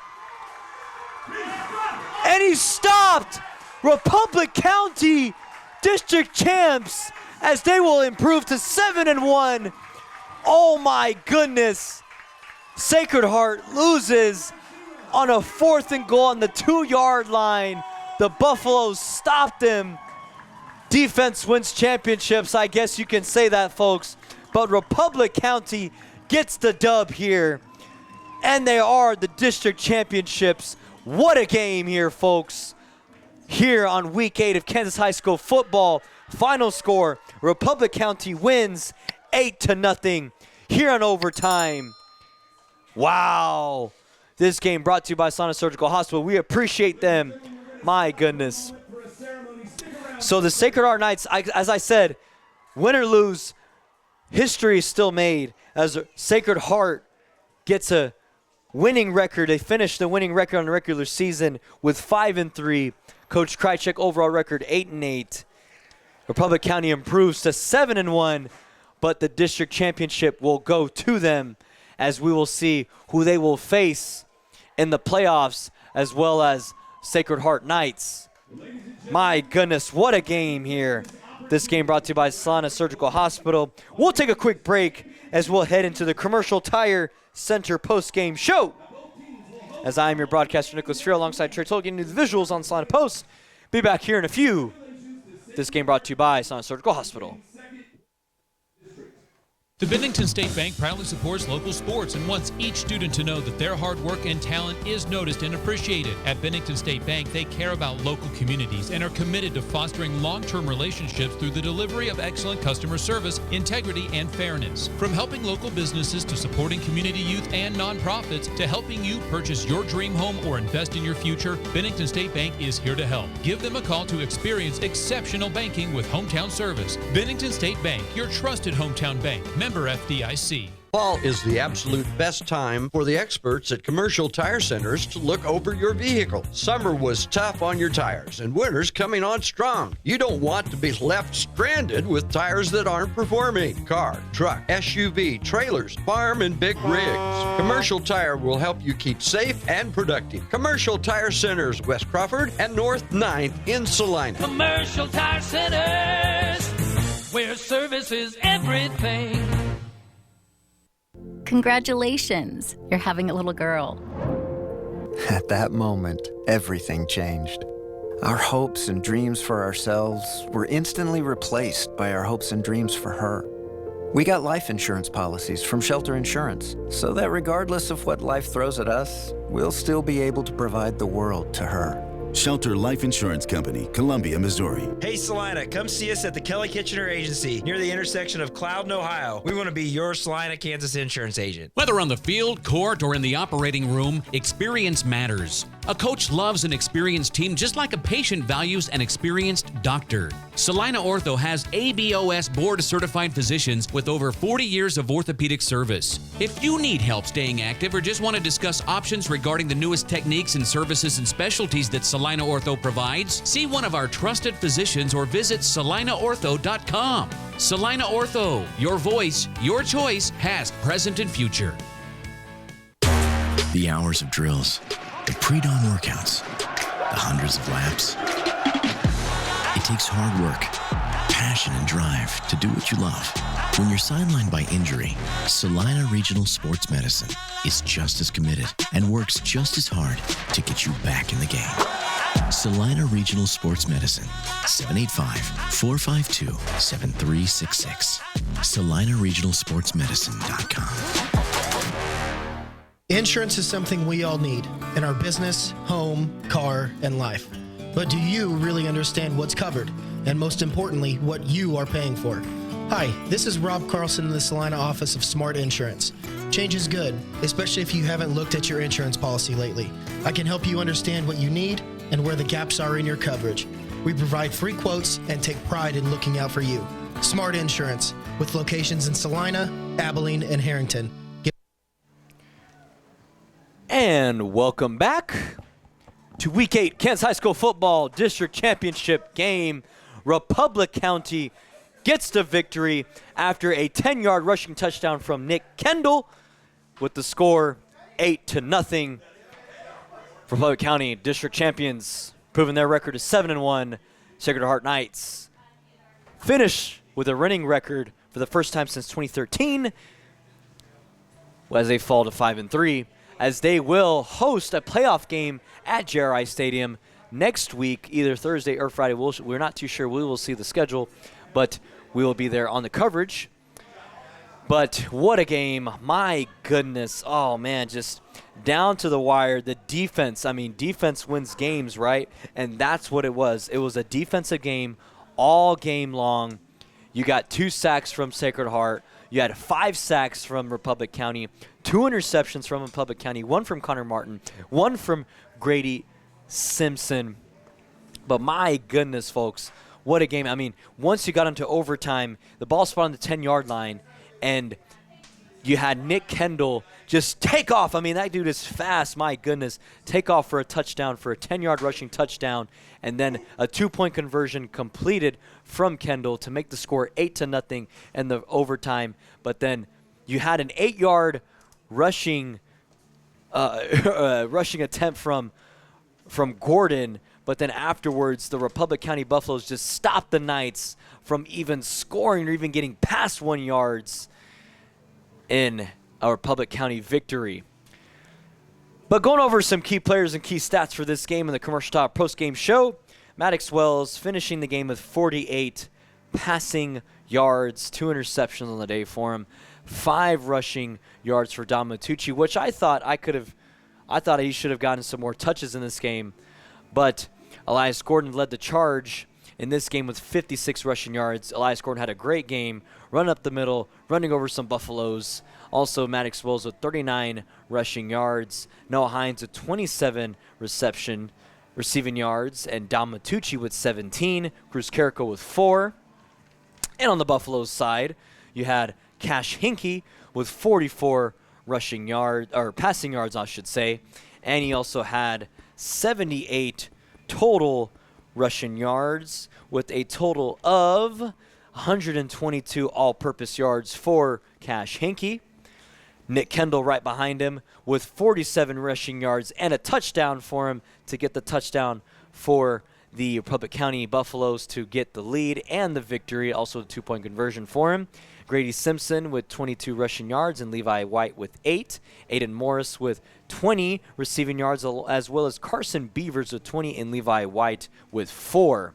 And he's stopped. Republic County district champs as they will improve to 7-1. Oh my goodness. Sacred Heart loses on a 4th and goal on the 2-yard line. The Buffaloes stopped them. Defense wins championships, I guess you can say that, folks. But Republic County gets the dub here. And they are the district championships. What a game here, folks. Here on week 8 of Kansas High School football. Final score, Republic County wins 8-0 here on overtime. Wow. This game brought to you by Salina Surgical Hospital. We appreciate them. My goodness. So the Sacred Heart Knights, as I said, win or lose, history is still made as Sacred Heart gets a winning record. They finished the winning record on the regular season with 5-3. Coach Krychek overall record 8-8. Republic County improves to 7-1, but the district championship will go to them as we will see who they will face in the playoffs, as well as Sacred Heart Knights. My goodness, what a game here. This game brought to you by Salina Surgical Hospital. We'll take a quick break as we'll head into the Commercial Tire Center post-game show. As I am your broadcaster, Nicholas Fear, alongside Trey Toll, getting you the visuals on Salina Post. Be back here in a few. This game brought to you by Salina Surgical Hospital. The Bennington State Bank proudly supports local sports and wants each student to know that their hard work and talent is noticed and appreciated. At Bennington State Bank, they care about local communities and are committed to fostering long-term relationships through the delivery of excellent customer service, integrity, and fairness. From helping local businesses to supporting community youth and nonprofits to helping you purchase your dream home or invest in your future, Bennington State Bank is here to help. Give them a call to experience exceptional banking with hometown service. Bennington State Bank, your trusted hometown bank. Member FDIC. Fall is the absolute best time for the experts at Commercial Tire Centers to look over your vehicle. Summer was tough on your tires, and winter's coming on strong. You don't want to be left stranded with tires that aren't performing. Car, truck, SUV, trailers, farm, and big rigs. Commercial Tire will help you keep safe and productive. Commercial Tire Centers, West Crawford and North 9th in Salina. Commercial Tire Centers, where service is everything. Congratulations, you're having a little girl. At that moment, everything changed. Our hopes and dreams for ourselves were instantly replaced by our hopes and dreams for her. We got life insurance policies from Shelter Insurance, so that regardless of what life throws at us, we'll still be able to provide the world to her. Shelter Life Insurance Company, Columbia, Missouri. Hey Salina, come see us at the Kelly Kitchener Agency near the intersection of Cloud and Ohio. We want to be your Salina, Kansas insurance agent. Whether on the field, court, or in the operating room, experience matters. A coach loves an experienced team just like a patient values an experienced doctor. Salina Ortho has ABOS board-certified physicians with over 40 years of orthopedic service. If you need help staying active or just want to discuss options regarding the newest techniques and services and specialties that Salina Ortho provides, see one of our trusted physicians or visit salinaortho.com. Salina Ortho, your voice, your choice, past, present, and future. The hours of drills, the pre-dawn workouts, the hundreds of laps. It takes hard work, passion, and drive to do what you love. When you're sidelined by injury, Salina Regional Sports Medicine is just as committed and works just as hard to get you back in the game. Salina Regional Sports Medicine, 785-452-7366. SalinaRegionalSportsMedicine.com. Insurance is something we all need in our business, home, car, and life. But do you really understand what's covered? And most importantly, what you are paying for? Hi, this is Rob Carlson in the Salina office of Smart Insurance. Change is good, especially if you haven't looked at your insurance policy lately. I can help you understand what you need and where the gaps are in your coverage. We provide free quotes and take pride in looking out for you. Smart Insurance, with locations in Salina, Abilene, and Harrington. And welcome back to Week 8 Kansas High School Football District Championship game. Republic County gets the victory after a 10-yard rushing touchdown from Nick Kendall with the score 8-0. Republic County District Champions, proving their record is 7-1. Sacred Heart Knights finish with a winning record for the first time since 2013 as they fall to 5-3. As they will host a playoff game at JRI Stadium next week, either Thursday or Friday. We're not too sure. We will see the schedule, but we will be there on the coverage. But what a game. My goodness. Oh, man, just down to the wire. The defense, I mean, defense wins games, right? And that's what it was. It was a defensive game all game long. You got 2 sacks from Sacred Heart. You had 5 sacks from Republic County, 2 interceptions from Republic County, 1 from Connor Martin, 1 from Grady Simpson. But my goodness, folks, what a game. I mean, once you got into overtime, the ball spot on the 10-yard line, and you had Nick Kendall just take off. I mean, that dude is fast. My goodness. Take off for a touchdown, for a 10-yard rushing touchdown, and then a 2-point conversion completed from Kendall to make the score 8-0 in the overtime. But then you had an 8-yard rushing attempt from Gordon. But then afterwards, the Republic County Buffaloes just stopped the Knights from even scoring or even getting past 1 yards in our Republic County victory. But going over some key players and key stats for this game in the Commercial Talk post-game show, Maddox Wells finishing the game with 48 passing yards, 2 interceptions on the day for him, 5 rushing yards for Dom Matucci, which I thought he should have gotten some more touches in this game. But Elias Gordon led the charge in this game with 56 rushing yards. Elias Gordon had a great game, running up the middle, running over some Buffaloes. Also, Maddox Wells with 39 rushing yards. Noah Hines with 27 receiving yards. And Dom Matucci with 17. Cruz Carrico with 4. And on the Buffaloes side, you had Cash Hinkey with 44 passing yards, I should say. And he also had 78 total rushing yards with a total of 122 all-purpose yards for Cash Hinkey. Nick Kendall right behind him with 47 rushing yards and a touchdown for him to get the touchdown for the Republic County Buffaloes to get the lead and the victory. Also a 2-point conversion for him. Grady Simpson with 22 rushing yards and Levi White with 8. Aiden Morris with 20 receiving yards, as well as Carson Beavers with 20 and Levi White with 4.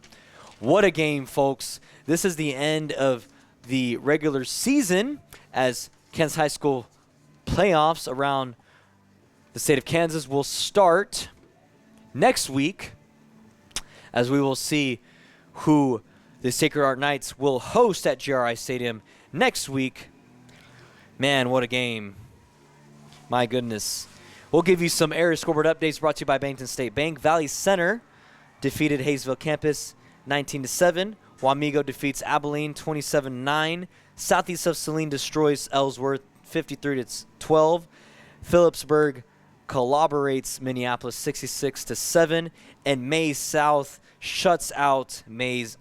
What a game, folks. This is the end of the regular season as Kansas High School playoffs around the state of Kansas will start next week, as we will see who the Sacred Heart Knights will host at GRI Stadium next week. Man, what a game. My goodness. We'll give you some area scoreboard updates brought to you by Bennington State Bank. Valley Center defeated Hayesville Campus 19-7. Wamego defeats Abilene 27-9. Southeast of Salina destroys Ellsworth 53-12. Phillipsburg collaborates Minneapolis 66-7. And Mays South shuts out Mays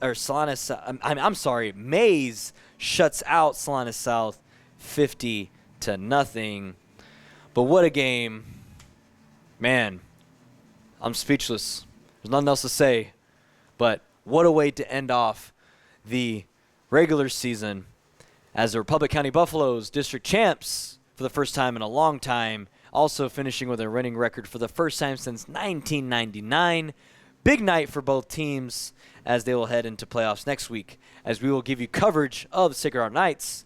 shuts out Salina South 50-0. But what a game. Man, I'm speechless. There's nothing else to say. But what a way to end off the regular season as the Republic County Buffaloes district champs for the first time in a long time. Also finishing with a winning record for the first time since 1999. Big night for both teams as they will head into playoffs next week, as we will give you coverage of the Sacred Heart Knights.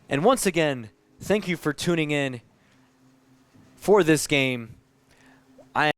And once again, thank you for tuning in for this game.